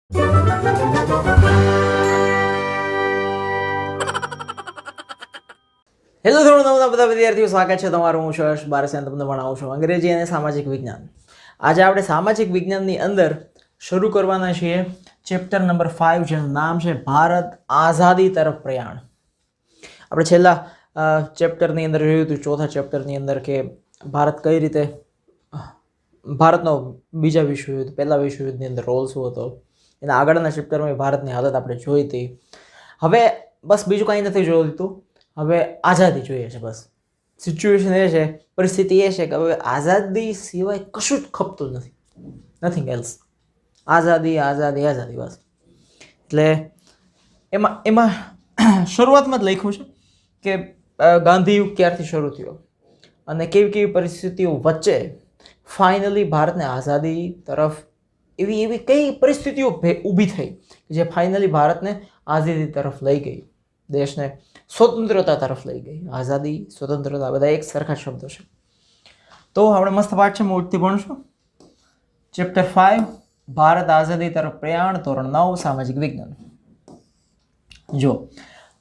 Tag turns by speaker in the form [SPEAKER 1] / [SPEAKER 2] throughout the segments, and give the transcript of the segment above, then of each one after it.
[SPEAKER 1] Hello ધોરણ 9ના બધા વિદ્યાર્થીઓ, સ્વાગત છે તમારું. હું શર્ષ બારસિયા તમને ભણાવું છું અંગ્રેજી અને સામાજિક વિજ્ઞાન. આજે આપણે સામાજિક વિજ્ઞાનની અંદર શરૂ કરવાના છીએ ચેપ્ટર નંબર 5, જેનું નામ છે ભારત આઝાદી તરફ પ્રયાણ. આપણે છેલ્લા ચેપ્ટરની અંદર જોયું હતું, ચોથા ચેપ્ટરની અંદર, કે ભારત કઈ રીતે ભારતનો બીજા વિશ્વયુદ્ધ, પહેલા વિશ્વયુદ્ધની અંદર રોલ શું હતો. એના આગળના ચેપ્ટરમાં ભારતની હાલત આપણે જોઈ હતી. હવે બસ બીજું કાંઈ નથી જોયું હતું. હવે આઝાદી જોઈએ છે. બસ સિચ્યુએશન એ છે, પરિસ્થિતિ એ છે કે હવે આઝાદી સિવાય કશું જ ખપતું નથી. Nothing else. આઝાદી આઝાદી આઝાદી, બસ. એટલે એમાં શરૂઆતમાં જ લખ્યું છે કે ગાંધી યુગ ક્યારથી શરૂ થયો અને કેવી કેવી પરિસ્થિતિઓ વચ્ચે ફાઇનલી ભારતને આઝાદી તરફ એવી કઈ પરિસ્થિતિઓ ઊભી થઈ જે ફાઇનલી ભારતને આઝાદી તરફ લઈ ગઈ, દેશને સ્વતંત્રતા તરફ લઈ ગઈ. આઝાદી, સ્વતંત્રતા બધા એક સરખા શબ્દો છે. તો આપણે મસ્ત પાઠ છે, મોટથી ભણશું. ચેપ્ટર 5 ભારત આઝાદી તરફ પ્રયાણ, ધોરણ 9 સામાજિક વિજ્ઞાન. જો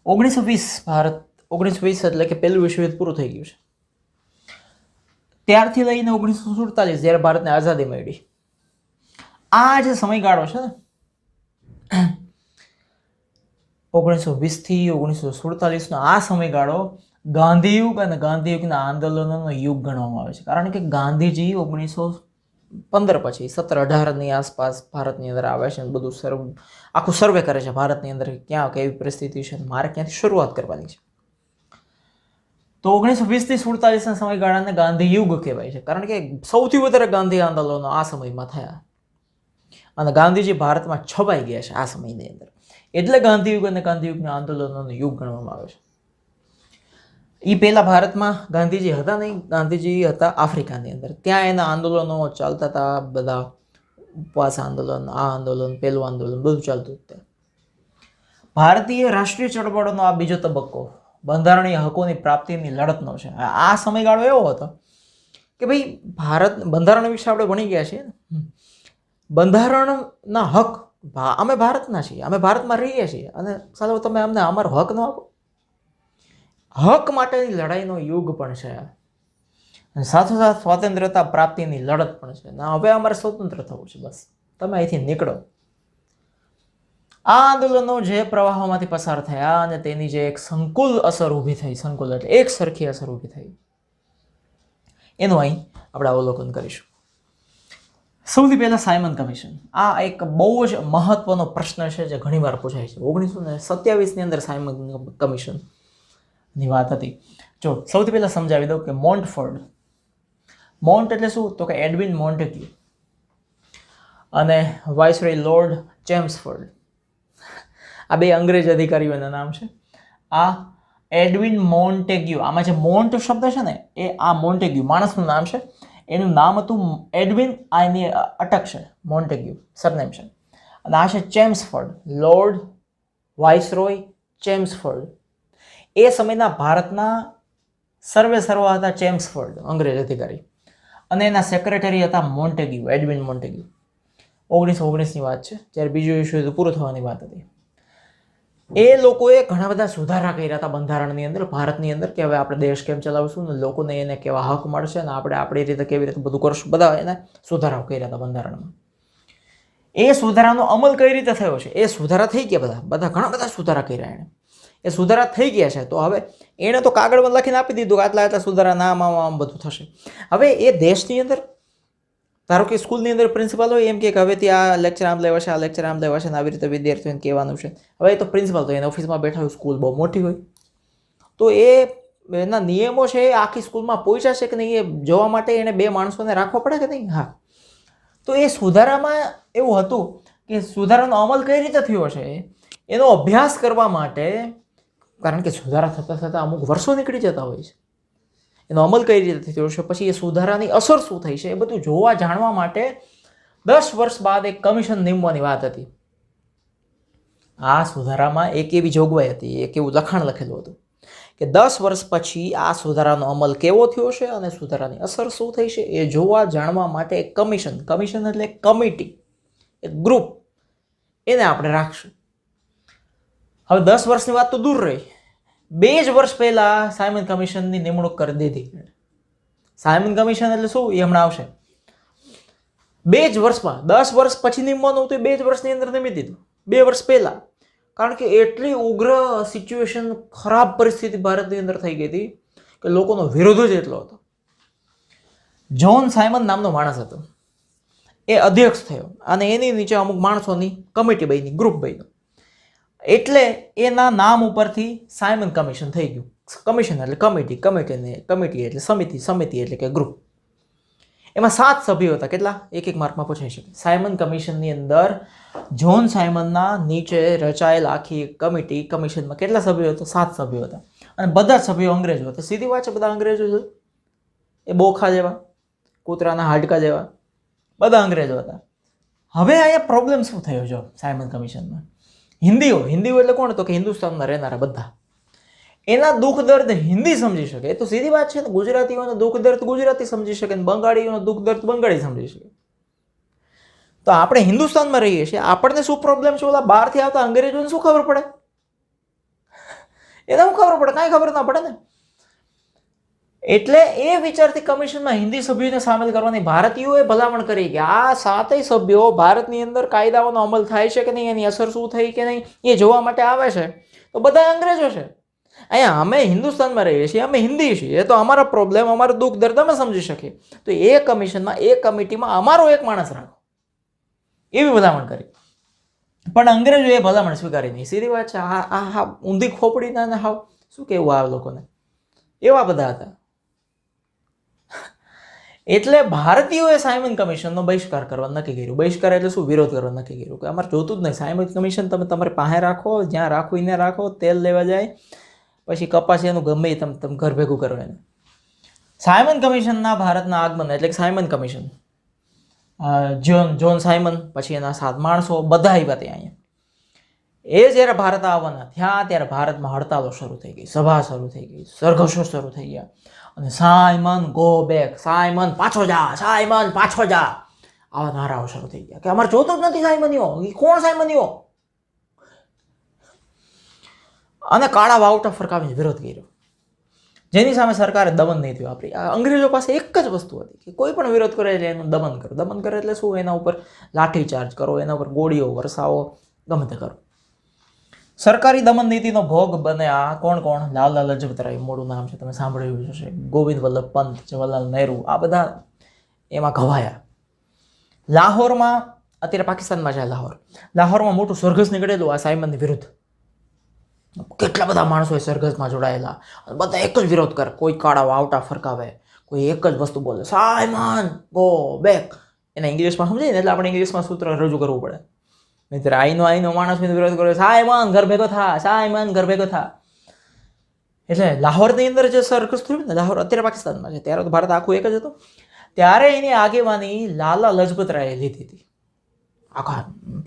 [SPEAKER 1] 1920 ભારત 1920 એટલે કે પહેલું વિશ્વયુદ્ધ પૂરું થઈ ગયું છે. ત્યારથી લઈને 1947 જ્યારે ભારતને આઝાદી મળી, આ જે સમયગાળો છે ને 1920 થી 1947 આ સમયગાળો ગાંધીયુગ અને ગાંધીયુગના આંદોલનોનો યુગ ગણવામાં આવે છે. કારણ કે ગાંધીજી 1915 પછી 17-18ની આસપાસ ભારતની અંદર આવે છે અને બધું આખું સર્વે કરે છે ભારતની અંદર ક્યાં કેવી પરિસ્થિતિ છે, મારે ક્યાંથી શરૂઆત કરવાની છે. તો 1920 થી 47ના સમયગાળાને ગાંધી યુગ કહેવાય છે. કારણ કે સૌથી વધારે ગાંધી આંદોલનો આ સમયમાં થયા અને ગાંધીજી ભારતમાં છવાઈ ગયા છે આ સમયની અંદર. એટલે ગાંધીયુગ અને ગાંધીયુગના આંદોલનોનો યુગ ગણવામાં આવે છે. એ પહેલા ભારતમાં ગાંધીજી હતા નહીં, ગાંધીજી હતા આફ્રિકાની અંદર. ત્યાં એના આંદોલનો ચાલતા હતા, બધા ઉપવાસ આંદોલન, આ આંદોલન, પેલું આંદોલન, બધું ચાલતું હતું. ભારતીય રાષ્ટ્રીય ચળવળોનો આ બીજો તબક્કો બંધારણીય હકોની પ્રાપ્તિની લડતનો છે. આ સમયગાળો એવો હતો કે ભાઈ ભારત બંધારણ વિશે આપણે ભણી ગયા છીએ. બંધારણના હક, અમે ભારતના છીએ, અમે ભારતમાં રહીએ છીએ અને ચાલો તમે અમને અમારો હક ન આપો. હક માટેની લડાઈનો યુગ પણ છે અને સાથોસાથ સ્વતંત્રતા પ્રાપ્તિની લડત પણ છે. હવે અમારે સ્વતંત્ર થવું છે, બસ તમે અહીંથી નીકળો. આ આંદોલનો જે પ્રવાહોમાંથી પસાર થયા અને તેની જે એક સંકુલ અસર ઊભી થઈ, સંકુલ એટલે એક સરખી અસર ઊભી થઈ, એનું અહીં આપણે અવલોકન કરીશું. સૌથી પહેલા સાયમન કમિશન. આ એક બહુ જ મહત્વનો પ્રશ્ન છે જે ઘણીવાર પૂછાય છે. 1927ની અંદર સાયમન કમિશનની વાત હતી. જો સૌથી પહેલા સમજાવી દઉં કે મોન્ટફોર્ડ, મોન્ટ એટલે શું, તો કે એડવિન મોન્ટેગ્યુ અને વાઇસરોય લોર્ડ ચેમ્સફોર્ડ, આ બે અંગ્રેજ અધિકારીઓના નામ છે. આ એડવિન મોન્ટેગ્યુ, આમાં જે મોન્ટ શબ્દ છે ને એ આ મોન્ટેગ્યુ માણસનું નામ છે. એનું નામ હતું એડવિન, આ એની અટક છે, મોન્ટેગ્યુ સરનેમ છે. અને આ છે ચેમ્સફોર્ડ, લોર્ડ વાઇસરોય ચેમ્સફોર્ડ. એ સમયના ભારતના સર્વા હતા ચેમ્સફોર્ડ, અંગ્રેજ અધિકારી, અને એના સેક્રેટરી હતા મોન્ટેગ્યુ, એડવિન મોન્ટેગ્યુ. 1919ની વાત છે, જ્યારે બીજું વિશ્વયુદ્ધ પૂરું થવાની વાત હતી. એ લોકોએ ઘણા બધા સુધારા કર્યા હતા બંધારણની અંદર, ભારતની અંદર, કે હવે આપણે દેશ કેમ ચલાવશું ને લોકોને એને કેવા હક મળશે ને આપણે આપણી રીતે કેવી રીતે બધું કરશું. બધા એને સુધારાઓ કર્યા હતા બંધારણમાં. એ સુધારાનો અમલ કઈ રીતે થયો છે, એ સુધારા થઈ ગયા, બધા ઘણા બધા સુધારા કર્યા એણે. એ સુધારા થઈ ગયા છે. તો હવે એણે તો કાગળમાં લખીને આપી દીધું કે આટલા સુધારા નામ આમ બધું થશે. હવે એ દેશની અંદર ધારો કે સ્કૂલની અંદર પ્રિન્સિપાલ હોય, એમ કે હવે ત્યાં લેક્ચર આમ લેવાશે, આ લેક્ચર આમ લેવાશે ને આવી રીતે વિદ્યાર્થીઓને કહેવાનું છે. હવે એ તો પ્રિન્સિપાલ તો એને ઓફિસમાં બેઠા હોય, સ્કૂલ બહુ મોટી હોય, તો એના નિયમો છે એ આખી સ્કૂલમાં પહોંચ્યા છે કે નહીં એ જોવા માટે એને બે માણસોને રાખવા પડે કે નહીં. હા, તો એ સુધારામાં એવું હતું કે સુધારાનો અમલ કઈ રીતે થયો છે એનો અભ્યાસ કરવા માટે, કારણ કે સુધારા થતાં થતાં અમુક વર્ષો નીકળી જતા હોય છે, એનો અમલ કઈ રીતે થયો છે, પછી એ સુધારાની અસર શું થઈ છે, એ બધું જોવા જાણવા માટે 10 વર્ષ બાદ એક કમિશન નીમવાની વાત હતી. આ સુધારામાં એક એવી જોગવાઈ હતી, એક એવું લખાણ લખેલું હતું કે 10 વર્ષ પછી આ સુધારાનો અમલ કેવો થયો છે અને સુધારાની અસર શું થઈ છે એ જોવા જાણવા માટે એક કમિશન એટલે એક કમિટી, એક ગ્રુપ, એને આપણે રાખશું. હવે 10 વર્ષની વાત તો દૂર રહી, 2 જ વર્ષ પહેલા સાયમન કમિશનની નિમણૂક કરી દીધી. સાયમન કમિશન એટલે શું એ હમણાં આવશે. 2 જ વર્ષમાં, 10 વર્ષ પછી નિમવાનું હતું, 2 જ વર્ષની અંદર નિમી દીધું, 2 વર્ષ પહેલા. કારણ કે એટલી ઉગ્ર સિચ્યુએશન, ખરાબ પરિસ્થિતિ ભારતની અંદર થઈ ગઈ હતી કે લોકોનો વિરોધ જ એટલો હતો. જ્હોન સાયમન નામનો માણસ હતો, એ અધ્યક્ષ થયો અને એની નીચે અમુક માણસોની કમિટી બની, ગ્રુપ બન્યું. એટલે એના નામ ઉપરથી સાયમન કમિશન થઈ ગયું. કમિશન એટલે કમિટી, કમિટી એટલે સમિતિ, સમિતિ એટલે કે ગ્રુપ. એમાં 7 સભ્યો હતા. કેટલા? એક માર્કમાં પૂછાઈ શકે. સાયમન કમિશનની અંદર જ્હોન સાયમનના નીચે રચાયેલ આખી કમિટી, કમિશનમાં કેટલા સભ્યો હતા? 7 સભ્યો હતા. અને બધા જ સભ્યો અંગ્રેજો હતા. સીધી વાત છે, બધા અંગ્રેજો છે. એ બોખા જેવા, કૂતરાના હાડકા જેવા, બધા અંગ્રેજો હતા. હવે અહીંયા પ્રોબ્લેમ શું થયો? જો સાયમન કમિશનમાં હિન્દીઓ એટલે કોણ? તો કે હિન્દુસ્તાનમાં રહેનારા બધા. એના દુઃખ દર્દ હિન્દી સમજી શકે, એ તો સીધી વાત છે ને. ગુજરાતીઓનો દુઃખ દર્દ ગુજરાતી સમજી શકે, બંગાળીઓનો દુઃખ દર્દ બંગાળી સમજી શકે. તો આપણે હિન્દુસ્તાનમાં રહીએ છીએ, આપણને શું પ્રોબ્લેમ છે? ઓલા બહારથી આવતા અંગ્રેજોને શું ખબર પડે? એને શું ખબર પડે? કાંઈ ખબર ના પડે ને. એટલે એ વિચારથી કમિશનમાં હિન્દી સભ્યોને સામેલ કરવાની ભારતીયોએ ભલામણ કરી કે આ 7 સભ્યો ભારતની અંદર કાયદાઓનો અમલ થાય છે કે નહીં, એની અસર શું થઈ કે નહીં, એ જોવા માટે આવે છે. તો બધા અંગ્રેજો છે. અહીંયા અમે હિન્દુસ્તાનમાં રહીએ છીએ, અમે હિન્દી છીએ, તો અમારા પ્રોબ્લેમ, અમારું દુઃખ દર્દ અમે સમજી શકીએ. તો એ કમિશનમાં, એ કમિટીમાં અમારો એક માણસ રાખો, એવી ભલામણ કરી. પણ અંગ્રેજો એ ભલામણ સ્વીકારી નહીં. સીધી વાત છે. હા ઊંધી ખોપડીના ને હાવ શું કહેવું આ લોકોને, એવા બધા હતા. એટલે ભારતીયોએ સાયમન કમિશનનો બહિષ્કાર કરવા નક્કી કર્યું. બહિષ્કાર એટલે શું? વિરોધ કરવા નક્કી કર્યું કે અમારે જોતું જ નહીં. સાયમન કમિશન તમે તમારી પાસે રાખો, જ્યાં રાખવું એને રાખો. તેલ લેવા જાય પછી કપાસિયાનું ગમે એ તમે ઘર ભેગું કરો એને. સાયમન કમિશનના ભારતના આગમન એટલે કે સાયમન કમિશન, જ્હોન સાયમન પછી એના 7 માણસો બધા આવ્યા ત્યાં. અહીંયા એ જ્યારે ભારત આવવાના થયા ત્યારે ભારતમાં હડતાલો શરૂ થઈ ગઈ, સભા શરૂ થઈ ગઈ, સરઘસો શરૂ થઈ ગયા. અને સાયમન ગો બેક, સાયમન પાછો જા, સાયમન પાછો જા, આવા નારાઓ શરૂ થઈ ગયા કે અમારે જોતો જ નથી સાયમનીઓ. કોણ સાયમનીઓ? અને કાળા વાવટા ફરકાવીને વિરોધ કર્યો, જેની સામે સરકારે દમન નહીં થયું. આપણી અંગ્રેજો પાસે એક જ વસ્તુ હતી કે કોઈ પણ વિરોધ કરે એટલે એનું દમન કરો. દમન કરે એટલે શું? એના ઉપર લાઠીચાર્જ કરો, એના ઉપર ગોળીઓ વરસાવો, ગમે તે કરો. સરકારી દમન નીતિનો ભોગ બને આ કોણ? લાલા લજપત રાય, મોડું નામ છે, તમે સાંભળ્યું હશે. ગોવિંદ વલ્લભ પંત, જવાહરલાલ નહેરુ, આ બધા એમાં ઘવાયા. લાહોરમાં, અત્યારે પાકિસ્તાનમાં છે લાહોરમાં મોટું સરઘસ નીકળેલું આ સાયમનની વિરુદ્ધ. કેટલા બધા માણસો સરઘસમાં જોડાયેલા, બધા એક જ વિરોધ કરે. કોઈ કાળા વાવટા ફરકાવે, કોઈ એક જ વસ્તુ બોલે, સાયમન ગો બેક. એને ઇંગ્લિશમાં સમજાય ને એટલે આપણે ઇંગ્લિશમાં સૂત્ર રજૂ કરવું પડે. મિત્ર આઈનો માણસ વિરોધ કર્યો, સાયમન ઘર ભેગો થા, સાયમન ઘર ભેગો થા. એટલે લાહોરની અંદર જે સરઘસ થયું ને, લાહોર અત્યારે પાકિસ્તાનમાં છે, ત્યારે તો ભારત આખું એક જ હતું. ત્યારે એની આગેવાની લાલા લજપત રાયે લીધી હતી. આખા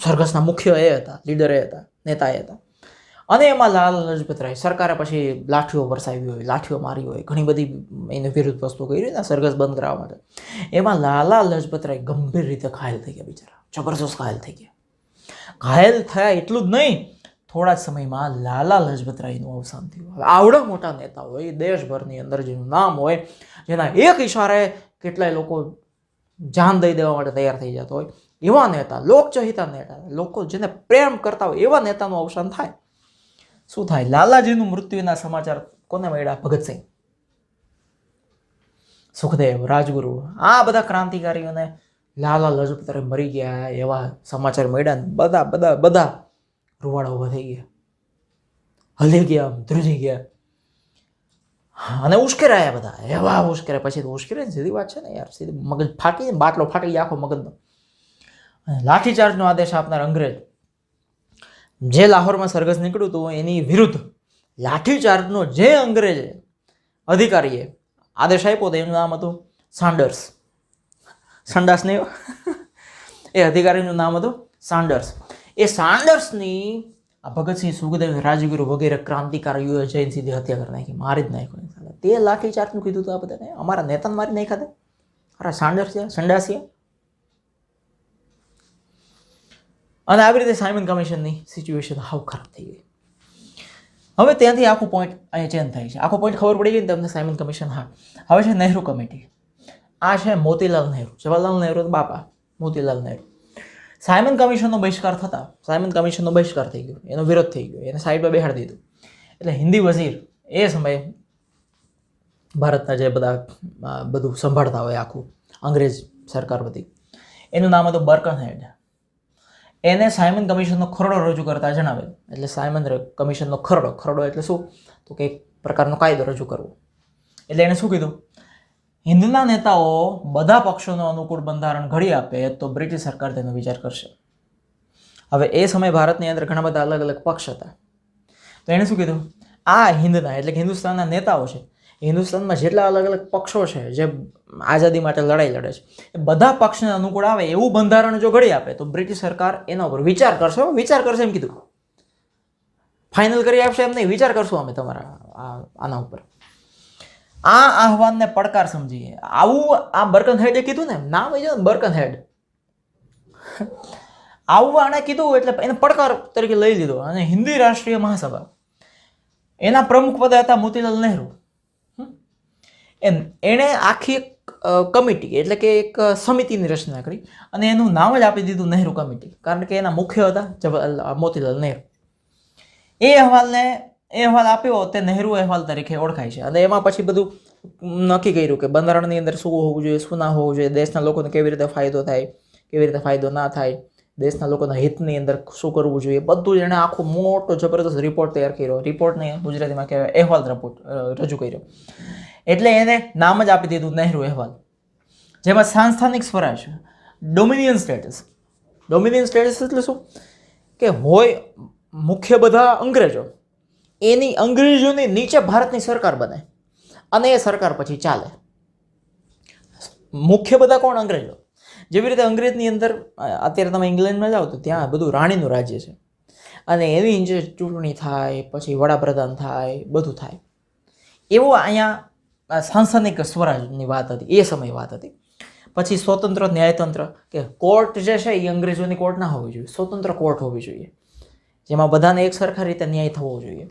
[SPEAKER 1] સરઘસના મુખ્ય એ હતા, લીડર એ હતા, નેતા એ હતા. અને એમાં લાલા લજપત રાય સરકારે પછી લાઠીઓ વરસાવી હોય, લાઠીઓ મારી હોય, ઘણી બધી એને વિરુદ્ધ વસ્તુ કરી ને સરઘસ બંધ કરાવવા માટે. એમાં લાલા લજપત રાય ગંભીર રીતે ઘાયલ થઈ ગયા, બિચારા જબરજસ્ત ઘાયલ થઈ ગયા. ઘાયલ થયા એટલું જ નહીં, થોડા જ સમયમાં લાલા લજપત રાયનું અવસાન થયું. હવે આવડા મોટા નેતા હોય, દેશભરની અંદર જેનું નામ હોય, જેના એક ઇશારે કેટલાય લોકો જાન દઈ દેવા માટે તૈયાર થઈ જતા હોય, એવા નેતા, લોકચહિતા નેતા, લોકો જેને પ્રેમ કરતા હોય એવા નેતાનું અવસાન થાય. શું થાય? લાલાજીનું મૃત્યુના સમાચાર કોને મળ્યા? ભગતસિંહ, સુખદેવ, રાજગુરુ, આ બધા ક્રાંતિકારીઓને લાલા લજપત રાય મરી ગયા એવા સમાચાર મળ્યા ને બધા રૂવાડા ઊભા થઈ ગયા, હલી ગયા, ધ્રુજી ગયા અને ઉશ્કેરાયા બધા. એવા ઉશ્કેરાય પછી તો ઉશ્કેરાય ને, સીધી વાત છે ને યાર, સીધી મગજ ફાટી, બાટલો ફાટી ગયા આખો મગજનો. લાઠીચાર્જનો આદેશ આપનાર અંગ્રેજ, જે લાહોરમાં સરઘસ નીકળ્યું હતું એની વિરુદ્ધ લાઠીચાર્જનો જે અંગ્રેજ અધિકારીએ આદેશ આપ્યો હતો એનું નામ હતું સાન્ડર્સ. સંડાસ નહીં, એ અધિકારીનું નામ હતું સાન્ડર્સ. એ સાન્ડર્સની આ ભગતસિંહ, સુખદેવ, રાજગુરુ વગેરે ક્રાંતિકારીઓએ જઈને સીધી હત્યા કરી નાખી, મારી જ નાખ્યો. તે લાઠીચાર્જનું કીધું હતું આ બધાને, અમારા નેતાને મારી નાખ્યા હતા. અરે સાન્ડર્સ છે, સંડાસિયા. અને આવી રીતે સાયમન કમિશનની સિચ્યુએશન હાવ ખરાબ થઈ ગઈ. હવે ત્યાંથી આખું પોઈન્ટ અહીંયા ચેન્જ થાય છે. આખો પોઈન્ટ ખબર પડી ગઈ ને તમને સાયમન કમિશન. હા, હવે છે નહેરુ કમિટી. આ છે મોતીલાલ નહેરુ, જવાહરલાલ નહેરુ બાપા, મોતીલાલ નહેરુ. સાયમન કમિશનનો બહિષ્કાર થતા સાયમન કમિશનનો બહિષ્કાર થઈ ગયો, એનો વિરોધ થઈ ગયો, એને સાઈડ પર બેહાડી દીધું. એટલે હિન્દી વઝીર એ સમયે ભારતના જે બધું સંભાળતા હોય આખું અંગ્રેજ સરકાર બધી, એનું નામ હતું બર્કનહેડ. એને સાયમન કમિશનનો ખરડો રજૂ કરતા જણાવેલ. એટલે સાયમન કમિશનનો ખરડો એટલે શું? તો કે એક પ્રકારનો કાયદો રજૂ કરવો. એટલે એણે શું કીધું? હિન્દના નેતાઓ બધા પક્ષોનો અનુકૂળ બંધારણ ઘડી આપે તો બ્રિટિશ સરકાર તેનો વિચાર કરશે. હવે એ સમયે ભારતની અંદર ઘણા બધા અલગ અલગ પક્ષ હતા. તો એણે શું કીધું? આ હિન્દના એટલે કે હિન્દુસ્તાનના નેતાઓ છે, હિન્દુસ્તાનમાં જેટલા અલગ અલગ પક્ષો છે જે આઝાદી માટે લડાઈ લડે છે, એ બધા પક્ષને અનુકૂળ આવે એવું બંધારણ જો ઘડી આપે તો બ્રિટિશ સરકાર એના ઉપર વિચાર કરશે એમ કીધું. ફાઇનલ કરી આપશે એમ નહીં, વિચાર કરશું અમે તમારા આના ઉપર. આ આહવાનને પડકાર સમજીએ. આવું આ બર્કનહેડે કીધું ને, નામ એ ને બર્કનહેડ, આવું આણે કીધું એટલે એને પડકાર તરીકે લઈ લીધો. અને હિન્દી રાષ્ટ્રીય મહાસભા, એના પ્રમુખ પદે હતા મોતીલાલ નહેરુ. એણે આખી એક કમિટી એટલે કે એક સમિતિની રચના કરી અને એનું નામ જ આપી દીધું નહેરુ કમિટી, કારણ કે એના મુખ્ય હતા મોતીલાલ નહેરુ. એ અહેવાલ આપ્યો તે નહેરુ અહેવાલ તરીકે ઓળખાય છે. અને એમાં પછી બધું નક્કી કર્યું કે બંધારણની અંદર શું હોવું જોઈએ, શું ના હોવું જોઈએ, દેશના લોકોને કેવી રીતે ફાયદો થાય, કેવી રીતે ફાયદો ના થાય, દેશના લોકોના હિતની અંદર શું કરવું જોઈએ, બધું જ એણે આખો મોટો જબરદસ્ત રિપોર્ટ તૈયાર કર્યો. રિપોર્ટને ગુજરાતીમાં કહેવાય અહેવાલ રજૂ કર્યો. એટલે એને નામ જ આપી દીધું નહેરુ અહેવાલ. જેમાં સાંસ્થાનિક સ્વરાજ, ડોમિનિયન સ્ટેટસ એટલે શું? કે હોય મુખ્ય બધા અંગ્રેજો, એની અંગ્રેજોની નીચે ભારતની સરકાર બને અને એ સરકાર પછી ચાલે. મુખ્ય બધા કોણ? અંગ્રેજો. જેવી રીતે અંગ્રેજની અંદર અત્યારે તમે ઇંગ્લેન્ડમાં જાઓ તો ત્યાં બધું રાણીનું રાજ્ય છે અને એની જે ચૂંટણી થાય પછી વડાપ્રધાન થાય બધું થાય. એવો અહીંયા સાંસ્થાનિક સ્વરાજની વાત હતી, એ સમયે વાત હતી. પછી સ્વતંત્ર ન્યાયતંત્ર, કે કોર્ટ જે છે એ અંગ્રેજોની કોર્ટ ના હોવી જોઈએ, સ્વતંત્ર કોર્ટ હોવી જોઈએ જેમાં બધાને એક સરખા રીતે ન્યાય થવો જોઈએ.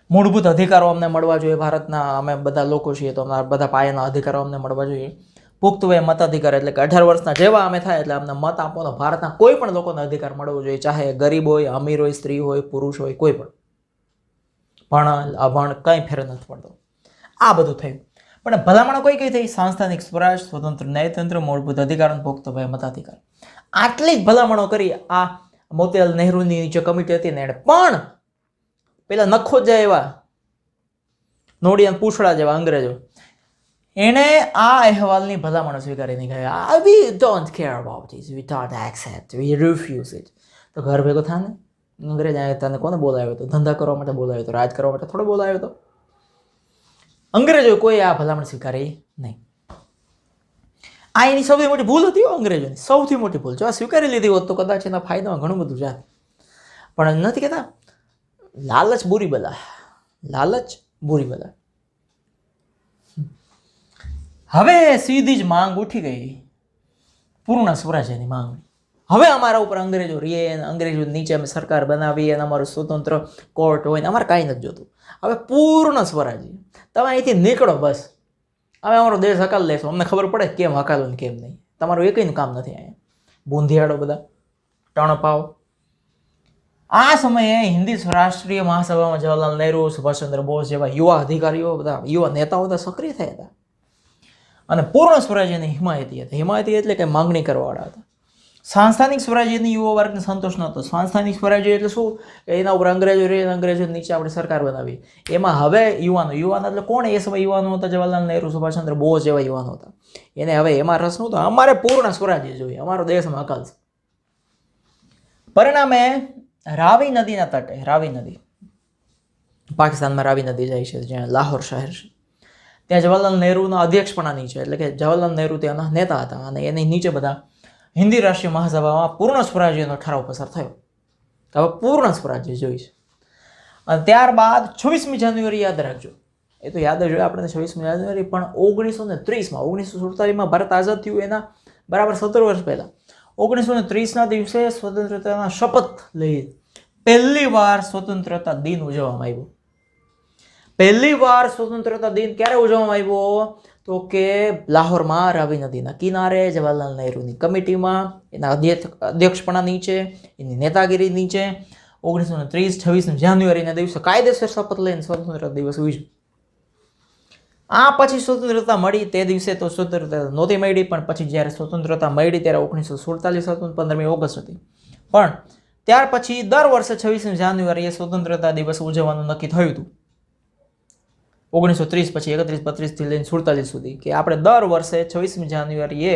[SPEAKER 1] મૂળભૂત અધિકારો અમને મળવા જોઈએ. ભારતના અમે બધા લોકો છીએ તો અમારા બધા પાયાના અધિકારો અમને મળવા જોઈએ. પુખ્ત વયે મતાધિકાર એટલે કે 18 વર્ષના જેવા અમે થાય એટલે અમને મત આપવાનો ભારતના કોઈ પણ લોકોને અધિકાર મળવો જોઈએ, ચાહે ગરીબ હોય, અમીર હોય, સ્ત્રી હોય, પુરુષ હોય, કોઈ પણ. ભણ અભણ કંઈ ફેર નથી પડતો. આ બધું થયું. પણ ભલામણો કઈ થઈ? સાંસ્થાનિક સ્વરાજ, સ્વતંત્ર ન્યાયતંત્ર, મૂળભૂત અધિકાર અને પુખ્ત વયે મતાધિકાર. આટલી જ ભલામણો કરી આ મોતીલાલ નહેરુની જે કમિટી હતી ને એણે. પણ પેલા નખો જાય એવા નોડિયા પૂછડા જેવા અંગ્રેજો, એણે આ અહેવાલની ભલામણો સ્વીકારી નહીં ગયા. We don't care about it, we don't accept, we refuse it. તો ઘર ભેગો થાય ને, અંગ્રેજ આવ્યો તને કોને બોલાવ્યો હતો? ધંધા કરવા માટે બોલાવ્યો હતો, રાજ કરવા માટે થોડો બોલાવ્યો હતો. અંગ્રેજો કોઈ આ ભલામણ સ્વીકારી નહીં. આ એની સૌથી મોટી ભૂલ હતી અંગ્રેજોની, સૌથી મોટી ભૂલ. જો આ સ્વીકારી લીધી હોત તો કદાચ એના ફાયદામાં ઘણું બધું જાત. પણ નથી કહેતા લાલચ બુરી બલા, લાલચ બુરી બલા. હવે સીધી જ માંગ ઉઠી ગઈ પૂર્ણ સ્વરાજ્યની માંગ. હવે અમારા ઉપર અંગ્રેજો રીએ, અંગ્રેજો નીચે અમે સરકાર બનાવી અને અમારું સ્વતંત્ર કોર્ટ હોય ને અમારે કાંઈ નથી જોતું. હવે પૂર્ણ સ્વરાજ્ય, તમે અહીંથી નીકળો બસ. હવે અમારો દેશ હકાલ લેશો, અમને ખબર પડે કેમ હકાલો ને કેમ નહીં. તમારું એકયનું કામ નથી અહીંયા. બુંધિયાડો બધા ટણપાવ. આ સમયે હિન્દી રાષ્ટ્રીય મહાસભામાં જવાહરલાલ નહેરુ, સુભાષચંદ્ર બોઝ જેવા યુવા અધિકારીઓ, બધા યુવા નેતાઓ બધા સક્રિય થયા હતા અને પૂર્ણ સ્વરાજ્યની હિમાયતી હતા. હિમાયતી એટલે કે માંગણી કરવાવાળા હતા. સાંસ્થાનિક સ્વરાજ્યની યુવા વર્ગને સંતોષ નહોતો. સાંસ્થાનિક સ્વરાજ્ય એટલે શું? એના ઉપર અંગ્રેજો રહે, અંગ્રેજો નીચે આપણે સરકાર બનાવી. એમાં હવે યુવાનો એટલે કોણ? એ સમય યુવાનો હતા જવાહરલાલ નહેરુ, સુભાષચંદ્ર બોઝ જેવા યુવાનો હતા. એને હવે એમાં રસ નહોતો. અમારે પૂર્ણ સ્વરાજ્ય જોઈએ, અમારો દેશમાં અકાલશે. પરિણામે રાવી નદીના તટે, રાવી નદી પાકિસ્તાનમાં રાવી નદી જાય છે જ્યાં લાહોર શહેર છે, ત્યાં જવાહરલાલ નહેરુના અધ્યક્ષપણા નીચે એટલે કે જવાહરલાલ નહેરુ ત્યાંના નેતા હતા અને એની નીચે બધા હિન્દી રાષ્ટ્રીય મહાસભામાં પૂર્ણ સ્વરાજ્યનો ઠરાવ પસાર થયો. હવે પૂર્ણ સ્વરાજ્ય જોઈશે. અને ત્યારબાદ 26મી જાન્યુઆરી યાદ રાખજો, એ તો યાદ જ હોય આપણે 26મી જાન્યુઆરી, પણ 1930માં 1947માં ભારત આઝાદ થયું એના બરાબર 17 વર્ષ પહેલાં 1930ના દિવસે સ્વતંત્રતાના શપથ લઈ પહેલી વાર સ્વતંત્રતા દિન ઉજવવામાં આવ્યો. પહેલી વાર સ્વતંત્રતા દિન ક્યારે ઉજવવામાં આવ્યો? તો કે લાહોરમાં રાવી નદીના કિનારે જવાહરલાલ નહેરુની કમિટીમાં એના અધ્યક્ષપણા નીચે, એની નેતાગીરી નીચે 1930 26 જાન્યુઆરીના દિવસે કાયદેસર શપથ લઈને સ્વતંત્રતા દિવસ ઉજવ્યો. આ પછી સ્વતંત્રતા મળી તે દિવસે તો સ્વતંત્રતા નહોતી મળી, પણ પછી જ્યારે સ્વતંત્રતા મળી ત્યારે 1947 હતું, 15મી ઓગસ્ટ હતી. પણ ત્યાર પછી દર વર્ષે 26 જાન્યુઆરીએ સ્વતંત્રતા દિવસ ઉજવવાનું નક્કી થયું હતું. 1930 પછી 31 32 થી લઈને 47 સુધી કે આપણે દર વર્ષે 26મી જાન્યુઆરીએ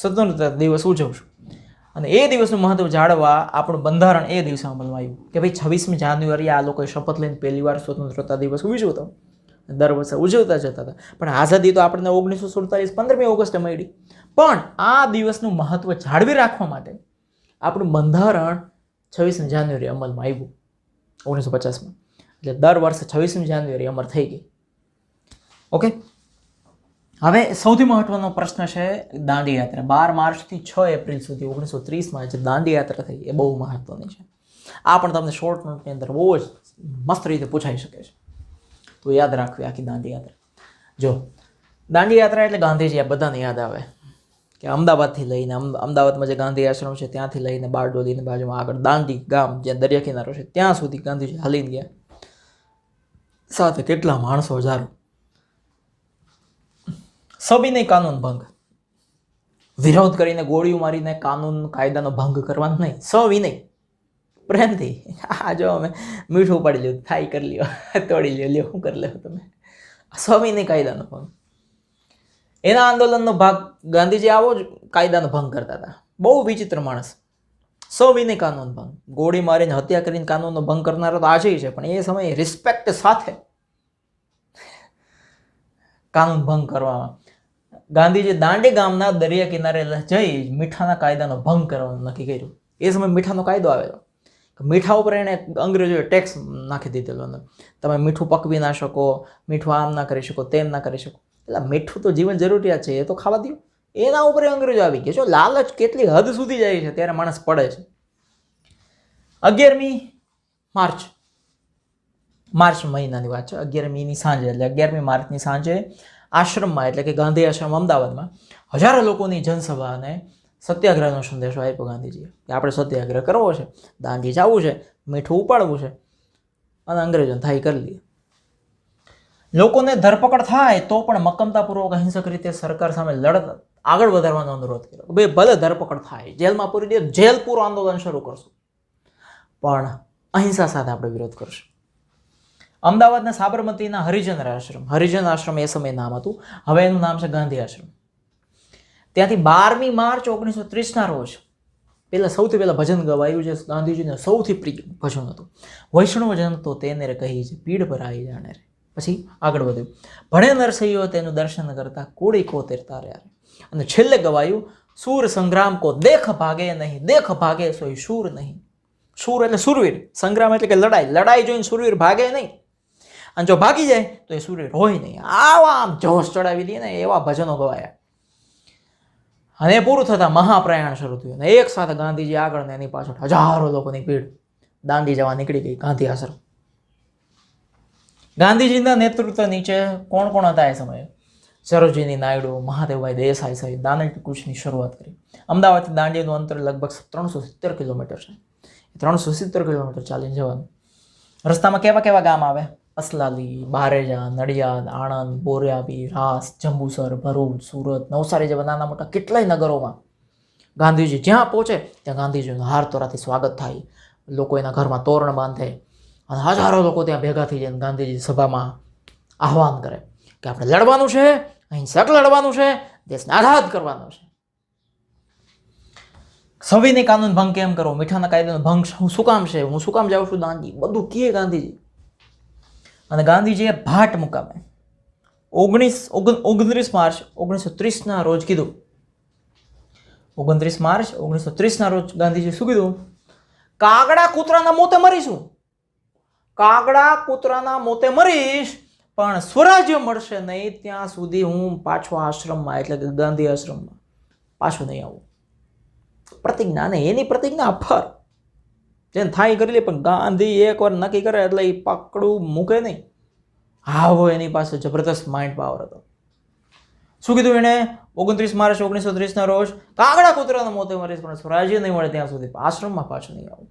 [SPEAKER 1] સ્વતંત્રતા દિવસ ઉજવશું. અને એ દિવસનું મહત્વ જાળવવા આપણું બંધારણ એ દિવસે અમલમાં આવ્યું કે ભાઈ 26મી જાન્યુઆરીએ આ લોકોએ શપથ લઈને પહેલી વાર સ્વતંત્રતા દિવસ ઉજવ્યો હતો. દર વર્ષે ઉજવતા જતા હતા, પણ આઝાદી તો આપણને 1947 15મી ઓગસ્ટે મળી. પણ આ દિવસનું મહત્વ જાળવી રાખવા માટે આપણું બંધારણ 26મી જાન્યુઆરી અમલમાં આવ્યું 1950માં. એટલે દર વર્ષે 26મી જાન્યુઆરી અમર થઈ ગઈ. ઓકે, હવે સૌથી મહત્વનો પ્રશ્ન છે દાંડી યાત્રા. 12 માર્ચથી 6 એપ્રિલ સુધી 1930માં જે દાંડી યાત્રા થઈ એ બહુ મહત્વની છે. આ પણ તમને શોર્ટ નોટની અંદર બહુ જ મસ્ત રીતે પૂછાઈ શકે છે, તો યાદ રાખવી આખી દાંડી યાત્રા. જો દાંડી યાત્રા એટલે ગાંધીજી આ બધાને યાદ આવે કે અમદાવાદથી લઈને અમદાવાદમાં જે ગાંધી આશ્રમ છે ત્યાંથી લઈને બારડોલીની બાજુમાં આગળ દાંડી ગામ જ્યાં દરિયા કિનારો છે ત્યાં સુધી ગાંધીજી હાલીને ગયા. સાથે કેટલા માણસો, હજારો. સવિનય કાનૂન ભંગ, વિરોધ કરીને ગોળીઓ મારીને કાનૂન કાયદાનો ભંગ કરવાનો નહીં, સવિનય પ્રેમથી. આ જો અમે મીઠું ઉપાડી લ્યો, થાઈ કરી લ્યો, તોડી લ્યો, લ્યો શું કરી લ્યો તમે. સવિનય કાયદાનો ભંગ. એના આંદોલનનો ભાગ ગાંધીજી આવો જ કાયદાનો ભંગ કરતા હતા. બહુ વિચિત્ર માણસ. સવિનય કાનૂન ભંગ, ગોળી મારીને હત્યા કરીને કાનૂનનો ભંગ કરનારો તો આજે છે, પણ એ સમયે રિસ્પેક્ટ સાથે કાનૂન ભંગ કરવામાં ગાંધીજી દાંડી ગામના દરિયા કિનારે જઈ મીઠાના કાયદાનો ભંગ કરવાનું નક્કી કર્યું. એ સમયે મીઠાનો કાયદો આવેલો. મીઠા ઉપર એણે અંગ્રેજોએ ટેક્સ નાખી દીધેલો. તમે મીઠું પકવી ના શકો, મીઠું આમ ના કરી શકો, તેમ ના કરી શકો. એટલે મીઠું તો જીવન જરૂરિયાત છે, એ તો ખાવા દો. એના ઉપર અંગ્રેજો આવી ગયા. જો લાલચ કેટલી હદ સુધી જાય છે ત્યારે માણસ પડે છે. 11મી માર્ચ મહિનાની વાત છે. 11મીની સાંજે એટલે 11મી માર્ચની સાંજે આશ્રમમાં એટલે કે ગાંધી આશ્રમ અમદાવાદમાં હજારો લોકોની જનસભા અને સત્યાગ્રહનો સંદેશો આપ્યો ગાંધીજીએ કે આપણે સત્યાગ્રહ કરવો છે, દાંડી જવું છે, મીઠું ઉપાડવું છે અને અંગ્રેજોને થાય કરી લઈએ. લોકોને ધરપકડ થાય તો પણ મક્કમતાપૂર્વક અહિંસક રીતે સરકાર સામે લડત આગળ વધારવાનો અનુરોધ કર્યો. ભાઈ ભલે ધરપકડ થાય, જેલમાં પૂરી દે, જેલ પૂરું આંદોલન શરૂ કરશું, પણ અહિંસા સાથે આપણે વિરોધ કરશું. અમદાવાદના સાબરમતીના હરિજન આશ્રમ એ સમયે નામ હતું, હવે એનું નામ છે ગાંધી આશ્રમ. ત્યાંથી 12મી માર્ચ 1930ના રોજ સૌથી પહેલા ભજન ગવાયું જે ગાંધીજીને સૌથી પ્રિય ભજન હતું. વૈષ્ણવ જન તો તેને રે કહી છે, પીડ પર આવી જાણે રે. પછી આગળ વધ્યું, ભણે નરસૈયો તેનું દર્શન કરતા કોડી કો તેરતા રે. અને છેલ્લે ગવાયું, સૂર સંગ્રામ કો દેખ ભાગે નહીં, દેખ ભાગે સોય શૂર નહીં. શૂર એટલે સુરવીર, સંગ્રામ એટલે કે લડાઈ જોઈને સુરવીર ભાગે નહીં, અને જો ભાગી જાય તો એ સુરવીર હોય નહીં. આવા આમ જોશ ચડાવી દે ને એવા ભજનો ગવાયા. અને એ પૂરું થતાં મહાપ્રયાણ શરૂ થયું. અને એક સાથે ગાંધીજી આગળ ને એની પાછળ હજારો લોકોની ભીડ દાંડી જવા નીકળી ગઈ ગાંધી આશ્રમ. ગાંધીજીના નેતૃત્વ નીચે કોણ કોણ હતા એ સમયે? સરોજિની નાયડુ, મહાદેવભાઈ દેસાઈ સહિત દાંડી કૂચની શરૂઆત કરી. અમદાવાદથી દાંડીનું અંતર લગભગ 370 કિલોમીટર છે. 370 કિલોમીટર ચાલીને જવાનું. રસ્તામાં કેવા કેવા ગામ આવે? અસલાલી, બારેજા, નડિયાદ, આણંદ, બોરિયાવી, રાસ, જંબુસર, ભરૂચ, સુરત, નવસારી જેવા નાના મોટા કેટલાય નગરોમાં ગાંધીજી જ્યાં પહોંચે ત્યાં ગાંધીજીનું હાર તોરાથી સ્વાગત થાય. લોકો એના ઘરમાં તોરણ બાંધે અને હજારો લોકો ત્યાં ભેગા થઈ જાય. ગાંધીજી સભામાં આહવાન કરે કે આપણે લડવાનું છે, અહિંસક લડવાનું છે, દેશને આઝાદ કરવાનો છે. સવિનય કાનૂન ભંગ કેમ કરો, મીઠાના કાયદાનો ભંગ શું કામ છે, હું શું કામ જાઉં છું દાંડી, બધું કહે ગાંધીજી. અને ગાંધીજીએ ભાટ મુકામે 29 માર્ચ 1930ના રોજ કીધું. 29 માર્ચ 1930ના રોજ ગાંધીજી શું કીધું? કાગડા કૂતરાના મોતે મરીશું, કાગડા કૂતરાના મોતે મરીશ, પણ સ્વરાજ્ય મળશે નહીં ત્યાં સુધી હું પાછો આશ્રમમાં એટલે કે ગાંધી આશ્રમમાં પાછો નહીં આવું. પ્રતિજ્ઞા, અને એની પ્રતિજ્ઞા અફર જેને થાય કરી લે, પણ ગાંધી એકવાર નક્કી કરે એટલે એ પકડું મૂકે નહીં. આવો એની પાસે જબરદસ્ત માઇન્ડ પાવર હતો. શું કીધું એણે? 29 માર્ચ 1930 રોજ કાગડા કૂતરાના મોતે મરીશ પણ સ્વરાજ્ય નહીં મળે ત્યાં સુધી આશ્રમમાં પાછું નહીં આવું.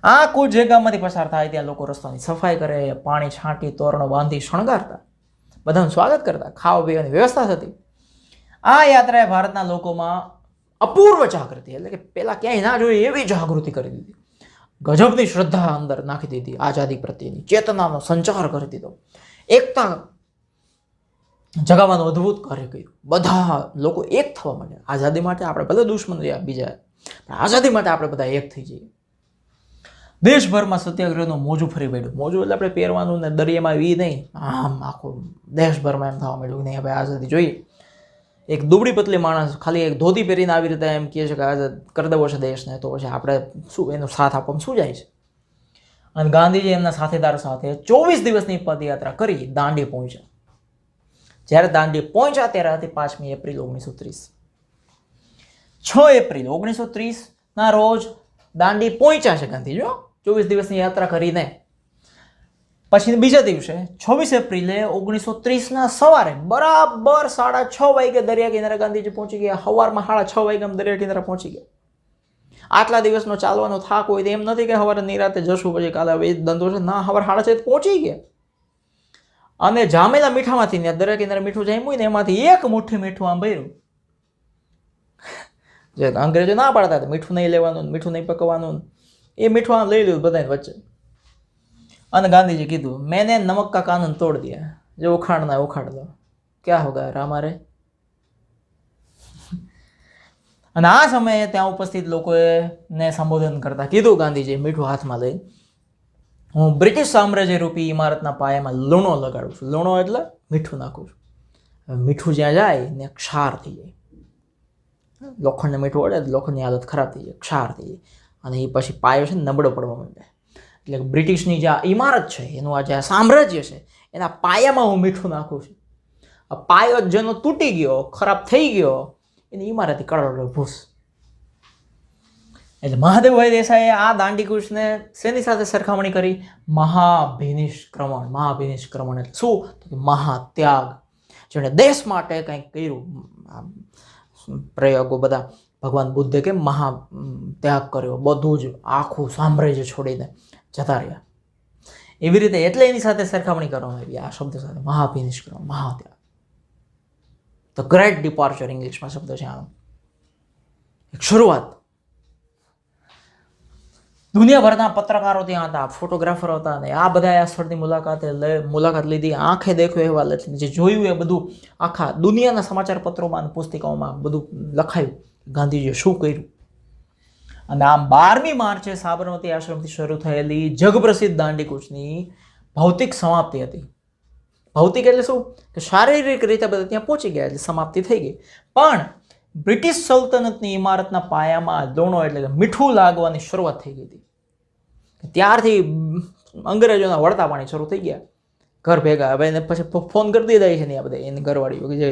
[SPEAKER 1] આ કોઈ જગ્યામાંથી પસાર થાય ત્યાં લોકો રસ્તાની સફાઈ કરે, પાણી છાંટી, તોરણો બાંધી શણગારતા, બધાનું સ્વાગત કરતા, ખાવા પીવાની વ્યવસ્થા થતી. આ યાત્રાએ ભારતના લોકોમાં અપૂર્વ જાગૃતિ, એટલે કે પેલા ક્યાંય ના જોઈએ એવી જાગૃતિ કરી દીધી. ગજબની શ્રદ્ધા અંદર નાખી દીધી, આઝાદી પ્રત્યેની ચેતનાનો સંચાર કરી દીધો, એકતા જગાવવાનું અદ્ભુત કાર્ય કર્યું. બધા લોકો એક થવા માંડ્યા. આઝાદી માટે આપણે બધા દુશ્મન રહ્યા બીજા, પણ આઝાદી માટે આપણે બધા એક થઈ જઈએ. દેશભરમાં સત્યાગ્રહનું મોજું ફરી પડ્યું. મોજું એટલે આપણે પહેરવાનું ને દરિયામાં વી નહીં, આમ આખું દેશભરમાં એમ થવા માંડ્યું કે નહીં હવે આઝાદી જોઈએ. એક દુબળી પતલી માણસ ખાલી એક ધોતી પહેરીને આવી રીતે એમ કહે છે કે આઝાદ કરી દેવો છે દેશને, તો પછી આપણે શું એનો સાથ આપવામાં શું જાય છે? અને ગાંધીજી એમના સાથીદાર સાથે 24 દિવસની પદયાત્રા કરી દાંડી પહોંચ્યા. જ્યારે દાંડી પહોંચ્યા ત્યારે હતી 5મી એપ્રિલ 1930. 6 એપ્રિલ 1930ના રોજ દાંડી પહોંચ્યા છે ગાંધીજી, 24 દિવસની યાત્રા કરીને. પછી બીજા દિવસે 26 એપ્રિલે 1930ના સવારે બરાબર 6:30 વાગે દરિયા કિનારે ગાંધીજી પહોંચી ગયા. સવારમાં 6:30 વાગે દરિયા કિનારે પહોંચી ગયા. આટલા દિવસનો ચાલવાનો થાક હોય તો એમ નથી કે સવારે નિરાતે જશું પછી કાલે હવે ધંધો છે, ના, સવારે 6:30 પહોંચી ગયા. અને જામેલા મીઠામાંથી દરિયા કિનારે મીઠું જામ્યું ને એમાંથી એક મુઠ્ઠી મીઠું આમ ભર્યું. જે અંગ્રેજો ના પાડતા હતા મીઠું નહીં લેવાનું, મીઠું નહીં પકવવાનું, એ મીઠું આમ લઈ લીધું બધાની વચ્ચે. અને ગાંધીજી કીધું, મેને નમક કા કાનૂન તોડ દિયા, જો ઉખાડના ઉખાડ દો, ક્યાં હોગા રામારે. અને આ સમયે ત્યાં ઉપસ્થિત લોકોએ ને સંબોધન કરતા કીધું ગાંધીજી મીઠું હાથમાં લઈ, હું બ્રિટિશ સામ્રાજ્ય રૂપી ઇમારતના પાયામાં લૂણો લગાડું છું. લૂણો એટલે મીઠું નાખું છું. મીઠું જ્યાં જાય ને ક્ષાર થઈ જાય. લોખંડને મીઠું વળે લોખંડની હાલત ખરાબ થઈ જાય, ક્ષાર થઈ જાય, અને એ પછી પાયો છે ને નબળો પડવા માંડે. એટલે બ્રિટિશની જે ઇમારત છે એનું આ જે સામ્રાજ્ય છે એના પાયામાં હું મીઠું નાખું છું. આ પાયો જેનો તૂટી ગયો, ખરાબ થઈ ગયો, એની ઇમારતી કરોડો ભૂસ. એટલે મહાદેવભાઈ દેસાઈએ આ દાંડીકૂચને શેની સાથે સરખામણી કરી? મહાભિનિષ્ક્રમણ. મહાભિનિષ્ક્રમણ એટલે શું? તો કે મહાત્યાગ. જેણે દેશ માટે કંઈક કર્યું. પ્રયોગો બધા ભગવાન બુદ્ધે કે મહાત્યાગ કર્યો, બધું જ આખું સામ્રાજ્ય છોડીને જતા રહ્યા. એવી રીતે એટલે એની સાથે સરખામણી કરવામાં આવી આ શબ્દ સાથે, મહાભિનિષ્ક્રમણ, મહાત્યાગ. ધ ગ્રેટ ડિપાર્ચર ઇંગ્લિશમાં શબ્દ છે આનો. એક શરૂઆત. દુનિયાભરના પત્રકારો ત્યાં હતા, ફોટોગ્રાફરો હતા, અને આ બધા આ સ્થળની મુલાકાત લીધી, આંખે દેખ્યો અહેવાલ, જે જોયું એ બધું આખા દુનિયાના સમાચાર પત્રોમાં અને પુસ્તિકાઓમાં બધું લખાયું ગાંધીજીએ શું કર્યું. અને આમ 12મી માર્ચે સાબરમતી આશ્રમથી શરૂ થયેલી જગપ્રસિદ્ધ દાંડીકૂચની ભૌતિક સમાપ્તિ હતી. ભૌતિક એટલે શું? કે શારીરિક રીતે બધા ત્યાં પહોંચી ગયા એટલે સમાપ્તિ થઈ ગઈ. પણ બ્રિટિશ સલ્તનતની ઇમારતના પાયામાં લૂણો એટલે કે મીઠું લાગવાની શરૂઆત થઈ ગઈ હતી. ત્યારથી અંગ્રેજોના વળતા પાણી શરૂ થઈ ગયા ઘર ભેગા. હવે એને પછી ફોન કરી દીધા છે ને આ બધા એની ઘરવાળીઓ કે જે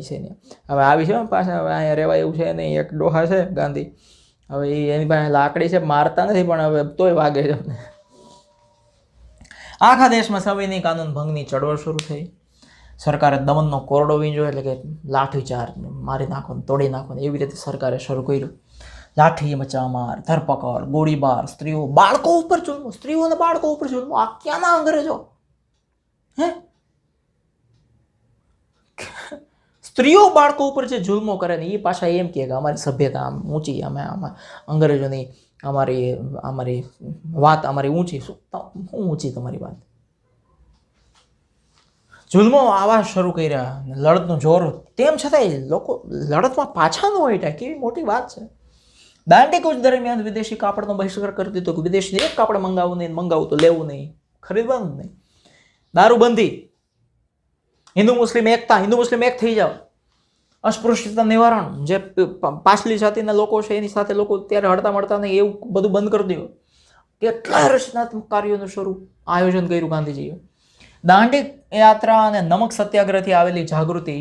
[SPEAKER 1] છે ને હવે આવી છે પાછા, હવે અહીંયા રહેવા એવું છે નહીં. એક ડોહા છે ગાંધી, હવે એની પાસે લાકડી છે, મારતા નથી પણ હવે તોય વાગે છે. આખા દેશમાં સવિનય કાનૂન ભંગની ચળવળ શરૂ થઈ. સરકારે દમનનો કોરડો વીંજો એટલે કે લાઠીચાર્જ, મારી નાખો, તોડી નાખો, એવી રીતે સરકારે શરૂ કર્યું. લાઠી મચામાર, ધરપકડ, ગોળીબાર, સ્ત્રીઓ બાળકો ઉપર જુલ્મો, સ્ત્રીઓ અને બાળકો ઉપર જુલ્મો. આ ક્યાંના અંગ્રેજો? હે, સ્ત્રીઓ બાળકો ઉપર જે જુલ્મો કરે ને એ પાછા એમ કહે કે અમારી સભ્યતા આમ ઊંચી, અમે અંગ્રેજોની અમારી વાત અમારી ઊંચી. શું ઊંચી તમારી વાત? જુલ્મો આવા શરૂ કર્યા, લડતનું જોર. તેમ છતાંય લોકો લડતમાં પાછા ન હોય. કેવી મોટી વાત છે. દાંડીકૂચ દરમિયાન વિદેશી કાપડનો બહિષ્કાર કરી દીધો કે વિદેશી એક કાપડ મંગાવવું નહીં, મંગાવવું તો લેવું નહીં, ખરીદવાનું નહીં. દારૂબંધી, હિન્દુ મુસ્લિમ એકતા, હિન્દુ મુસ્લિમ એક થઈ જાવ. અસ્પૃશ્યતા નિવારણ, જે પાછલી જાતિના લોકો છે એની સાથે લોકો ત્યારે હળતા મળતા નહીં, એવું બધું બંધ કરી દીધું. કેટલા રચનાત્મક કાર્યોનું આયોજન કર્યું ગાંધીજીએ. દાંડી યાત્રા અને નમક સત્યાગ્રહથી આવેલી જાગૃતિ,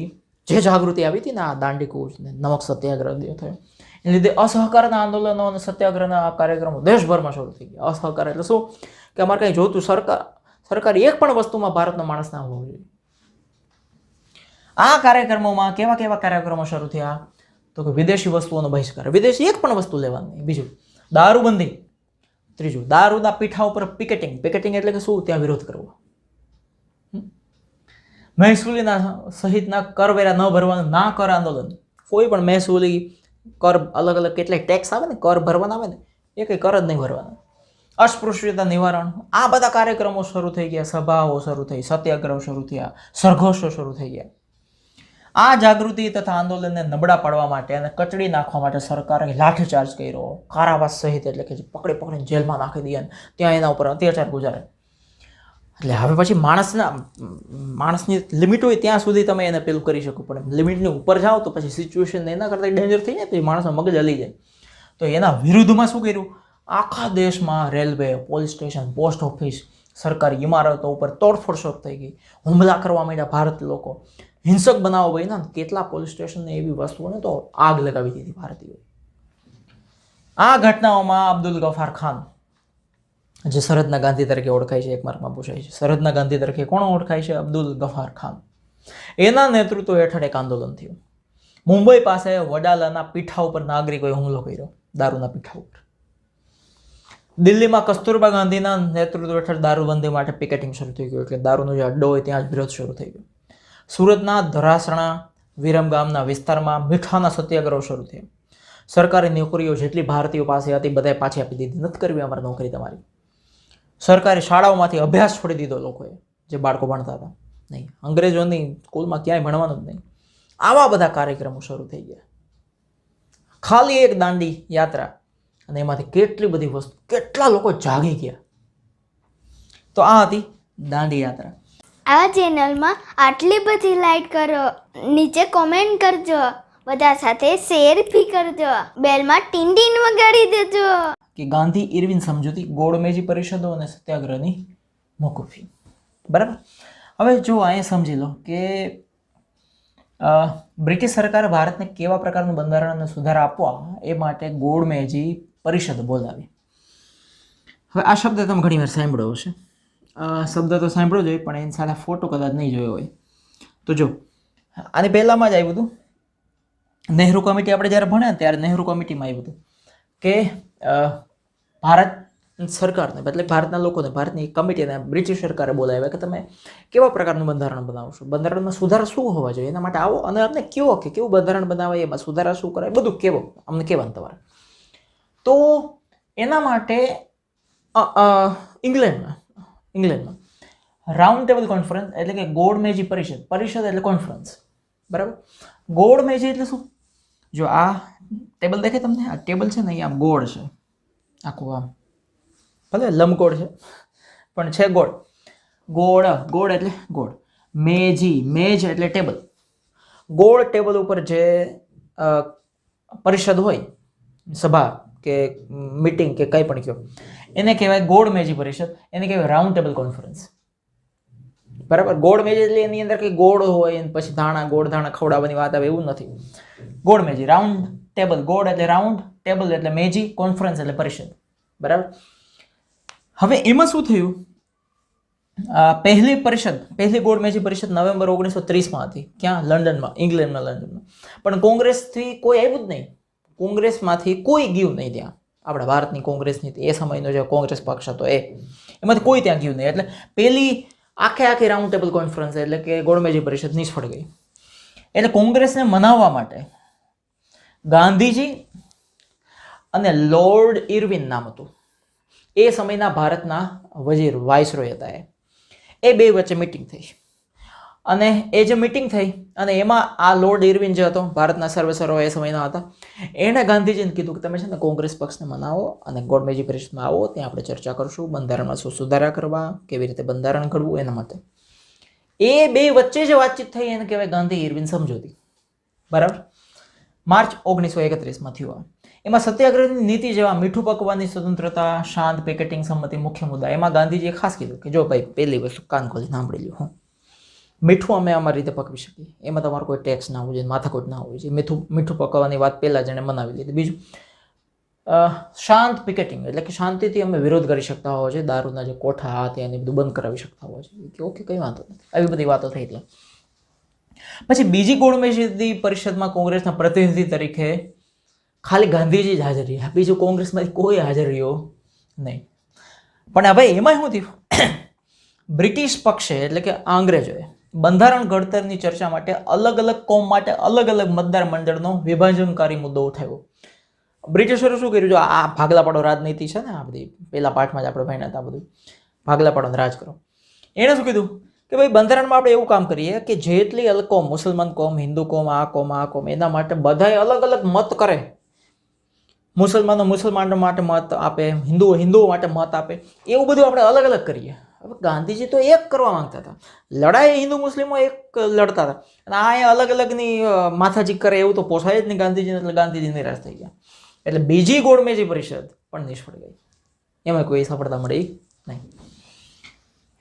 [SPEAKER 1] જે જાગૃતિ આવી હતી ને આ દાંડીકૂચ ને નમક સત્યાગ્રહ થયો, એને લીધે અસહકારના આંદોલનો અને સત્યાગ્રહના કાર્યક્રમો દેશભરમાં શરૂ થઈ ગયા. અસહકાર એટલે શું કે અમારે કંઈ જોતું સરકારી એક પણ વસ્તુમાં ભારતનો માણસ ના હોવો જોઈએ. આ કાર્યક્રમોમાં કેવા કેવા કાર્યક્રમો શરૂ થયા તો કે વિદેશી વસ્તુઓનો બહિષ્કાર, વિદેશી એક પણ વસ્તુ લેવાની નહીં. બીજું દારૂબંધી. ત્રીજું દારૂના પીઠા ઉપર પિકેટિંગ. પિકેટિંગ એટલે કે શું? ત્યાં વિરોધ કરવો. મહેસૂલીના સહિતના કરવેરા ન ભરવાનું, ના કર આંદોલન. કોઈ પણ મહેસૂલી કર અલગ અલગ કેટલાય ટેક્સ આવે ને, કર ભરવાના આવે ને, એ કંઈ કર જ નહીં ભરવાના. અસ્પૃશ્યતા નિવારણ. આ બધા કાર્યક્રમો શરૂ થઈ ગયા, સભાઓ શરૂ થઈ, સત્યાગ્રહ શરૂ થયા, સરઘસો શરૂ થઈ ગયા. આ જાગૃતિ તથા આંદોલનને નબળા પાડવા માટે અને કચડી નાખવા માટે સરકારે લાઠીચાર્જ કર્યો, કારાવાસ સહિત, એટલે કે પકડી પકડીને જેલમાં નાખી દે, ત્યાં એના ઉપર અત્યાચાર ગુજારે. એટલે હવે પછી માણસની લિમિટ હોય ત્યાં સુધી તમે એને પેલું કરી શકો, પણ લિમિટની ઉપર જાઓ તો પછી સિચ્યુએશન એના કરતાં ડેન્જર થઈ જાય, પછી માણસનો મગજ હલી જાય. તો એના વિરુદ્ધમાં શું કર્યું? આખા દેશમાં railway, police station, post office, સરકારી ઇમારતો ઉપર તોડફોડ શરૂ થઈ ગઈ. હુમલા કરવા માંડ્યા ભારતીય લોકો. હિંસક બનાવો ભાઈ ના કેટલા પોલીસ સ્ટેશનને એવી વસ્તુઓને તો આગ લગાવી દીધી ભારતીયોએ. આ ઘટનાઓમાં અબ્દુલ ગફાર ખાન, જે સરહદના ગાંધી તરીકે ઓળખાય છે, એક માર્કમાં પૂછાય છે, સરહદના ગાંધી તરીકે કોણ ઓળખાય છે? અબ્દુલ ગફાર ખાન. એના નેતૃત્વ હેઠળ એક આંદોલન થયું. મુંબઈ પાસે વડાલાના પીઠા ઉપર નાગરિકોએ હુમલો કર્યો, દારૂના પીઠા ઉપર. દિલ્હીમાં કસ્તુરબા ગાંધીના નેતૃત્વ હેઠળ દારૂબંધી માટે પિકેટિંગ શરૂ થઈ ગયું, એટલે દારૂનો જે અડ્ડો હોય ત્યાં જ વિરોધ શરૂ થઈ ગયો. સુરતના ધરાસણા વિરમગામના વિસ્તારમાં મીઠાના સત્યાગ્રહો શરૂ થયા. સરકારી નોકરીઓ જેટલી ભારતીયો પાસે હતી બધાએ પાછી આપી દીધી. નથી કરવી અમારી નોકરી તમારી. સરકારી શાળાઓમાંથી અભ્યાસ છોડી દીધો લોકોએ, જે બાળકો ભણતા હતા. નહીં, અંગ્રેજોની સ્કૂલમાં ક્યાંય ભણવાનું જ નહીં. આવા બધા કાર્યક્રમો શરૂ થઈ ગયા. ખાલી એક દાંડી યાત્રા અને એમાંથી કેટલી બધી વસ્તુ, કેટલા લોકો જાગી ગયા. તો આ હતી દાંડી યાત્રા.
[SPEAKER 2] આ ચેનલમાં આટલી બધી લાઈક કરો, નીચે કોમેન્ટ કરજો, બધા સાથે શેર બી કરજો, બેલમાં ટીન ટીન વગાડી દેજો.
[SPEAKER 1] કે ગાંધી ઇરવિન સમજૂતી, ગોળમેજી પરિષદો અને સત્યાગ્રહની મોકૂફી. બરાબર. હવે જો અહીંયા સમજી લો કે બ્રિટિશ સરકારે ભારતને કેવા પ્રકારનું બંધારણને સુધારા આપવા એ માટે ગોળમેજી પરિષદ બોલાવી. હવે આ શબ્દ તમે ઘણી વાર સાંભળ્યો હશે. શબ્દ તો સાંભળ્યો જ હોય, પણ એની સાથે ફોટો કદાચ નહીં જોયો હોય. તો જો આની પહેલાંમાં જ આવ્યું હતું, નહેરુ કમિટી આપણે જ્યારે ભણ્યા ત્યારે નહેરુ કમિટીમાં આવ્યું હતું કે ભારત સરકારને, એટલે ભારતના લોકોને, ભારતની કમિટીને બ્રિટિશ સરકારે બોલાવ્યા કે તમે કેવા પ્રકારનું બંધારણ બનાવશો, બંધારણમાં સુધારા શું હોવા જોઈએ, એના માટે આવો અને અમને કહો કે કેવું બંધારણ બનાવાય, એમાં સુધારા શું કરાય, બધું કેવો અમને કહેવાનું તમારે. તો એના માટે ઇંગ્લેન્ડમાં રાઉન્ડ ટેબલ કોન્ફરન્સ, એટલે કે ગોળમેજી પરિષદ, પરિષદ એટલે કોન્ફરન્સ. બરાબર. ગોળમેજી એટલે શું? જો આ ટેબલ દેખાય તમને, આ ટેબલ છે ને અહીંયા આમ ગોળ છે, આખું આમ ભલે લંબગોળ છે પણ છે ગોળ. ગોળ એટલે ગોળ. મેજી, મેજ એટલે ટેબલ. ગોળ ટેબલ ઉપર જે પરિષદ હોય, સભા કે મીટિંગ કે કંઈ પણ કહો, એને કહેવાય ગોળમેજી પરિષદ, એને કહેવાય રાઉન્ડ ટેબલ કોન્ફરન્સ. બરાબર. ગોળમેજી એટલે એની અંદર કંઈ ગોળ હોય પછી ગોળ ધાણા ખવડાવવાની વાત આવે એવું નથી. ગોળમેજી, રાઉન્ડ ટેબલ. ગોળ એટલે રાઉન્ડ, ટેબલ એટલે મેજી, કોન્ફરન્સ એટલે પરિષદ. બરાબર. હવે એમાં શું થયું? પહેલી ગોળમેજી પરિષદ નવેમ્બર 1930માં હતી. ક્યાં? લંડનમાં, ઇંગ્લેન્ડમાં, લંડનમાં. પણ કોંગ્રેસથી કોઈ આવ્યું જ નહીં. કોંગ્રેસમાંથી કોઈ ગયું નહીં ત્યાં. આપણા ભારતની કોંગ્રેસની એ સમયનો જે કોંગ્રેસ પક્ષ હતો એમાંથી કોઈ ત્યાં ગયું નહીં. એટલે પહેલી આખી રાઉન્ડ ટેબલ કોન્ફરન્સ એટલે કે ગોળમેજી પરિષદ નિષ્ફળ ગઈ. એટલે કોંગ્રેસને મનાવવા માટે ગાંધીજી અને લોર્ડ ઇરવિન નામ હતું, એ સમયના ભારતના વજીર, વાઇસરોય હતા, એ બે વચ્ચે મિટિંગ થઈ. અને એ જે મિટિંગ થઈ અને એમાં આ લોર્ડ ઇરવિન જે હતો, ભારતના સર્વેસર્વા એ સમયના હતા, એણે ગાંધીજીને કીધું કે તમે છે ને કોંગ્રેસ પક્ષને મનાવો અને ગોળમેજી પરિષદમાં આવો, ત્યાં આપણે ચર્ચા કરશું બંધારણમાં શું સુધારા કરવા, કેવી રીતે બંધારણ ઘડવું એના માટે. એ બે વચ્ચે જે વાતચીત થઈ એને કહેવાય ગાંધી ઇરવિન સમજૂતી. બરાબર. માર્ચ 1931માં થયું. એમાં સત્યાગ્રહની નીતિ જેવા મીઠું પકવવાની સ્વતંત્રતા, શાંત પિકેટિંગ સંમતિ મુખ્ય મુદ્દા. એમાં ગાંધીજીએ ખાસ કીધું કે જો ભાઈ પહેલી વસ્તુ કાન ખોલી સાંભળી લ્યો, મીઠું અમે અમારી રીતે પકવી શકીએ, એમાં તમારો કોઈ ટેક્સ ના હોવું જોઈએ, માથાકૂટ ના હોવી જોઈએ. મીઠું પકવવાની વાત પહેલાં જ એણે મનાવી લીધી. બીજું, શાંત પિકેટિંગ, એટલે કે શાંતિથી અમે વિરોધ કરી શકતા હોવા જોઈએ, દારૂના જે કોઠા હતા એને બધું બંધ કરાવી શકતા હોવા જોઈએ. કે ઓકે, કંઈ વાંધો નથી. આવી બધી વાતો થઈ ત્યાં. પછી બીજી ગોળમેજી પરિષદમાં કોંગ્રેસના પ્રતિનિધિ તરીકે ખાલી ગાંધીજી જ હાજર રહ્યા, બીજું કોંગ્રેસમાંથી કોઈ હાજર રહ્યો નહીં. પણ હવે એમાં શું થયું, બ્રિટિશ પક્ષે એટલે કે અંગ્રેજોએ બંધારણ ઘડતરની ચર્ચા માટે અલગ અલગ કોમ માટે અલગ અલગ મતદાર મંડળનો વિભાજનકારી મુદ્દો ઉઠાવ્યો. બ્રિટિશોએ શું કર્યું, જો આ ભાગલા પાડો રાજનીતિ છે ને, આ બધી પહેલા પાઠમાં જ આપણે ભણ્યા હતા, બધું ભાગલા પાડો રાજ કરો. એણે શું કીધું કે ભાઈ બંધારણમાં આપણે એવું કામ કરીએ કે જેટલી અલગ કોમ, મુસલમાન કોમ, હિન્દુ કોમ, આ કોમ, એના માટે બધાય અલગ અલગ મત કરે. મુસલમાનો મુસલમાનો માટે મત આપે, હિન્દુઓ માટે મત આપે, એવું બધું આપણે અલગ અલગ કરીએ. હવે ગાંધીજી તો એક કરવા માંગતા હતા, લડાઈ હિન્દુ મુસ્લિમો એક લડતા હતા, અને આ અલગ અલગની માથાજી કરે એવું તો પોસાય જ નહીં ગાંધીજીને. એટલે ગાંધીજી નિરાશ થઈ ગયા. એટલે બીજી ગોળમેજી પરિષદ પણ નિષ્ફળ ગઈ, એમાં કોઈ સફળતા મળી નહીં.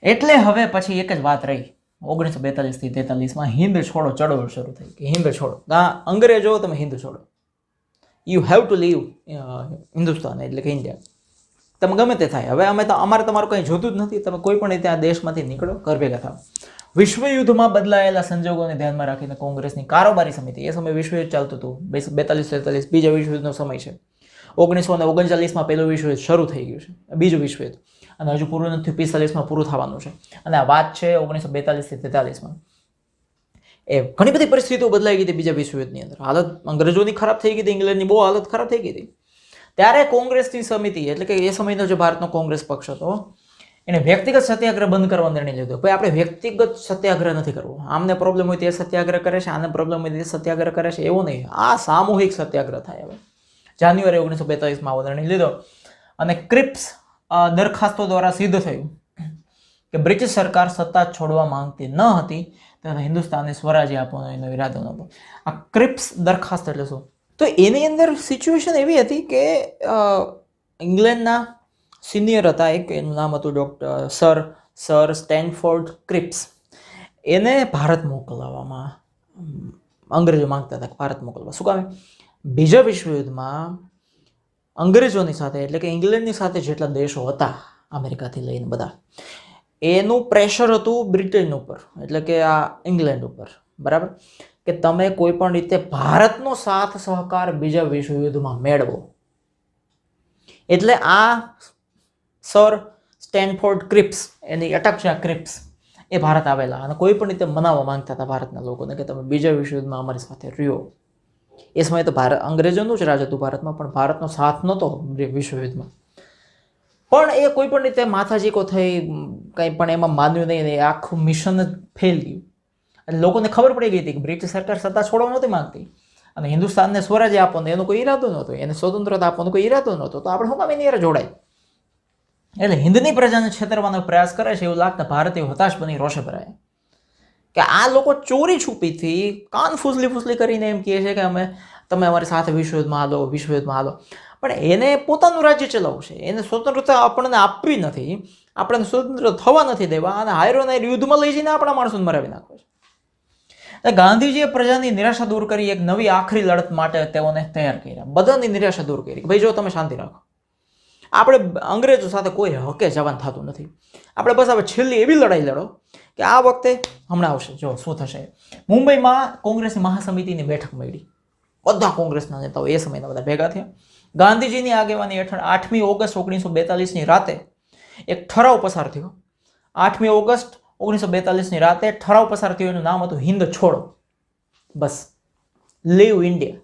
[SPEAKER 1] એટલે હવે પછી એક જ વાત રહી, 1942 થી 43માં હિન્દ છોડો ચળવળ શરૂ થઈ કે હિન્દ છોડો, અંગ્રેજો તમે હિન્દ છોડો, you have to leave Hindustan, એટલે કે ઇન્ડિયા, તમે ગમે તે થાય. હવે અમારે તમારું કંઈ જોતું જ નથી, તમે કોઈ પણ રીતે આ દેશમાંથી નીકળો, ઘર ભેગા થાવ. વિશ્વયુદ્ધમાં બદલાયેલા સંજોગોને ધ્યાનમાં રાખીને કોંગ્રેસની કારોબારી સમિતિ, એ સમયે વિશ્વયુદ્ધ ચાલતું હતું, 42-43 બીજા વિશ્વયુદ્ધનો સમય છે. 1939માં પહેલું વિશ્વયુદ્ધ શરૂ થઈ ગયું છે, બીજું વિશ્વયુદ્ધ, અને હજુ પૂરું નથી, 45માં પૂરું થવાનું છે. અને આ વાત છે 1942 થી 43માં. એ ઘણી બધી પરિસ્થિતિઓ બદલાઈ ગઈ હતી બીજા વિશ્વયુદ્ધની અંદર. હાલત અંગ્રેજોની ખરાબ થઈ ગઈ હતી, ઇંગ્લેન્ડની બહુ હાલત ખરાબ થઈ ગઈ હતી. ત્યારે કોંગ્રેસની સમિતિ, એટલે કે એ સમયનો જે ભારતનો કોંગ્રેસ પક્ષ હતો, એને વ્યક્તિગત સત્યાગ્રહ બંધ કરવાનો નિર્ણય લીધો. ભાઈ આપણે વ્યક્તિગત સત્યાગ્રહ નથી કરવો, આમને પ્રોબ્લેમ હોય તે સત્યાગ્રહ કરે છે, આને પ્રોબ્લેમ હોય તે સત્યાગ્રહ કરે છે, એવું નહીં. આ સામૂહિક સત્યાગ્રહ થાય. હવે જાન્યુઆરી 1942માં આવો નિર્ણય લીધો, અને ક્રિપ્સ દરખાસ્તો દ્વારા સિદ્ધ થયું કે બ્રિટિશ સરકાર સત્તા છોડવા માંગતી ન હતી, તથા હિન્દુસ્તાનને સ્વરાજ્ય આપવાનો એનો ઈરાદો નહોતો. આ ક્રિપ્સ દરખાસ્ત એટલે શું? તો એની અંદર સિચ્યુએશન એવી હતી કે ઇંગ્લેન્ડના સિનિયર હતા એક, એનું નામ હતું સર સ્ટેનફોર્ડ ક્રિપ્સ. એને ભારત મોકલવામાં અંગ્રેજો માંગતા હતા, ભારત મોકલવા. શું કામ? બીજા વિશ્વયુદ્ધમાં અંગ્રેજોની સાથે, એટલે કે ઇંગ્લેન્ડની સાથે જેટલા દેશો હતા, અમેરિકાથી લઈને બધા, એનું પ્રેશર હતું બ્રિટન ઉપર, એટલે કે આ ઇંગ્લેન્ડ ઉપર, બરાબર, કે તમે કોઈ પણ રીતે ભારતનો સાથ સહકાર બીજા વિશ્વયુદ્ધમાં મેળવો. એટલે આ સર સ્ટેનફોર્ડ ક્રિપ્સ, એની અટક છે ક્રિપ્સ, એ ભારત આવેલા અને કોઈ પણ રીતે મનાવવા માંગતા હતા ભારતના લોકોને કે તમે બીજા વિશ્વયુદ્ધમાં અમારી સાથે રહ્યો. એ સમયે તો અંગ્રેજોનું જ રાજ હતું ભારતમાં, પણ ભારતનો સાથ નહોતો વિશ્વયુદ્ધમાં. પણ એ કોઈ પણ રીતે માથાજીકો થઈ, કંઈ પણ એમાં માન્યું નહીં, એ આખું મિશન જ ફેલ ગયું. એટલે લોકોને ખબર પડી ગઈ હતી કે બ્રિટિશ સરકાર સત્તા છોડવા નહોતી માંગતી, અને હિન્દુસ્તાનને સ્વરાજ્ય આપવાનો એનો કોઈ ઈરાદો નહોતો, એને સ્વતંત્રતા આપવાનો કોઈ ઈરાદો નહોતો. તો આપણે શું કામ એની જોડાય? એટલે હિન્દની પ્રજાને છેતરવાનો પ્રયાસ કરે છે એવું લાગતા ભારતીય હતાશ બની રોષે ભરાયા કે આ લોકો ચોરી છુપીથી કાન ફૂસલી કરીને એમ કહે છે કે તમે અમારી સાથે વિશ્વયુદ્ધમાં હાલો. પણ એને પોતાનું રાજ્ય ચલાવવું છે, એને સ્વતંત્રતા આપણને આપવી નથી, આપણને સ્વતંત્ર થવા નથી દેવા, અને હાયરોને યુદ્ધમાં લઈ જઈને આપણા માણસોને મરાવી નાખવા છે. ગાંધીજીએ પ્રજાની નિરાશા દૂર કરી, એક નવી આખરી લડત માટે તેઓને તૈયાર કર્યા, બધાની નિરાશા દૂર કરી. ભાઈ જો તમે શાંતિ રાખો, આપણે અંગ્રેજો સાથે કોઈ હકે જવાન થતું નથી, આપણે બસ હવે છેલ્લી એવી લડાઈ લડો કે આ વખતે હમણાં આવશે, જો શું થશે. મુંબઈમાં કોંગ્રેસની મહાસમિતિની બેઠક મળી, બધા કોંગ્રેસના નેતાઓ એ સમયના બધા ભેગા થયા. ગાંધીજીની આગેવાની હેઠળ 8મી ઓગસ્ટ 1942ની રાતે એક ઠરાવ પસાર થયો. 8મી ઓગસ્ટ 1942ની રાતે ઠરાવ પસાર થયો, એનું નામ હતું હિન્દ છોડો. બસ, લીવ ઇન્ડિયા,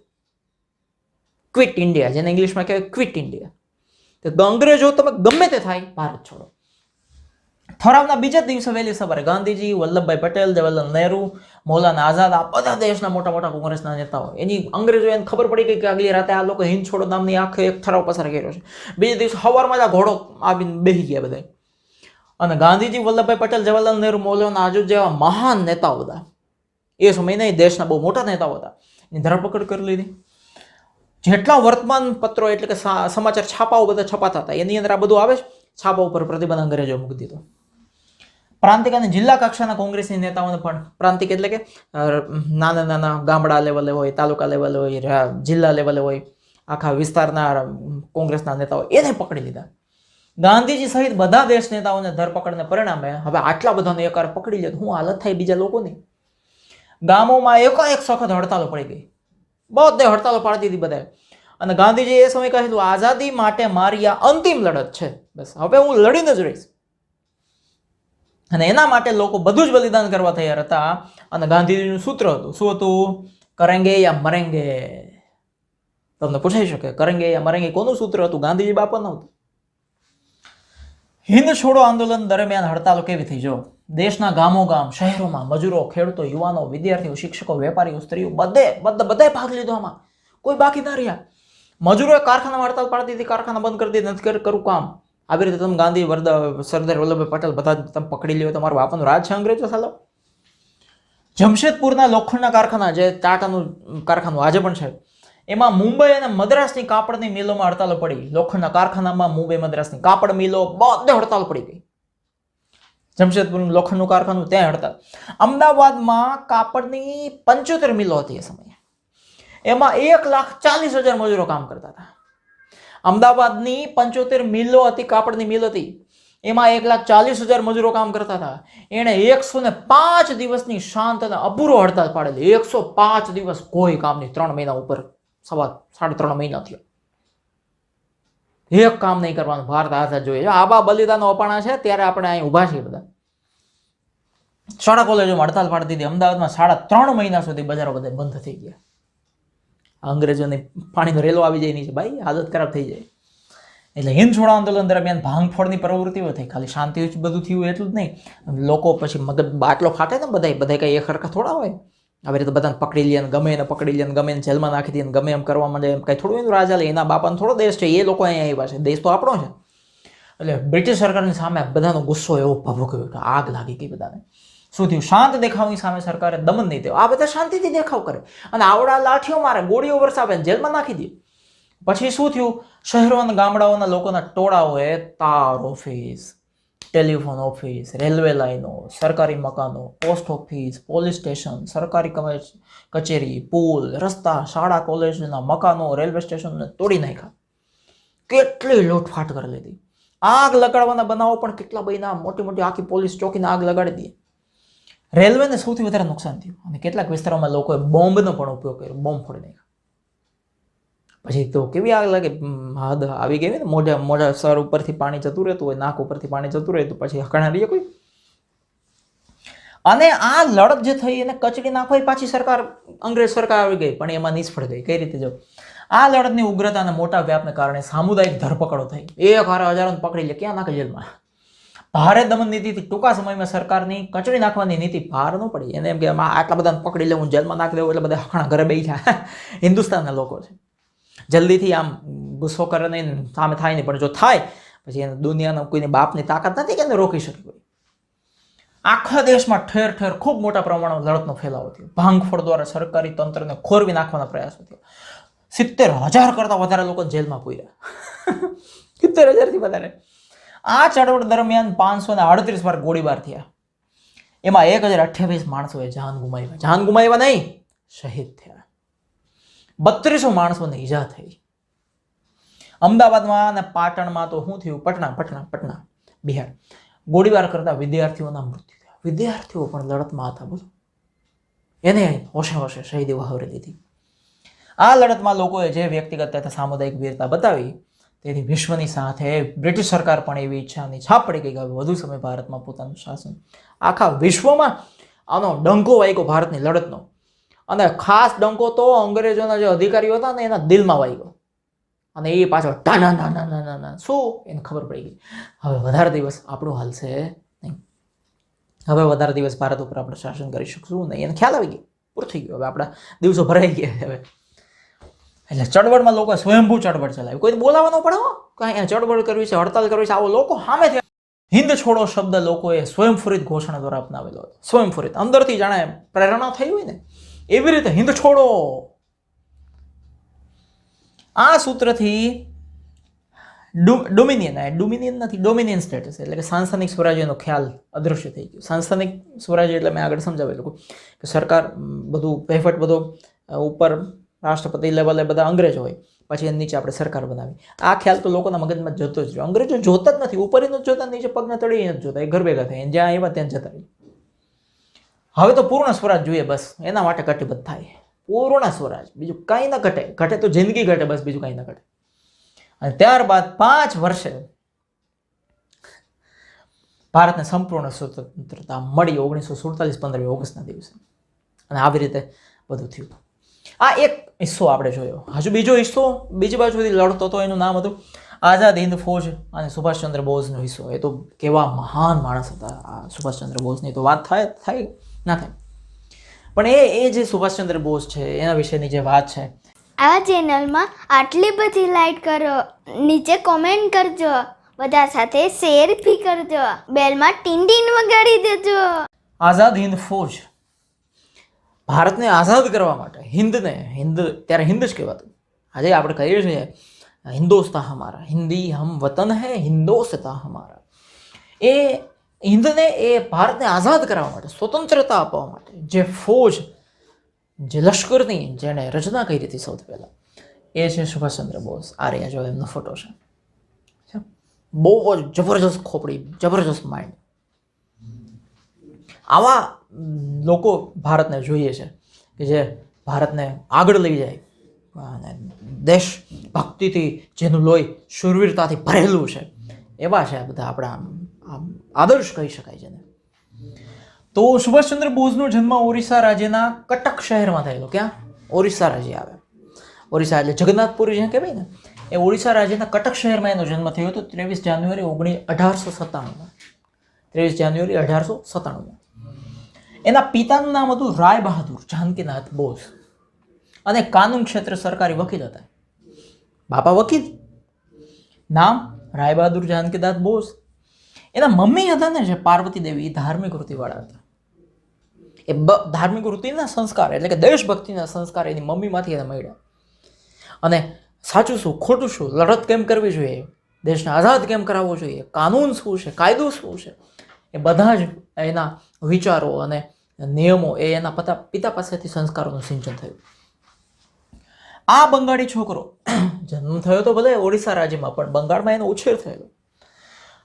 [SPEAKER 1] ક્વિટ ઇન્ડિયા, જેને ઇંગ્લિશમાં કહેવાય ક્વિટ ઇન્ડિયા. તો અંગ્રેજો તમે ગમે તે થાય, ભારત છોડો. ઠરાવના બીજા દિવસે વહેલી સવારે ગાંધીજી, વલ્લભભાઈ પટેલ, જવાહરલાલ નહેરુ, મૌલાના આઝાદ, આ બધા દેશના મોટા મોટા કોંગ્રેસના નેતાઓ, એની અંગ્રેજો એને ખબર પડી ગઈ કે આગલી રાતે આ લોકો હિન્દ છોડો નામની આખો એક ઠરાવ પસાર કર્યો છે. બીજા દિવસે સવારમાં જ આ ઘોડો આવીને બેસી ગયા બધા. અને ગાંધીજી, વલ્લભભાઈ પટેલ, જવાહરલાલ નહેરુ, મૌલાના આઝાદ જેવા મહાન નેતાઓ હતા, એ સમયના દેશના બહુ મોટા નેતાઓ હતા, એની ધરપકડ કરી લીધી. જેટલા વર્તમાન પત્રો, એટલે કે સમાચાર છાપાઓ બધા છપાતા હતા, એની અંદર આ બધું આવે છે. છાપા ઉપર પ્રતિબંધ અંગ્રેજો મૂકી દીધો. પ્રાંતિક અને જિલ્લા કક્ષાના કોંગ્રેસની નેતાઓને પણ, પ્રાંતિક એટલે કે નાના નાના ગામડા લેવલે હોય, તાલુકા લેવલે હોય, જિલ્લા લેવલે હોય, આખા વિસ્તારના કોંગ્રેસના નેતાઓ એને પકડી લીધા. ગાંધીજી સહિત બધા દેશ નેતાઓને ધરપકડને પરિણામે હવે આટલા બધાને એકવાર પકડી લે તો શું હાલત થાય બીજા લોકોની. ગામોમાં એકાએક સખત હડતાલો પડી ગઈ, બધે હડતાલો પાડી દીધી બધાએ. અને ગાંધીજી એ સમય કહેલું આઝાદી માટે મારી આ અંતિમ લડત છે, બસ હવે હું લડીને જ રહીશ. અને એના માટે લોકો બધું જ બલિદાન કરવા તૈયાર હતા. અને ગાંધીજીનું સૂત્ર હતું, શું હતું? કરેંગે યા મરેંગે. તમને પૂછાઈ શકે કરેંગે યા મરેંગે કોનું સૂત્ર હતું? ગાંધીજી બાપાનું હતું. હિન્દ છોડો આંદોલન દરમિયાન હડતાલો કેવી થઈ? જો દેશના ગામો ગામ, શહેરોમાં મજૂરો, ખેડૂતો, યુવાનો, વિદ્યાર્થીઓ, શિક્ષકો, વેપારીઓ, સ્ત્રીઓ બધાએ ભાગ લીધો આમાં, કોઈ બાકી ના રહ્યા. મજૂરોએ કારખાનામાં હડતાલ પાડી દીધી, કારખાના બંધ કરી દીધી, નથી કરું કામ. આવી રીતે તમે ગાંધી, સરદાર વલ્લભભાઈ પટેલ બધા તમે પકડી લ્યો, તમારું બાપાનું રાજ છે અંગ્રેજો સાલો. જમશેદપુરના લોખંડના કારખાના, જે ટાટાનું કારખાનું આજે પણ છે, એમાં મુંબઈ અને મદ્રાસની કાપડની મિલોમાં હડતાલો પડી. લોખંડના કારખાનામાં મુંબઈ મદ્રાસની કાપડ મિલો બધે હડતાલ પડી ગઈ. જમશેદપુરનું લોખંડનું કારખાનું ત્યાં હડતાલ. અમદાવાદમાં કાપડની 75 મિલો હતી એ સમયે, એમાં 1,40,000 મજૂરો કામ કરતા હતા. અમદાવાદની 75 મિલો હતી, કાપડની મિલ હતી, એમાં 1,40,000 મજૂરો કામ કરતા હતા. એણે 105 દિવસની શાંત અને અપૂરો હડતાલ પાડેલી. 105 દિવસ કોઈ કામ નહીં, 3 મહિના ઉપર, 3.5 મહિના થયો, એક કામ નહીં કરવાનું. ભારત આઝાદ જોઈએ. આબા બલિદાનો અપાણા છે ત્યારે આપણે અહીં ઊભા છીએ બધા. શાળા કોલેજોમાં હડતાલ પાડી દીધી. અમદાવાદમાં 3.5 મહિના સુધી બજારો બધા બંધ થઈ ગયા. અંગ્રેજોને પાણીનો રેલો આવી જાય નીચે, ભાઈ હાલત ખરાબ થઈ જાય. એટલે હિન્દ છોડો આંદોલન દરમિયાન ભાંગફોડની પ્રવૃત્તિઓ થઈ. ખાલી શાંતિ બધું થયું એટલું જ નહીં, લોકો પછી મગજ બાટલો ફાટે ને બધા કઈ એક હરખા થોડા હોય. આવી રીતે બધાને પકડી લે, ગમે એને પકડી લે, ગમે એને જેલમાં નાખી દે, ગમે એમ કરવા માંડે, એમ કઈ થોડું એનું રાજા લે. એના બાપાનો થોડો દેશ છે, એ લોકો અહીંયા આવ્યા છે, દેશ તો આપણો છે. એટલે બ્રિટિશ સરકારની સામે બધાનો ગુસ્સો એવો ભભૂક્યો કે આગ લાગી ગઈ બધાને. શું થયું? શાંત દેખાવની સામે સરકારે દમન નહીં થયું. આ બધા શાંતિથી દેખાવ કરે અને આવડા લાઠીઓ મારે, ગોળીઓ વરસાવે, જેલમાં નાખી દે. પછી શું થયું? શહેરો અને ગામડાઓના લોકોના ટોળાઓએ તાર ઓફિસ, ટેલિફોન ઓફિસ, રેલવે લાઈનો, સરકારી મકાનો, પોસ્ટ ઓફિસ, પોલીસ સ્ટેશન, સરકારી કચેરી, પુલ, રસ્તા, શાળા કોલેજના મકાનો, રેલવે સ્ટેશનને તોડી નાખ્યા. કેટલી લૂંટફાટ કરી લીધી. આગ લગાડવાના બનાવો પણ કેટલા બન્યા. મોટી મોટી આખી પોલીસ ચોકીને આગ લગાડી દીધી. રેલવેને સૌથી વધારે નુકસાન થયું અને કેટલાક વિસ્તારોમાં લોકોએ બોમ્બનો પણ ઉપયોગ કર્યો, બોમ્બ ફોડી નાખ્યો. પછી તો કેવી આગ લાગે, હદ આવી ગઈ ને. મોઢા સર ઉપરથી પાણી જતું રહેતું હોય, નાક ઉપરથી પાણી જતું રહેતું, પછી હકણા રહીએ કોઈ. અને આ લડત જે થઈ એને કચડી નાખવા પાછી સરકાર, અંગ્રેજ સરકાર આવી ગઈ, પણ એમાં નિષ્ફળ ગઈ. કઈ રીતે? જો આ લડતની ઉગ્રતા અને મોટા વ્યાપને કારણે સામુદાયિક ધરપકડો થઈ. 1,000 પકડી લે, ક્યાં નાખે? જેલમાં. ભારે દમન નીતિથી ટૂંકા સમયમાં સરકારની કચડી નાખવાની નીતિ ભાર ન પડી. એને એમ કે આટલા બધાને પકડી લેવું, જેલમાં નાખી દેવું, એટલે બધા હકણા ઘરે બેઠા. હિન્દુસ્તાનના લોકો છે, જલ્દીથી આમ ગુસ્સો કરે નહીં, સામે થાય નહીં. પણ જો થાય પછી એને દુનિયાનો કોઈની બાપની તાકાત નથી કે એને રોકી શકે કોઈ. આખા દેશમાં ઠેર ઠેર ખૂબ મોટા પ્રમાણમાં લડતનો ફેલાવો થયો. ભાંગફોડ દ્વારા સરકારી તંત્રને ખોરવી નાખવાના પ્રયાસો થયો. 70,000 કરતાં વધારે લોકો જેલમાં પૂર્યા. 70,000થી વધારે. આ ચળવળ દરમિયાન 538 વાર ગોળીબાર થયા. એમાં 1,028 માણસોએ જાન ગુમાવ્યા. જાન ગુમાવ્યા નહીં, શહીદ થયા. 3200 માણસોને ઈજા થઈ. અમદાવાદમાં અને પાટણમાં તો શું થયું? પટના બિહાર, ગોળીબાર કરતા વિદ્યાર્થીઓના મૃત્યુ થયા. વિદ્યાર્થીઓ પણ લડતમાં હતા. બોલો, એને હોશે હોશે શહીદી વહાવી દીધી. આ લડતમાં લોકોએ જે વ્યક્તિગત તથા સામુદાયિક વીરતા બતાવી, તેથી વિશ્વની સાથે બ્રિટિશ સરકાર પણ એવી ઈચ્છાની છાપ પડી ગઈ કે વધુ સમય ભારતમાં પોતાનું શાસન. આખા વિશ્વમાં આનો ડંકો વાગ્યો ભારતની લડતનો. અને ખાસ ડંકો તો અંગ્રેજોના જે અધિકારીઓ હતા ને એના દિલમાં વાગ્યો. અને એ પાછળ ના શું એને ખબર પડી ગઈ, હવે વધારે દિવસ આપણું હાલશે નહીં, હવે વધારે દિવસ ભારત ઉપર આપણે શાસન કરી શકશું નહીં. એને ખ્યાલ આવી ગયો, પૂરું થઈ ગયું, હવે આપણા દિવસો ભરાઈ ગયા. હવે એટલે ચળવળમાં લોકો સ્વયંભૂ ચળવળ ચલાવી, કોઈ બોલાવવાનો પડે કાંઈ ચળવળ કરવી છે, હડતાલ કરવી છે, આવો લોકો સામે થયા. હિન્દ છોડો શબ્દ લોકોએ સ્વયંફુરિત ઘોષણા દ્વારા અપનાવેલો હતો. સ્વયંફુરિત, અંદરથી જાણે પ્રેરણા થઈ હોય ને એવી રીતે હિન્દ છોડો. આ સૂત્રથી ડોમિનિયન નથી, ડોમિનિયન સ્ટેટસ એટલે કે સાંસ્થાનિક સ્વરાજ્યનો ખ્યાલ અદૃશ્ય થઈ ગયો. સાંસ્થાનિક સ્વરાજ્ય એટલે મેં આગળ સમજાવેલું કે સરકાર બધું વહીવટ બધો ઉપર રાષ્ટ્રપતિ લેવલે બધા અંગ્રેજો હોય, પછી એની નીચે આપણે સરકાર બનાવી. આ ખ્યાલ તો લોકોના મગજમાં જતો જ રહ્યો. અંગ્રેજો જોતા જ નથી, ઉપર નથી જોતા, નીચે પગના તળિયે નથી જોતા, એ ઘર ભેગા થાય, જ્યાં આવ્યા ત્યાં જતા રહે. હવે તો પૂર્ણ સ્વરાજ જોઈએ, બસ એના માટે કટિબદ્ધ થાય. પૂર્ણ સ્વરાજ, બીજું કાંઈ ના ઘટે, ઘટે તો જિંદગી ઘટે, બસ બીજું કાંઈ ના ઘટે. અને ત્યારબાદ 5 વર્ષે ભારતને સંપૂર્ણ સ્વતંત્રતા મળી 1947 15 ઓગસ્ટના દિવસે. અને આવી રીતે બધું થયું. આ એક હિસ્સો આપણે જોયો. હજુ બીજો હિસ્સો બીજી બાજુથી લડતો હતો, એનું નામ હતું આઝાદ હિન્દ ફૌજ અને સુભાષચંદ્ર બોઝનો હિસ્સો. એ તો કેવા મહાન માણસ હતા આ સુભાષચંદ્ર બોઝની, તો વાત થાય ના થાય. પણ એ જે સુભાષચંદ્ર બોઝ છે એના વિશેની જે વાત છે,
[SPEAKER 2] આ ચેનલમાં આટલી બધી લાઈક કરો, નીચે કોમેન્ટ કરજો, બધા સાથે શેર બી કરજો, બેલમાં ટીન વગાડી દેજો.
[SPEAKER 1] આઝાદ હિન્દ ફૌજ ભારતને આઝાદ કરવા માટે, હિંદ ત્યારે હિન્દ જ કહેવાતું, આજે આપણે કહીએ છીએ હિન્દોસ્તા હમારા, હિન્દી હમ વતન હૈ, હિન્દોસ્તા હમારા. એ હિન્દને એ ભારતને આઝાદ કરવા માટે, સ્વતંત્રતા આપવા માટે જે ફૌજ, જે લશ્કરની જેણે રચના કરી હતી સૌથી પહેલાં, એ છે સુભાષચંદ્ર બોઝ. આ રહ્યા જો એમનો ફોટો છે. બહુ જ જબરજસ્ત ખોપડી, જબરજસ્ત માઇન્ડ. આવા લોકો ભારતને જોઈએ છે કે જે ભારતને આગળ લઈ જાય અને દેશ ભક્તિથી જેનું લોહી શૂરવીરતાથી ભરેલું છે, એવા છે બધા આપણા આદર્શ કહી શકાય જેને. તો સુભાષચંદ્ર બોઝનો જન્મ ઓરિસ્સા રાજ્યના કટક શહેરમાં થયેલો. ક્યાં? ઓરિસ્સા રાજ્ય આવે. ઓરિસ્સા એટલે જગન્નાથપુરી જે કહેવાય ને, એ ઓરિસ્સા રાજ્યના કટક શહેરમાં એનો જન્મ થયો હતો 23 જાન્યુઆરી 1897. 23 જાન્યુઆરી 1897. એના પિતાનું નામ હતું રાય બહાદુર જાનકીનાથ બોઝ અને કાનૂન ક્ષેત્ર સરકારી વકીલ હતા. બાપા વકીલ, નામ રાય બહાદુર જાનકીનાથ બોઝ. એના મમ્મી હતા ને જે પાર્વતી દેવી, ધાર્મિક વૃત્તિવાળા હતા. એ ધાર્મિક વૃત્તિના સંસ્કાર એટલે કે દેશભક્તિના સંસ્કાર એની મમ્મીમાંથી એને મળ્યા. અને સાચું શું, ખોટું શું, લડત કેમ કરવી જોઈએ, દેશને આઝાદ કેમ કરાવવો જોઈએ, કાનૂન શું છે, કાયદો શું છે, એ બધા જ એના વિચારો અને નિયમો એ એના પિતા પાસેથી સંસ્કારોનું સિંચન થયું. આ બંગાળી છોકરો જન્મ થયો તો ભલે ઓડિશા રાજ્યમાં, પણ બંગાળમાં એનો ઉછેર થયેલો.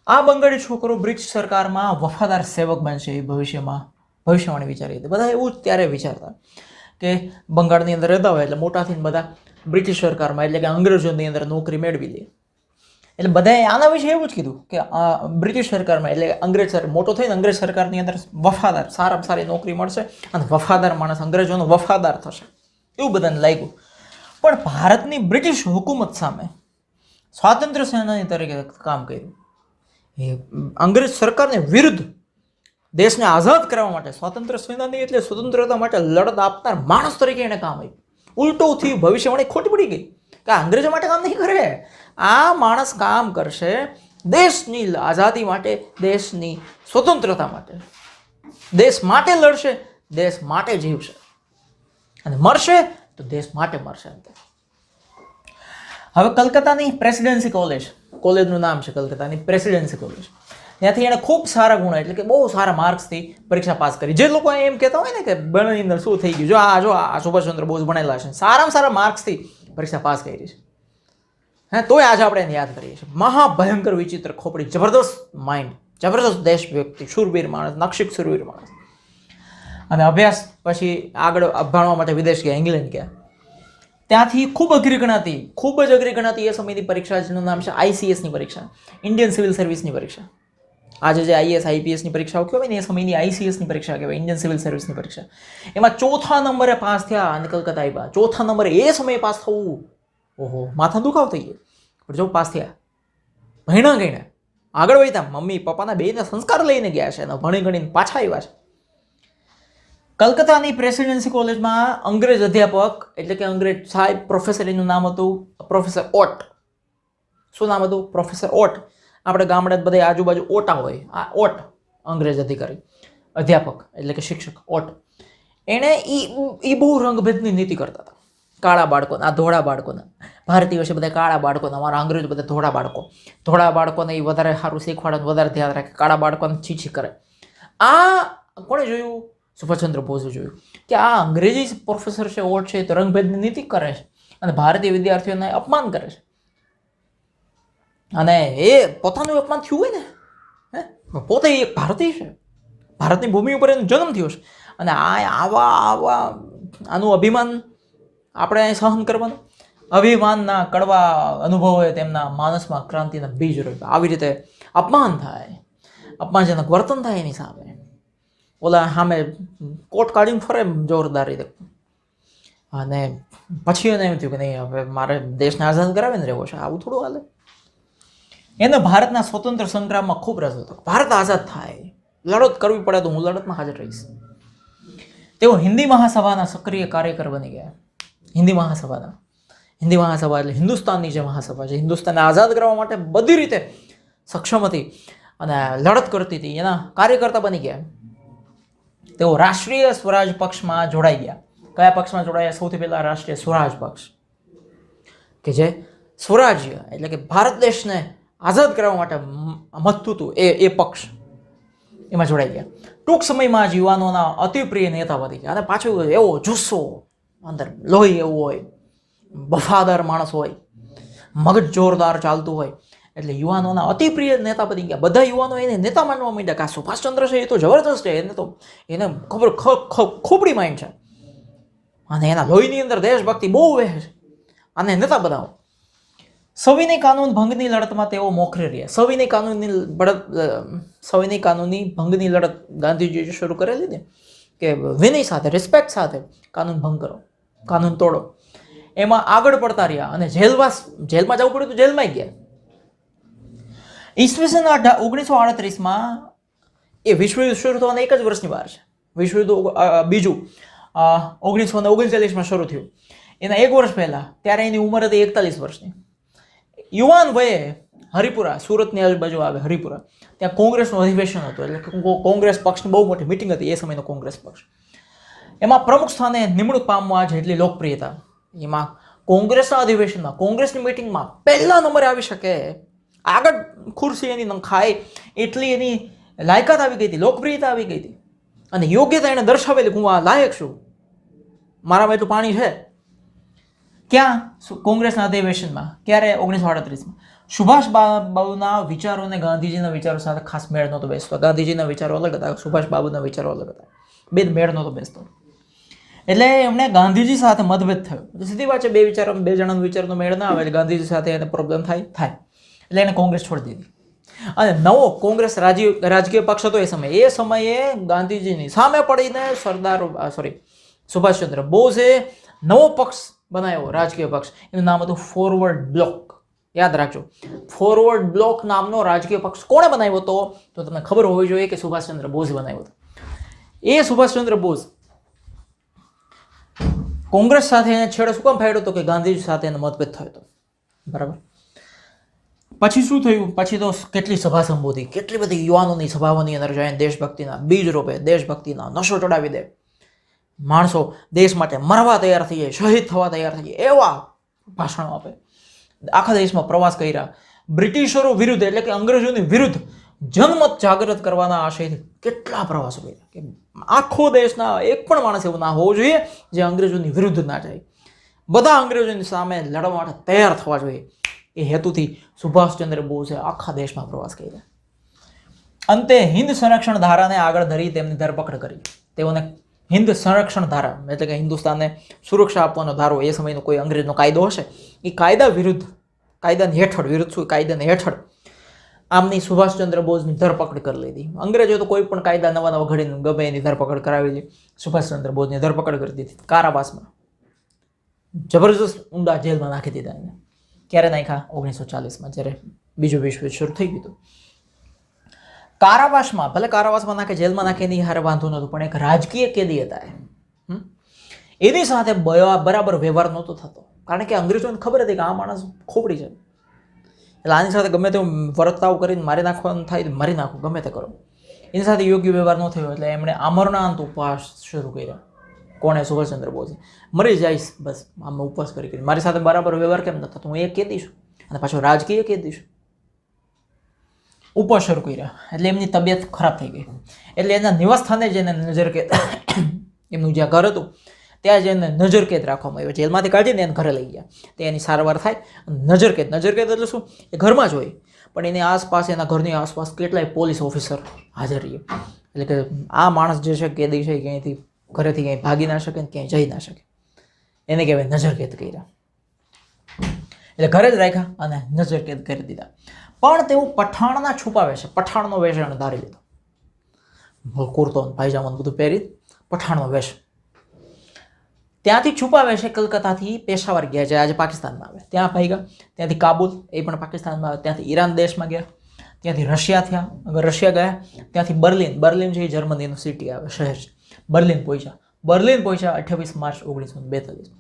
[SPEAKER 1] આ બંગાળી છોકરો બ્રિટિશ સરકારમાં વફાદાર સેવક બનશે એ ભવિષ્યવાણી વિચારી હતી. બધા એવું જ ત્યારે વિચારતા કે બંગાળની અંદર રહેતા હોય એટલે મોટા થઈને બધા બ્રિટિશ સરકારમાં એટલે કે અંગ્રેજોની અંદર નોકરી મેળવી લે. એટલે બધાએ આના વિશે એવું જ કીધું કે બ્રિટિશ સરકારમાં એટલે મોટો થઈને અંગ્રેજ સરકારની અંદર વફાદાર, સારામાં સારી નોકરી મળશે અને વફાદાર માણસ અંગ્રેજોનો વફાદાર થશે, એવું બધાને લાગ્યું. પણ ભારતની બ્રિટિશ હુકુમત સામે સ્વાતંત્ર્ય સેનાની તરીકે કામ કર્યું. એ અંગ્રેજ સરકારને વિરુદ્ધ દેશને આઝાદ કરવા માટે, સ્વાતંત્ર્ય સેનાની એટલે સ્વતંત્રતા માટે લડત આપનાર માણસ તરીકે એને કામ આપ્યું. ઉલટું થયું, ભવિષ્યવાણી ખોટી પડી ગઈ કે અંગ્રેજો માટે કામ નહીં કરે, આ માણસ કામ કરશે દેશની આઝાદી માટે, દેશની સ્વતંત્રતા માટે, દેશ માટે લડશે, દેશ માટે જીવશે અને મરશે તો દેશ માટે મરશે. હવે કલકત્તાની પ્રેસિડેન્સી કોલેજનું નામ છે કલકત્તાની પ્રેસિડેન્સી કોલેજ. ત્યાંથી એણે ખૂબ સારા ગુણ એટલે કે બહુ સારા માર્ક્સથી પરીક્ષા પાસ કરી. જે લોકો એમ કહેતા હોય ને કે ભણવાની અંદર શું થઈ ગયું, જો આ સુભાષચંદ્ર બોઝ ભણેલા છે, સારામાં સારા માર્ક્સથી પરીક્ષા પાસ કરી છે. તોય આજે આપણે એને યાદ કરીએ છીએ. મહાભયંકર વિચિત્ર ખોપડી, જબરદસ્ત માઇન્ડ, જબરદસ્ત દેશ વ્યક્તિ, શૂરવીર માણસ, નક્ષિક શૂરવીર માણસ. અને અભ્યાસ પછી આગળ ભણવા માટે વિદેશ ગયા, ઇંગ્લેન્ડ ગયા. ત્યાંથી ખૂબ જ અઘરી ગણાતી એ સમયની પરીક્ષા જેનું નામ છે ICSની પરીક્ષા, ઇન્ડિયન સિવિલ સર્વિસની પરીક્ષા. આજે જે IAS IPSની પરીક્ષાઓ કહેવાય ને, એ સમયની ICSની પરીક્ષા કહેવાય, ઇન્ડિયન સિવિલ સર્વિસની પરીક્ષા. એમાં 4થા નંબરે પાસ થયા અને કલકત્તા આવ્યા. 4થા નંબરે એ સમયે પાસ થવું, ઓહો, માથા દુખાવ થઈ ગયો. પણ જો પાસ થયા, ભણ્યા ગઈને આગળ વધ્યા, મમ્મી પપ્પાના બેયના સંસ્કાર લઈને ગયા છે અને ભણી ગણીને પાછા આવ્યા છે. કલકત્તાની પ્રેસિડેન્સી કોલેજમાં અંગ્રેજ અધ્યાપક એટલે કે અંગ્રેજ સાહેબ પ્રોફેસર, એનું નામ હતું પ્રોફેસર ઓટ. શું નામ હતું? પ્રોફેસર ઓટ. આપણે ગામડે બધા આજુબાજુ ઓટા હોય, આ ઓટ અંગ્રેજ અધિકારી, અધ્યાપક એટલે કે શિક્ષક ઓટ. એણે એ બહુ રંગભેદની નીતિ કરતા હતા. કાળા બાળકોના, આ ધોળા બાળકોના. ભારતીયો છે બધા કાળા બાળકોના, અમારા અંગ્રેજો બધા ધોળા બાળકો. ધોળા બાળકોને એ વધારે સારું શીખવાડે, વધારે ધ્યાન રાખે, કાળા બાળકોને છીછી કરે. આ કોણે જોયું? સુભાષચંદ્ર બોઝે જોયું કે આ અંગ્રેજી પ્રોફેસર છે, ઓટ છે, તો રંગભેદની નીતિ કરે છે અને ભારતીય વિદ્યાર્થીઓને અપમાન કરે છે. અને એ પોતાનું અપમાન થયું હોય ને, પોતે એક ભારતીય છે, ભારતની ભૂમિ ઉપર એનો જન્મ થયો છે, અને આનું અભિમાન આપણે સહન કરવાનું. અભિમાનના કડવા અનુભવોએ તેમના માનસમાં ક્રાંતિના બીજ રોપ્યા. આવી રીતે અપમાન થાય, અપમાનજનક વર્તન થાય એની સામે, ઓલા સામે કોટ કાઢીને ફરે જોરદાર રીતે. અને પછી એને એમ થયું કે નહીં, હવે મારે દેશને આઝાદ કરાવીને રહેવો છે, આવું થોડું હાલે. એને ભારતના સ્વતંત્ર સંગ્રામમાં ખૂબ રસ હતો. ભારત આઝાદ થાય, લડત કરવી પડે તો હું લડતમાં હાજર રહીશ. તેઓ હિન્દી મહાસભાના સક્રિય કાર્યકર બની ગયા. હિન્દી મહાસભા એટલે હિન્દુસ્તાનની જે મહાસભા છે, હિન્દુસ્તાનને આઝાદ કરવા માટે બધી રીતે સક્ષમ હતી અને લડત કરતી હતી, એના કાર્યકર્તા બની ગયા. તેઓ રાષ્ટ્રીય સ્વરાજ પક્ષમાં જોડાઈ ગયા. કયા પક્ષમાં જોડાયા? સૌથી પહેલા રાષ્ટ્રીય સ્વરાજ પક્ષ, કે જે સ્વરાજ્ય એટલે કે ભારત દેશને આઝાદ કરવા માટે મથતું હતું, એ પક્ષ, એમાં જોડાઈ ગયા. ટૂંક સમયમાં જ યુવાનોના અતિપ્રિય નેતા બની ગયા. અને પાછું એવો જુસ્સો, અંદર લોહી એવું હોય, વફાદાર માણસ હોય, મગજ જોરદાર ચાલતું હોય, એટલે યુવાનોના અતિપ્રિય નેતા બની ગયા. બધા યુવાનો એને નેતા માનવા માંડ્યા કે આ સુભાષચંદ્ર છે, એ તો જબરદસ્ત છે, એને ખબર ખોપડી માઇન્ડ છે અને એના લોહીની અંદર દેશભક્તિ બહુ વહે છે, અને નેતા બનાવો. સવિનય કાનૂન ભંગની લડતમાં તેઓ મોખરે રહ્યા. સવિનય કાનૂની ભંગની લડત ગાંધીજીએ શરૂ કરેલી ને, કે વિનય સાથે, રિસ્પેક્ટ સાથે કાનૂન ભંગ કરો, કાનૂન તોડો, એમાં આગળ પડતા રહ્યા. અને જેલમાં જવું પડ્યું તો જેલમાં ગયા. ઈસવીસન 1938માં એ વિશ્વયુદ્ધ શરૂ થવાના એક જ વર્ષની વાર છે. વિશ્વયુદ્ધ બીજું 1939માં શરૂ થયું. એના એક વર્ષ પહેલાં, ત્યારે એની ઉંમર હતી 41 વર્ષની. યુવાન વયે હરિપુરા, સુરતની આજુબાજુ આવે હરિપુરા, ત્યાં કોંગ્રેસનું અધિવેશન હતું. એટલે કોંગ્રેસ પક્ષની બહુ મોટી મિટિંગ હતી એ સમયનો કોંગ્રેસ પક્ષ. એમાં પ્રમુખ સ્થાને નિમણૂક પામવા જેટલી લોકપ્રિયતા, એમાં કોંગ્રેસના અધિવેશનમાં, કોંગ્રેસની મિટિંગમાં પહેલા નંબરે આવી શકે, આગળ ખુરશી એની નંખાય એટલી એની લાયકાત આવી ગઈ હતી, લોકપ્રિયતા આવી ગઈ હતી. અને યોગ્યતા એણે દર્શાવેલી કે હું આ લાયક છું, મારામાં એટલું પાણી છે. ક્યાં? કોંગ્રેસના અધિવેશનમાં. ક્યારે? 1938માં. સુભાષ બાબુના વિચારોને ગાંધીજીના વિચારો સાથે ખાસ મેળ નહોતો બેસતો. ગાંધીજીના વિચારો અલગ હતા, સુભાષ બાબુના વિચારો અલગ હતા, બે મેળ નહોતો બેસતો. એટલે એમને ગાંધીજી સાથે મતભેદ થયો. સીધી વાત છે, બે જણાનો વિચારનો મેળ ના આવે એટલે ગાંધીજી સાથે એને પ્રોબ્લેમ થાય. એટલે એને કોંગ્રેસ છોડી દીધી. અને નવો કોંગ્રેસ રાજકીય પક્ષ હતો એ સમયે ગાંધીજીની સામે પડીને સુભાષચંદ્ર બોઝે નવો પક્ષ બનાવ્યો, રાજકીય પક્ષ. એનું નામ હતું ફોરવર્ડ બ્લોક. યાદ રાખજો, ફોરવર્ડ બ્લોક નામનો રાજકીય પક્ષ કોણે બનાવ્યો હતો? તો તમને ખબર હોવી જોઈએ કે સુભાષચંદ્ર બોઝે બનાવ્યો હતો. એ સુભાષચંદ્ર બોઝ કોંગ્રેસ સાથે એને છેડો શું કામ ફાડ્યો હતો? કે ગાંધીજી સાથે એને મતભેદ થયો હતો. બરાબર. પછી શું થયું? પછી તો કેટલી સભા સંબોધી, કેટલી બધી યુવાનોની સભાઓની અંદર જઈને દેશભક્તિના બીજ રોપે, દેશભક્તિના નશો ચડાવી દે. માણસો દેશ માટે મરવા તૈયાર થઈ જાય, શહીદ થવા તૈયાર થઈ જાય, એવા ભાષણો આપે. આખા દેશમાં પ્રવાસ કર્યા. બ્રિટિશરો વિરુદ્ધ એટલે કે અંગ્રેજોની વિરુદ્ધ જનમત જાગૃત કરવાના આશયથી કેટલા પ્રવાસો કર્યા કે આખો દેશના એક પણ માણસ એવું ના હોવો જોઈએ જે અંગ્રેજોની વિરુદ્ધ ના જાય. બધા અંગ્રેજોની સામે લડવા માટે તૈયાર થવા જોઈએ. એ હેતુથી સુભાષચંદ્ર બોઝે આખા દેશમાં પ્રવાસ કર્યા. અંતે હિન્દ સંરક્ષણ ધારાને આગળ ધરી તેમની ધરપકડ કરી. તેઓને હિન્દ સંરક્ષણ ધારા એટલે કે હિન્દુસ્તાનને સુરક્ષા આપવાનો ધારો, એ સમયનો કોઈ અંગ્રેજનો કાયદો હશે, એ કાયદાની હેઠળ આમની સુભાષચંદ્ર બોઝની ધરપકડ કરી લીધી. અંગ્રેજો તો કોઈ પણ કાયદા નવા ઘડીને ગમે એની ધરપકડ કરાવી લી. સુભાષચંદ્ર બોઝની ધરપકડ કરી દીધી કારાવાસમાં, જબરજસ્ત ઊંડા જેલમાં નાખી દીધા એને. ક્યારે નાખ્યા? 1940માં, જ્યારે બીજું વિશ્વયુદ્ધ શરૂ થઈ ગયું. કારાવાસમાં, ભલે કારાવાસમાં નાખે, જેલમાં નાખે, એની હારે વાંધો નહોતું, પણ એક રાજકીય કેદી હતા એની સાથે બરાબર વ્યવહાર નહોતો થતો. કારણ કે અંગ્રેજોને ખબર હતી કે આ માણસ ખોપડી છે, એટલે આની સાથે ગમે તેવું વર્તાવ કરીને મારી નાખવાનું થાય, મારી નાખો, ગમે તે કરો. એની સાથે યોગ્ય વ્યવહાર ન થયો એટલે એમણે આમરણાંત ઉપવાસ શરૂ કર્યા. કોણે? સુભાષચંદ્ર બોઝે. મરી જઈશ બસ આમ ઉપવાસ કરી મારી સાથે બરાબર વ્યવહાર કેમ ન થતો, હું એ કહી દઈશું અને પાછો રાજકીય કહી દઈશું. ઉપવાસ શરૂ કર્યા એટલે એમની તબિયત ખરાબ થઈ ગઈ. એટલે એના નિવાસસ્થાને જ એને નજરકેદ, એમનું જ્યાં ઘર હતું ત્યાં જ એને નજરકેદ રાખવામાં આવ્યો. જેલમાંથી કાઢીને એને ઘરે લઈ ગયા. તે એની સારવાર થાય. નજરકેદ એટલે શું? એ ઘરમાં જ હોય પણ એની આસપાસ, એના ઘરની આસપાસ કેટલાય પોલીસ ઓફિસર હાજર રહીએ. એટલે કે આ માણસ જે છે કેદી છે ક્યાંયથી ઘરેથી ક્યાંય ભાગી ના શકે ને ક્યાંય જઈ ના શકે. એને કહેવાય નજરકેદ કર્યા. એટલે ઘરે જ રાખ્યા અને નજરકેદ કરી દીધા. પણ તેઓ પઠાણના છુપાવે છે. પઠાણનો વેશ એને ધારી લીધો. કુર્તો પાયજામા બધું પહેરી પઠાણનો વેશ. ત્યાંથી છુપાવે છે. કલકત્તાથી પેશાવર ગયા, જે આજે પાકિસ્તાનમાં આવે ત્યાં ભાગ્યા. ત્યાંથી કાબુલ, એ પણ પાકિસ્તાનમાં આવે. ત્યાંથી ઈરાન દેશમાં ગયા. ત્યાંથી રશિયા થયા. અગર રશિયા ગયા ત્યાંથી બર્લિન છે એ જર્મનીનું સિટી આવે, શહેર છે. બર્લિન પહોંચ્યા 28 માર્ચ 1942.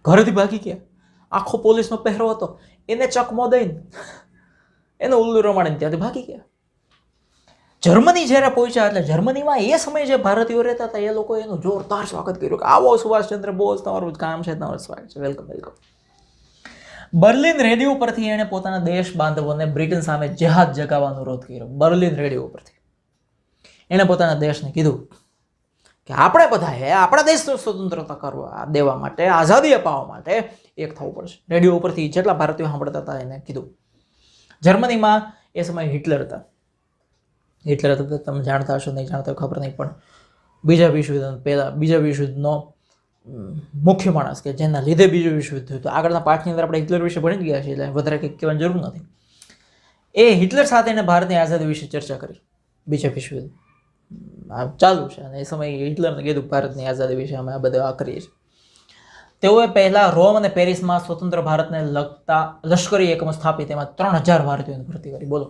[SPEAKER 1] ઘરેથી ભાગી ગયા. આખો પોલીસનો પહેરો હતો. એને ચકમો દઈને એને ઉલ્લુ રમાડીને ત્યાંથી ભાગી ગયા. જર્મની જ્યારે પહોંચ્યા એટલે જર્મનીમાં એ સમયે જે ભારતીયો રહેતા હતા એ લોકો એનું જોરદાર સ્વાગત કર્યું કે આવો સુભાષચંદ્ર બોઝ, તમારું કામ છે, તમારું સ્વાગત છે, વેલકમ વેલકમ. બર્લિન રેડિયો પરથી એણે પોતાના દેશ બાંધવોને બ્રિટન સામે જેહાદ જગાવવાનો અનુરોધ કર્યો. બર્લિન રેડિયો પરથી એણે પોતાના દેશને કીધું કે આપણે બધાએ આપણા દેશને સ્વતંત્રતા કરવા દેવા માટે, આઝાદી અપાવવા માટે એક થવું પડશે. રેડિયો ઉપરથી જેટલા ભારતીયો સાંભળતા હતા એને કીધું. જર્મનીમાં એ સમયે હિટલર હતા. હિટલર હતા તમે જાણતા હશો, નહીં જાણતા ખબર નહીં, પણ બીજા વિશ્વયુદ્ધનો મુખ્ય માણસ કે જેના લીધે બીજું વિશ્વયુદ્ધ થયું. તો આગળના પાઠની અંદર આપણે હિટલર વિશે ભણી ગયા છીએ એટલે વધારે કંઈક કહેવાની જરૂર નથી. એ હિટલર સાથે એને ભારતની આઝાદી વિશે ચર્ચા કરી. બીજા વિશ્વયુદ્ધ ચાલુ છે અને એ સમયે હિટલરને કીધું ભારતની આઝાદી વિશે અમે આ બધા આ કરીએ છીએ. તેઓએ પહેલાં રોમ અને પેરિસમાં સ્વતંત્ર ભારતને લગતા લશ્કરી એકમો સ્થાપી. તેમાં 3000 ભારતીયોની ભરતી કરી. બોલો,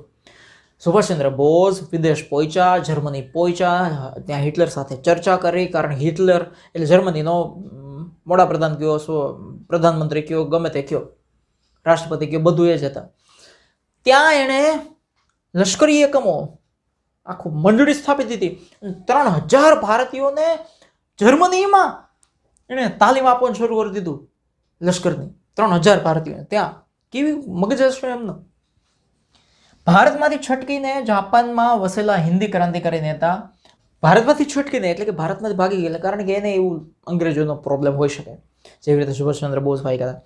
[SPEAKER 1] સુભાષચંદ્ર બોઝ વિદેશ પહોંચ્યા, જર્મની પહોંચ્યા, ત્યાં હિટલર સાથે ચર્ચા કરી. કારણ હિટલર એટલે જર્મનીનો વડાપ્રધાન કયો, પ્રધાનમંત્રી કયો, ગમે તે કયો, રાષ્ટ્રપતિ કયો, બધું એ જ હતા. ત્યાં એણે લશ્કરી એકમો આખું મંડળી સ્થાપી દીધી. 3000 ભારતીયોને જર્મનીમાં એણે તાલીમ આપવાનું શરૂ કરી દીધું. લશ્કરની 3000 ભારતીયોને ત્યાં કેવી મગજ હશે એમનો. ભારતમાંથી છટકીને જાપાનમાં વસેલા હિન્દી ક્રાંતિકારી નેતા, ભારતમાંથી છટકીને એટલે કે ભારતમાંથી ભાગી ગયેલા, કારણ કે એને એવું અંગ્રેજોનો પ્રોબ્લેમ હોઈ શકે જેવી રીતે સુભાષચંદ્ર બોઝ ભાઈ હતા.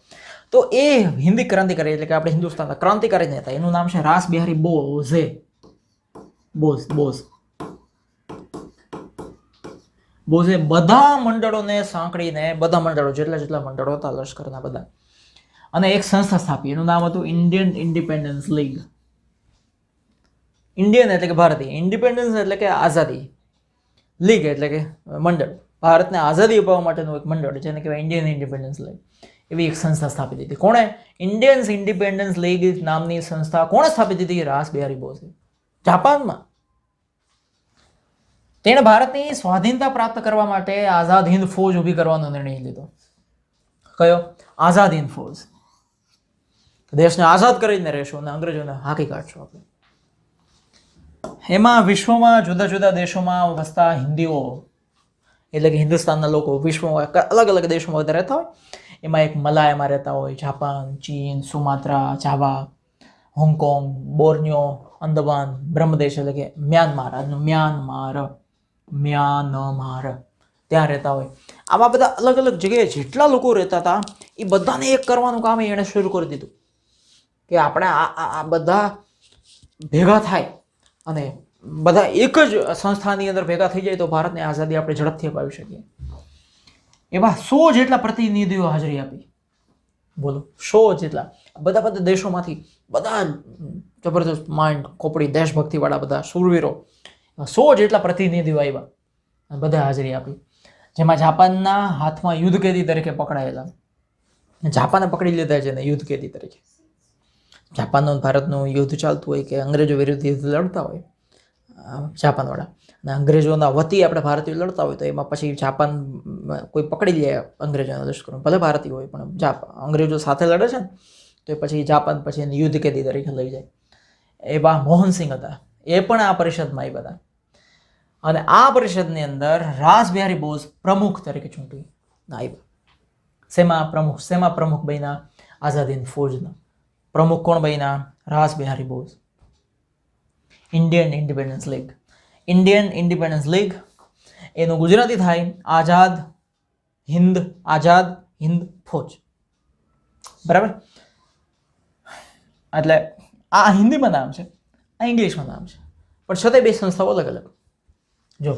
[SPEAKER 1] તો એ હિન્દી ક્રાંતિકારી એટલે કે આપણે હિન્દુસ્તાનના ક્રાંતિકારી નેતા, એનું નામ છે રાસ બિહારી બોઝે બધા મંડળોને સાંકળીને, બધા મંડળો જેટલા મંડળો હતા લશ્કરના બધા, અને એક સંસ્થા સ્થાપી. એનું નામ હતું ઇન્ડિયન ઇન્ડિપેન્ડન્સ લીગ. ઇન્ડિયન એટલે કે ભારતીય, ઇન્ડિપેન્ડન્સ એટલે કે આઝાદી, લીગ એટલે કે મંડળ, ભારતને આઝાદી અપાવવા માટેનું એક મંડળ જેને કહેવાય ઇન્ડિયન ઇન્ડિપેન્ડન્સ લીગ. એવી એક સંસ્થા સ્થાપી દીધી. કોણે? ઇન્ડિયન ઇન્ડિપેન્ડન્સ લીગ નામની સંસ્થા કોણે સ્થાપી દીધી? રાસ બિહારી બોઝે, જાપાનમાં. તેણે ભારતની સ્વાધીનતા પ્રાપ્ત કરવા માટે આઝાદ હિન્દ ફૌજ ઊભી કરવાનો નિર્ણય લીધો. કયો? આઝાદ હિન્દ ફૌજ. દેશને આઝાદ કરીને રહેશું અને અંગ્રેજોને હાંકી કાઢશું આપણે. એમાં વિશ્વમાં જુદા જુદા દેશોમાં વસતા હિન્દીઓ એટલે કે હિન્દુસ્તાનના લોકો વિશ્વમાં અલગ અલગ દેશોમાં બધા રહેતા હોય. એમાં એક મલાયામાં રહેતા હોય, જાપાન, ચીન, સુમાત્રા, જાવા, હોંગકોંગ, બોર્નિયો, અંદમાન, બ્રહ્મદેશ એટલે કે મ્યાનમાર ત્યાં રહેતા હોય. આવા બધા અલગ અલગ જગ્યાએ જેટલા લોકો રહેતા હતા એ બધાને એક કરવાનું કામ એણે શરૂ કરી દીધું કે આપણે આ બધા ભેગા થાય અને બધા એક જ સંસ્થાની અંદર ભેગા થઈ જાય તો ભારતની આઝાદી આપણે ઝડપથી અપાવી શકીએ. એવા 100 જેટલા પ્રતિનિધિઓ હાજરી આપી. બોલો, 100 જેટલા, બધા દેશોમાંથી, બધા જબરદસ્ત માઇન્ડ, ખોપડી, દેશભક્તિવાળા બધા શૂરવીરો, 100 જેટલા પ્રતિનિધિઓ આવ્યા અને બધા હાજરી આપી. જેમાં જાપાનના હાથમાં યુદ્ધકેદી તરીકે પકડાયેલા, જાપાને પકડી લીધા છે ને યુદ્ધકેદી તરીકે. જાપાનનું ભારતનું યુદ્ધ ચાલતું હોય કે અંગ્રેજો વિરુદ્ધ યુદ્ધ લડતા હોય જાપાનવાળા, અને અંગ્રેજોના વતી આપણે ભારતીયો લડતા હોય તો એમાં પછી જાપાન કોઈ પકડી લે અંગ્રેજોના લશ્કરો, ભલે ભારતીય હોય પણ અંગ્રેજો સાથે લડે છે ને તો પછી જાપાન પછી એને યુદ્ધ કેદી તરીકે લઈ જાય. એવા મોહનસિંહ હતા, એ પણ આ પરિષદમાં આવ્યા હતા. અને આ પરિષદની અંદર રાસબિહારી બોઝ પ્રમુખ તરીકે ચૂંટાઈ આવ્યા. શેમાં પ્રમુખ બન્યા? આઝાદ હિંદ ફૌજના પ્રમુખ કોણ બન્યા? Rashbehari Bose. Indian independence league એનું ગુજરાતી થાય આઝાદ હિંદ ફૌજ. બરાબર. એટલે આ હિન્દીમાં નામ છે, આ ઇંગ્લિશમાં નામ છે, પણ છતાંય બે સંસ્થાઓ અલગ અલગ. જો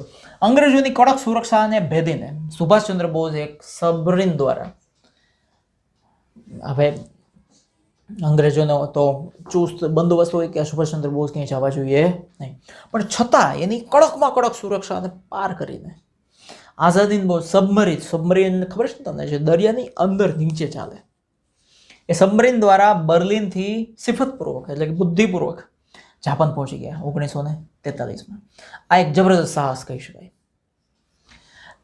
[SPEAKER 1] અંગ્રેજોની કડક સુરક્ષાને ભેદીને સુભાષચંદ્ર બોઝ એક સબમરીન દ્વારા, હવે અંગ્રેજોનો તો ચુસ્ત બંદોબસ્ત હોય કે સુભાષચંદ્ર બોઝ ક્યાંય જવા જોઈએ નહીં, પણ છતાં એની કડકમાં કડક સુરક્ષાને પાર કરીને આઝાદ હિંદ બોઝ સબમરીન ખબર છે તમને, જે દરિયાની અંદર નીચે ચાલે, એ સબમરીન દ્વારા બર્લિનથી સિફતપૂર્વક એટલે કે બુદ્ધિપૂર્વક જાપાન પહોંચી ગયા 1943માં. આ એક જબરદસ્ત સાહસ કહી શકાય.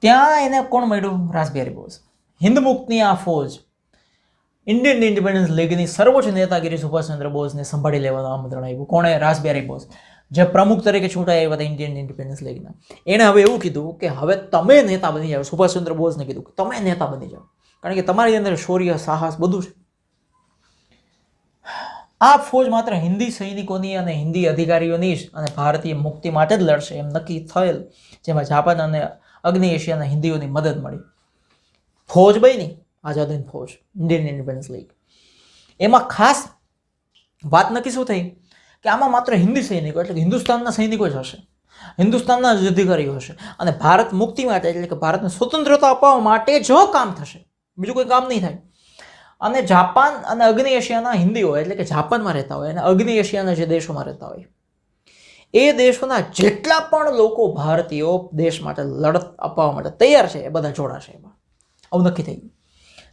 [SPEAKER 1] ત્યાં એને કોણ મળ્યું? રાસબિહારી બોઝ. હિન્દ મુક્તની આ ફૌજ ઇન્ડિયન ઇન્ડિપેન્ડન્સ લીગની સર્વોચ્ચ નેતાગીરી સુભાષચંદ્ર બોઝને સંભાળી લેવાનું આમંત્રણ આવ્યું. કોણે? રાસબિહારી બોઝ, જે પ્રમુખ તરીકે ચૂંટાઈ આવ્યા હતા ઇન્ડિયન ઇન્ડિપેન્ડન્સ લીગના. એણે હવે એવું કીધું કે હવે તમે નેતા બની જાઓ. સુભાષચંદ્ર બોઝને કીધું કે તમે નેતા બની જાઓ, કારણ કે તમારી અંદર શૌર્ય, સાહસ બધું છે. આ ફૌજ માત્ર હિન્દી સૈનિકોની અને હિન્દી અધિકારીઓની જ અને ભારતીય મુક્તિ માટે જ લડશે એમ નક્કી થયેલ, જેમાં જાપાન અને અગ્નિ એશિયાના હિન્દીઓની મદદ મળી. ફૌજ બની આઝાદ હિંદ ફૌજ, ઇન્ડિયન ઇન્ડિપેન્ડન્સ લીગ. એમાં ખાસ વાત નક્કી શું થઈ કે આમાં માત્ર હિન્દી સૈનિકો એટલે કે હિન્દુસ્તાનના સૈનિકો જ હશે, હિન્દુસ્તાનના જ અધિકારીઓ હશે, અને ભારત મુક્તિ માટે એટલે કે ભારતને સ્વતંત્રતા અપાવવા માટે જ કામ થશે, બીજું કોઈ કામ નહીં થાય. અને જાપાન અને અગ્નિ એશિયાના હિન્દીઓ એટલે કે જાપાનમાં રહેતા હોય અને અગ્નિ એશિયાના જે દેશોમાં રહેતા હોય એ દેશોના જેટલા પણ લોકો ભારતીયો દેશ માટે લડત અપાવવા માટે તૈયાર છે એ બધા જોડાશે એમાં. આવું નક્કી થઈ ગયું.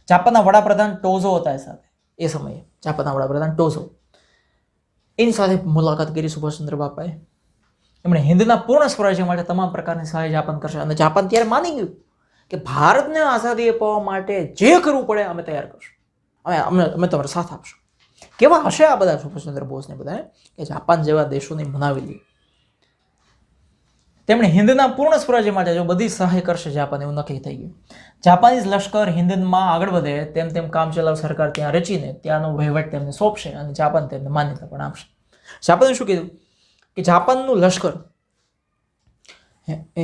[SPEAKER 1] જાપાનના વડાપ્રધાન ટોઝો હતા એ સાથે, એ સમયે જાપાનના વડાપ્રધાન ટોઝો, એની સાથે મુલાકાત કરી સુભાષચંદ્ર બાપાએ. એમણે હિન્દના પૂર્ણ સ્વરાજ્ય માટે તમામ પ્રકારની સહાય જાપાન કરશે, અને જાપાન ત્યારે માની ગયું કે ભારતને આઝાદી અપાવવા માટે જે કરવું પડે અમે તૈયાર કરશું, અમે તમારો સાથ આપશું. કેવા હશે આ બધા સુભાષચંદ્ર બોઝને બધા કે જાપાન જેવા દેશોને મનાવી લે. તેમણે હિન્દના પૂર્ણ સ્વરાજ્ય માટે જો બધી સહાય કરશે જાપાન, એવું નક્કી થઈ ગયું. જાપાનીઝ લશ્કર હિન્દમાં આગળ વધે તેમ તેમ કામચલાઉ સરકાર ત્યાં રચીને ત્યાંનો વહીવટ તેમને સોંપશે અને જાપાન તેમને માન્યતા પણ આપશે. જાપાને શું કીધું કે જાપાનનું લશ્કર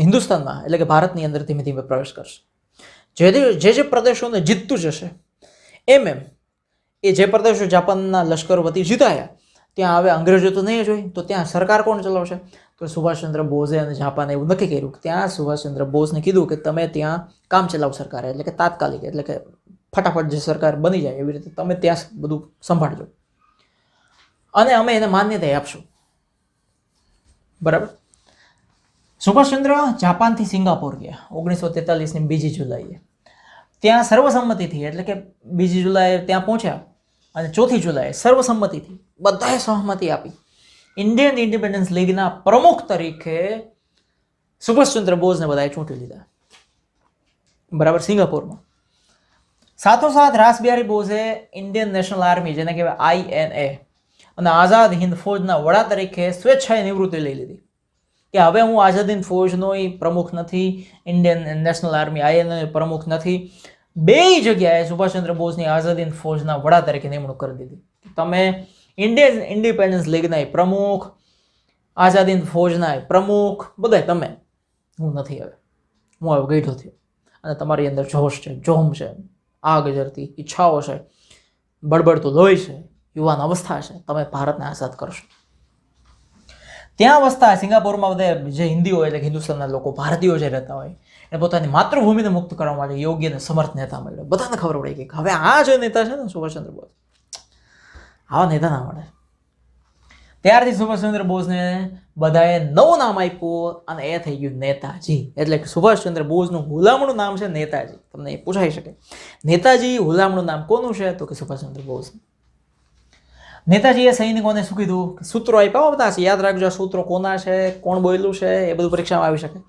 [SPEAKER 1] હિન્દુસ્તાનમાં એટલે કે ભારતની અંદર ધીમે ધીમે પ્રવેશ કરશે. જે પ્રદેશોને જીતતું જશે એમ એ જે પ્રદેશો જાપાનના લશ્કર વતી જીતાયા ત્યાં હવે અંગ્રેજો તો નહીં જ હોય, તો ત્યાં સરકાર કોણ ચલાવશે? તો સુભાષચંદ્ર બોઝે અને જાપાને એવું નક્કી કર્યું કે ત્યાં સુભાષચંદ્ર બોઝને કીધું કે તમે ત્યાં કામ ચલાવ સરકાર એટલે કે તાત્કાલિક એટલે કે ફટાફટ જે સરકાર બની જાય એવી રીતે તમે ત્યાં બધું સંભાળજો અને અમે એને માન્યતા આપશું. બરાબર. સુભાષચંદ્ર જાપાનથી સિંગાપોર ગયા 1943ની 2 જુલાઈએ. ત્યાં સર્વસંમતિથી એટલે કે 2 જુલાઈએ ત્યાં પહોંચ્યા અને 4 જુલાઈએ સર્વસંમતિથી બધાએ સહમતિ આપી ઇન્ડિયન ઇન્ડિપેન્ડન્સ લીગના પ્રમુખ તરીકે સુભાષચંદ્ર બોઝને બધાએ ચૂંટી લીધા. બરાબર. સિંગાપોરમાં સાથોસાથ રાસબિહારી બોઝે ઇન્ડિયન નેશનલ આર્મી જેને કહેવાય INA અને આઝાદ હિંદ ફૌજના વડા તરીકે સ્વેચ્છાએ નિવૃત્તિ લઈ લીધી કે હવે હું આઝાદ હિંદ ફૌજનો પ્રમુખ નથી, ઇન્ડિયન નેશનલ આર્મી INA પ્રમુખ નથી. બે જગ્યાએ સુભાષચંદ્ર બોઝની આઝાદ હિંદ ફૌજના વડા તરીકે નિમણૂક કરી દીધી. તમે ઇન્ડિયન ઇન્ડિપેન્ડન્સ લીગના પ્રમુખ, આઝાદ હિંદ ફૌજના પ્રમુખ, બધા તમે. હું નથી, હું હવે ગઈઢો થયો અને તમારી અંદર જોશ છે, જોમ છે, આગ જરતી ઈચ્છાઓ છે, બળબડતું લોહી છે, યુવાન અવસ્થા છે, તમે ભારતને આઝાદ કરશો. ત્યાં વસતા સિંગાપોરમાં બધા જે હિન્દીઓ એટલે હિન્દુસ્તાનના લોકો, ભારતીયો જે રહેતા હોય એને પોતાની માતૃભૂમિને મુક્ત કરવા માટે યોગ્ય અને સમર્થ નેતા મળ્યો. બધાને ખબર પડી ગઈ કે હવે આ જે નેતા છે ને સુભાષચંદ્ર બોઝ, આવા નેતા ના મળે. ત્યારથી સુભાષચંદ્ર બોઝને બધાએ નવું નામ આપ્યું અને એ થઈ ગયું નેતાજી. એટલે કે સુભાષચંદ્ર બોઝનું હુલામણું નામ છે નેતાજી. તમને એ પૂછાઈ શકે નેતાજી હુલામણું નામ કોનું છે? તો કે સુભાષચંદ્ર બોઝ. નેતાજીએ સૈનિકોને શું કીધું? સૂત્રો આપ્યા બધા છે, યાદ રાખજો. સૂત્રો કોના છે, કોણ બોલ્યું છે, એ બધું પરીક્ષામાં આવી શકે.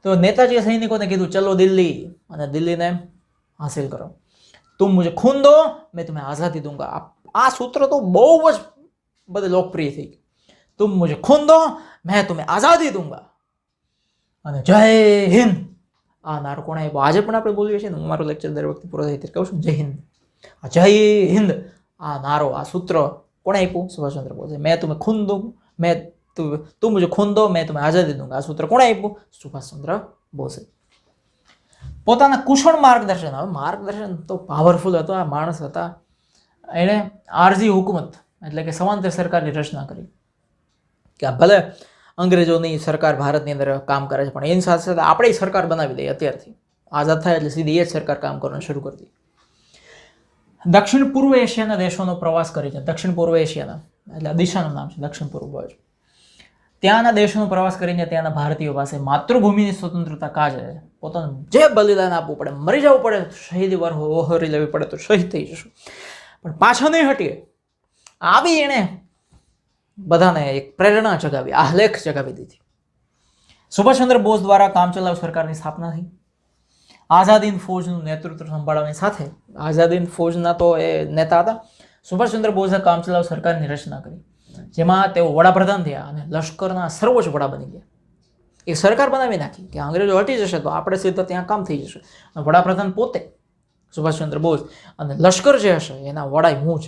[SPEAKER 1] તો નેતાજીએ સૈનિકોને કીધું ચલો દિલ્હી, અને દિલ્હીને હાસિલ કરો. તુમ મુझे खून दो मैं तुम्हें आज़ादी दूंगा. આ સૂત્ર તો બહુ જ બધે લોકપ્રિય થઈ ગયું. તુમ મુझे खून दो मैं तुम्हें आज़ादी दूंगा. અને જય હિન્દ આ નારો કોણે આપ્યો? આજે પણ આપણે બોલીએ છીએ ને, હું મારો લેક્ચર દર વખતે પૂરો થાય ત્યારે કહું છું જય હિન્દ. આ જય હિન્દ આ નારો, આ સૂત્ર કોણે આપ્યું? સુભાષચંદ્ર બોઝે. મેં તુમે ખૂન દઉં, તું મુझे ખૂન દો, મેં तुम्हें આઝાદી દઉંગા. આ સૂત્ર કોણે આપ્યું? સુભાષચંદ્ર બોઝે. પોતાના કુશળ માર્ગદર્શન, હવે માર્ગદર્શન તો પાવરફુલ હતો. આ માણસ હતા, એણે આરજી હુકુમત એટલે કે સમાંતર સરકારની રચના કરી. કે ભલે અંગ્રેજોની સરકાર ભારતની અંદર કામ કરે છે, પણ એની સાથે સાથે આપણે સરકાર બનાવી દઈએ. અત્યારથી આઝાદ થાય એટલે સીધી એ જ સરકાર કામ કરવાનું શરૂ કરી દીધી. દક્ષિણ પૂર્વ એશિયાના દેશોનો પ્રવાસ કરી છે. દક્ષિણ પૂર્વ એશિયાના એટલે દિશાનું નામ છે દક્ષિણ પૂર્વ બાજુ. ત્યાંના દેશોનો પ્રવાસ કરીને ત્યાંના ભારતીયો પાસે માતૃભૂમિની સ્વતંત્રતા કાજે પોતાનું જે બલિદાન આપવું પડે, મરી જવું પડે, શહીદી વહોરી લેવી પડે તો શહીદ થઈ જશું, પણ પાછા નહીં હટીએ, આવી એણે બધાને એક પ્રેરણા જગાવી, આહલેખ જગાવી દીધી. સુભાષચંદ્ર બોઝ દ્વારા કામચલાઉ સરકારની સ્થાપના થઈ. આઝાદ હિન્દ ફૌજનું નેતૃત્વ સંભાળવાની સાથે, આઝાદ હિન્દ ફૌજના તો એ નેતા હતા, સુભાષચંદ્ર બોઝે કામચલાઉ સરકારની રચના કરી, જેમાં તેઓ વડાપ્રધાન થયા અને લશ્કરના સર્વોચ્ચ વડા બની ગયા. એક સરકાર બનાવી નાખી કે અંગ્રેજો હટી જશે તો આપણે સીધા ત્યાં કામ થઈ જશે. અને વડાપ્રધાન પોતે સુભાષચંદ્ર બોઝ અને લશ્કર જે હશે એના વડા હું જ.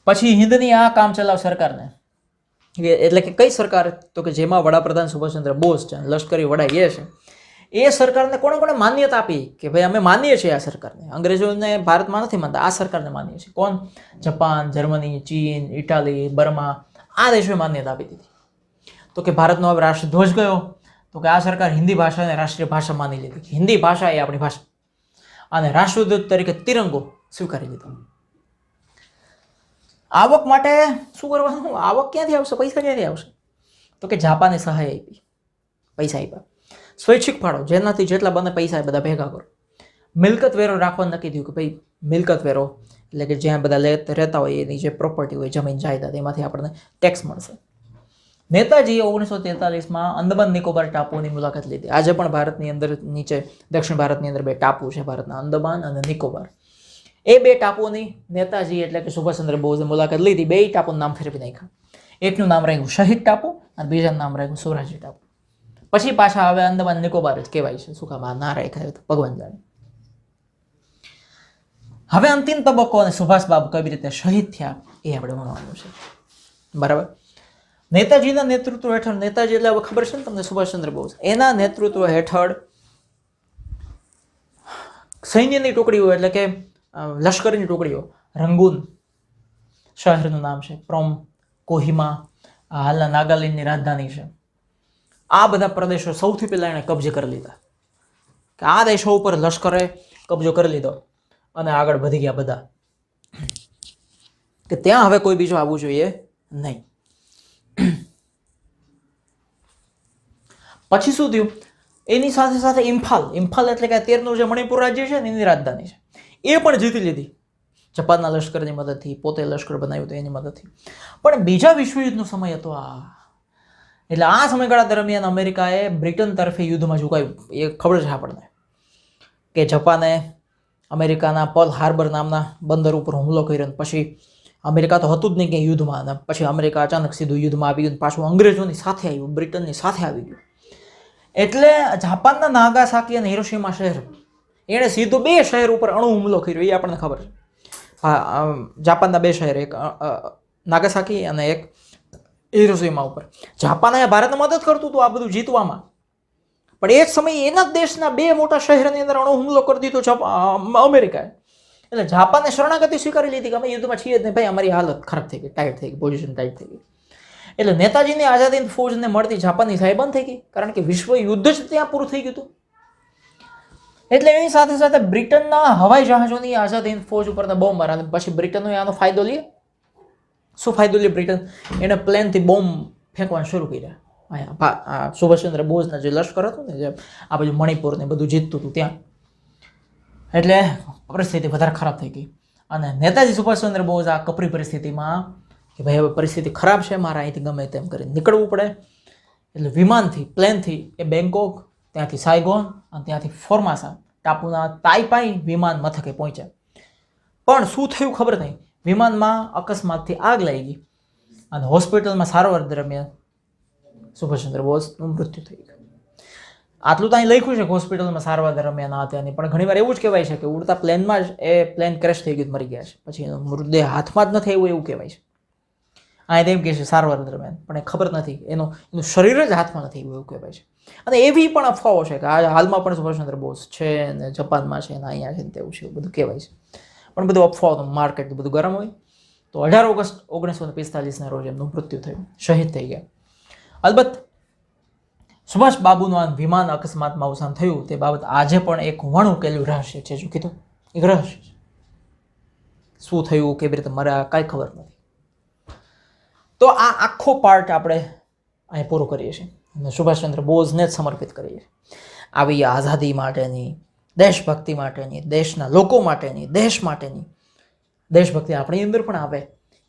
[SPEAKER 1] પછી હિન્દની આ કામચલાઉ સરકારને એટલે કે કઈ સરકાર? તો કે જેમાં વડાપ્રધાન સુભાષચંદ્ર બોઝ છે, લશ્કરી વડા એ છે, એ સરકારને કોણે કોણે માન્યતા આપી કે ભાઈ અમે માનીએ છીએ આ સરકારને? અંગ્રેજોને ભારતમાં નથી માનતા, આ સરકારને માનીએ છીએ. કોણ? જાપાન, જર્મની, ચીન, ઇટાલી, બર્મા, આ દેશોએ માન્યતા આપી દીધી. તો કે ભારતનો હવે રાષ્ટ્રધ્વજ ગયો, તો કે આ સરકાર હિન્દી ભાષાને રાષ્ટ્રીય ભાષા માની લીધી. હિન્દી ભાષા એ આપણી ભાષા, અને રાષ્ટ્રધ્વજ તરીકે તિરંગો સ્વીકારી લીધો. આવક માટે શું કરવાનું? આવક ક્યાંથી આવશે? પૈસા ક્યાંથી આવશે? તો કે જાપાને સહાય આપી, પૈસા આપ્યા. સ્વૈચ્છિક ફાળો, જેનાથી જેટલા બને પૈસા એ બધા ભેગા કરો. મિલકત વેરો રાખવાનું નક્કી થયું કે ભાઈ મિલકત વેરો એટલે કે જ્યાં બધા રહેતા હોય એની જે પ્રોપર્ટી હોય, જમીન જાયદાદ, એમાંથી આપણને ટેક્સ મળશે. નેતાજીએ 1943માં અંદમાન નિકોબાર ટાપુઓની મુલાકાત લીધી. આજે પણ ભારતની અંદર નીચે દક્ષિણ ભારતની અંદર 2 ટાપુ છે, ભારતના અંદમાન અને નિકોબાર. એ 2 ટાપુઓની નેતાજી એટલે કે સુભાષચંદ્ર બોઝે મુલાકાત લીધી. 2 ટાપુનું નામ ફેરવી નાખ્યા. એકનું નામ રાખ્યું શહીદ ટાપુ અને બીજાનું નામ રાખ્યું સ્વરાજી ટાપુ. પછી પાછા હવે અંદમાન નિકોબાર જ કહેવાય છે. શું કામ આ ના રાખ્યા તો ભગવાન જાણે. હવે અંતિમ તબક્કો અને સુભાષબાબુ કઈ રીતે શહીદ થયા એ આપણે ભણવાનું છે. બરાબર. નેતાજીના નેતૃત્વ હેઠળ, નેતાજી એટલે હવે ખબર છે ને તમને, સુભાષચંદ્ર બોઝ, એના નેતૃત્વ હેઠળ સૈન્યની ટુકડીઓ એટલે કે લશ્કરની ટુકડીઓ રંગૂન શહેરનું નામ છે, પ્રોમ, કોહિમા, હાલના નાગાલેન્ડની રાજધાની છે, આ બધા પ્રદેશો સૌથી પહેલા એણે કબજે કરી લીધા. કે આ દેશો ઉપર લશ્કરે કબજો કરી લીધો અને આગળ વધી ગયા બધા, કે ત્યાં હવે કોઈ બીજું આવવું જોઈએ નહીં. પછી શું થયું? એની સાથે સાથે ઇમ્ફાલ એટલે કે અત્યારનું જે મણિપુર રાજ્ય છે ને એની રાજધાની છે, એ પણ જીતી લીધી જાપાનના લશ્કરની મદદથી. પોતે લશ્કર બનાવ્યું હતું એની મદદથી. પણ બીજા વિશ્વયુદ્ધનો સમય હતો આ, એટલે આ સમયગાળા દરમિયાન અમેરિકાએ બ્રિટન તરફે યુદ્ધમાં ઝુકાવ્યું. એ ખબર છે આપણને કે જાપાને અમેરિકાના પર્લ હાર્બર નામના બંદર ઉપર હુમલો કર્યો. પછી અમેરિકા તો હતું જ નહીં કે યુદ્ધમાં, અને પછી અમેરિકા અચાનક સીધું યુદ્ધમાં આવી ગયું, પાછું અંગ્રેજોની સાથે આવ્યું, બ્રિટનની સાથે આવી ગયું. એટલે જાપાનના નાગાસાકી અને હિરોશીમા શહેર, એણે સીધું 2 શહેર ઉપર અણુ હુમલો કર્યો. એ આપણને ખબર છે. જાપાનના 2 શહેર, એક નાગાસાકી અને એક હિરોશીમા ઉપર. જાપાન અહીંયા ભારતને મદદ કરતું હતું આ બધું જીતવામાં, પણ એ જ સમયે એના દેશના 2 મોટા શહેરની અંદર અણુ હુમલો કરી દીધો અમેરિકાએ. એટલે જાપાને શરણાગતિ સ્વીકારી લીધી કે અમે યુદ્ધમાં છીએ જ નહીં ભાઈ, અમારી હાલત ખરાબ થઈ ગઈ, ટાઈટ થઈ ગઈ, પોઝિશન ટાઈટ થઈ ગઈ. એટલે નેતાજીની આઝાદ હિન્દ ફૌજને મળતી જાપાનની સહાય બંધ થઈ ગઈ, કારણ કે વિશ્વ યુદ્ધ જ ત્યાં પૂરું થઈ ગયું હતું. એટલે એની સાથે સાથે બ્રિટનના હવાઈ જહાજોની આઝાદ હિન્દ ફૌજ ઉપરના બોમ્બ મારા. પછી બ્રિટનનો આનો ફાયદો લે. શું ફાયદો લે બ્રિટન? એને પ્લેનથી બોમ્બ ફેંકવાનું શરૂ કર્યા. અહીંયા સુભાષચંદ્ર બોઝના જે લશ્કર હતું ને, જે આ બધું મણિપુર ને બધું જીતતું હતું ત્યાં, એટલે પરિસ્થિતિ વધારે ખરાબ થઈ ગઈ. અને નેતાજી સુભાષચંદ્ર બોઝ આ કપરી પરિસ્થિતિમાં કે ભાઈ હવે પરિસ્થિતિ ખરાબ છે, મારે અહીંથી ગમે તેમ કરીને નીકળવું પડે. એટલે વિમાનથી, પ્લેનથી એ બેંકોક, ત્યાંથી સાયગોન અને ત્યાંથી ફોર્માસા ટાપુના તાઈપાઈ વિમાન મથકે પહોંચ્યા. પણ શું થયું ખબર નહીં, વિમાનમાં અકસ્માતથી આગ લાગી ગઈ અને હોસ્પિટલમાં સારવાર દરમિયાન સુભાષચંદ્ર બોઝનું મૃત્યુ થઈ ગયું. આટલું તો અહીં લખ્યું છે કે હોસ્પિટલમાં સારવાર દરમિયાન આ ત્યાંની, પણ ઘણીવાર એવું જ કહેવાય છે કે ઉડતા પ્લેનમાં જ એ પ્લેન ક્રેશ થઈ ગયું, મરી ગયા છે, પછી એનો મૃતદેહ હાથમાં જ નથી આવ્યો એવું કહેવાય છે. આ એમ કહે છે સારવાર દરમિયાન, પણ એ ખબર નથી, એનું શરીર જ હાથમાં નથી આવ્યું એવું કહેવાય છે. અને એવી પણ અફવાઓ છે કે હાલમાં પણ સુભાષચંદ્ર બોઝ છે ને જાપાનમાં છે ને અહીંયા છે ને તેવું છે, એવું બધું કહેવાય છે. પણ બધું અફવાઓનું માર્કેટ બધું ગરમ હોય. તો 18 ઓગસ્ટ 1945ના રોજ એમનું મૃત્યુ થયું, શહીદ થઈ ગયા. અલબત્ત સુભાષ બાબુનું આ વિમાન અકસ્માતમાં અવસાન થયું તે બાબત આજે પણ એક વણઉકેલું રહસ્ય છે. જો કીધું એક રહસ્ય છે, શું થયું, કેવી રીતે મર્યા, કાંઈ ખબર નથી. તો આ આખો પાર્ટ આપણે અહીં પૂરો કરીએ છીએ અને સુભાષચંદ્ર બોઝને જ સમર્પિત કરીએ છીએ. આવી આઝાદી માટેની, દેશભક્તિ માટેની, દેશના લોકો માટેની, દેશ માટેની દેશભક્તિ આપણી અંદર પણ આવે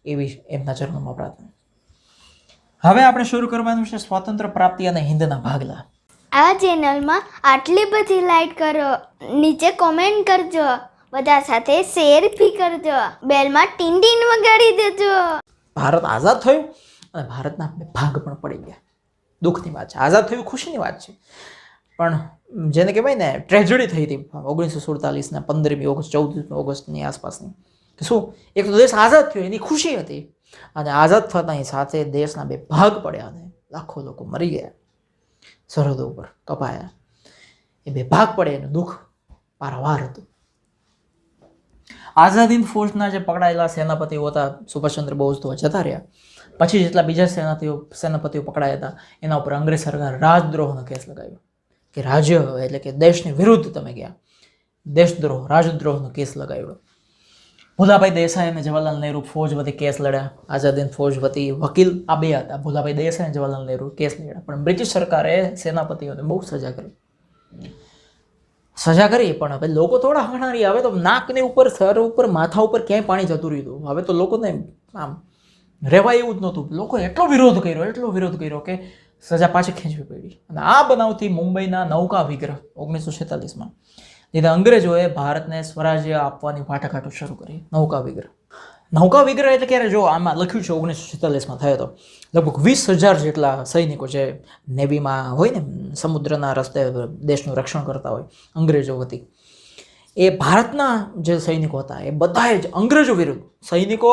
[SPEAKER 1] એવી એમના ચરણોમાં પ્રાર્થના. હવે આપણે શરૂ કરવાનું છે સ્વાતંત્ર્ય પ્રાપ્તિ અને હિંદના ભાગલા.
[SPEAKER 2] આ ચેનલમાં આટલી બધી લાઈક કરો, નીચે કોમેન્ટ કરજો, બધા સાથે શેર બી કરજો, બેલમાં ટીન ટીન વગાડી દેજો.
[SPEAKER 1] ભારત આઝાદ થયું અને ભારતના બે ભાગ પણ પડી ગયા. દુઃખની વાત છે. આઝાદ થયું ખુશીની વાત છે, પણ જેને કહેવાય ને ટ્રેજડી થઈ હતી 1947ના 15મી ઓગસ્ટ 14મી ઓગસ્ટની આસપાસની. કે શું, એક તો દેશ આઝાદ થયો એની ખુશી હતી, અને આઝાદ થતાની સાથે દેશના બે ભાગ પડ્યા અને લાખો લોકો મરી ગયા, સરહદો ઉપર કપાયા. એ બે ભાગ પડે એનું દુઃખ પારાવાર હતું. આઝાદ હિંદ ફોર્સના જે પકડાયેલા સેનાપતિઓ હતા, સુભાષચંદ્ર બોઝ તો જતા રહ્યા, પછી જેટલા બીજા સેનાપતિઓ પકડાયા હતા એના ઉપર અંગ્રેજ સરકાર રાજદ્રોહનો કેસ લગાવ્યો કે રાજ્ય એટલે કે દેશની વિરુદ્ધ તમે ગયા, દેશદ્રોહ, રાજદ્રોહનો કેસ લગાવ્યો. ભુલાભાઈ દેસાઈ અને જવાહરલાલ નહેરુ ફૌજ વતી કેસ લડ્યા. આઝાદ હિંદ ફૌજ વતી વકીલ આ બે હતા, ભુલાભાઈ દેસાઈ અને જવાહરલાલ નહેરુ કેસ લડ્યા. પણ બ્રિટિશ સરકારે સેનાપતિઓને બહુ સજા કરી પણ હવે લોકો થોડા હંગણારી. હવે તો નાકની ઉપર, સર ઉપર, માથા ઉપર ક્યાંય પાણી જતું રહ્યું. હવે તો લોકોને આમ રહેવાય એવું જ નહોતું. લોકોએ એટલો વિરોધ કર્યો કે સજા પાછી ખેંચવી પડી. અને આ બનાવથી મુંબઈના નૌકા વિગ્રહ 1946માં જેથી અંગ્રેજોએ ભારતને સ્વરાજ્ય આપવાની વાટાઘાટો શરૂ કરી. નૌકા વિગ્રહ એટલે ક્યારે, જો આમાં લખ્યું છે 1946માં થયો હતો. લગભગ 20,000 જેટલા સૈનિકો જે નેવીમાં હોય ને, સમુદ્રના રસ્તે દેશનું રક્ષણ કરતા હોય અંગ્રેજો વતી, એ ભારતના જે સૈનિકો હતા એ બધાએ જ અંગ્રેજો વિરુદ્ધ, સૈનિકો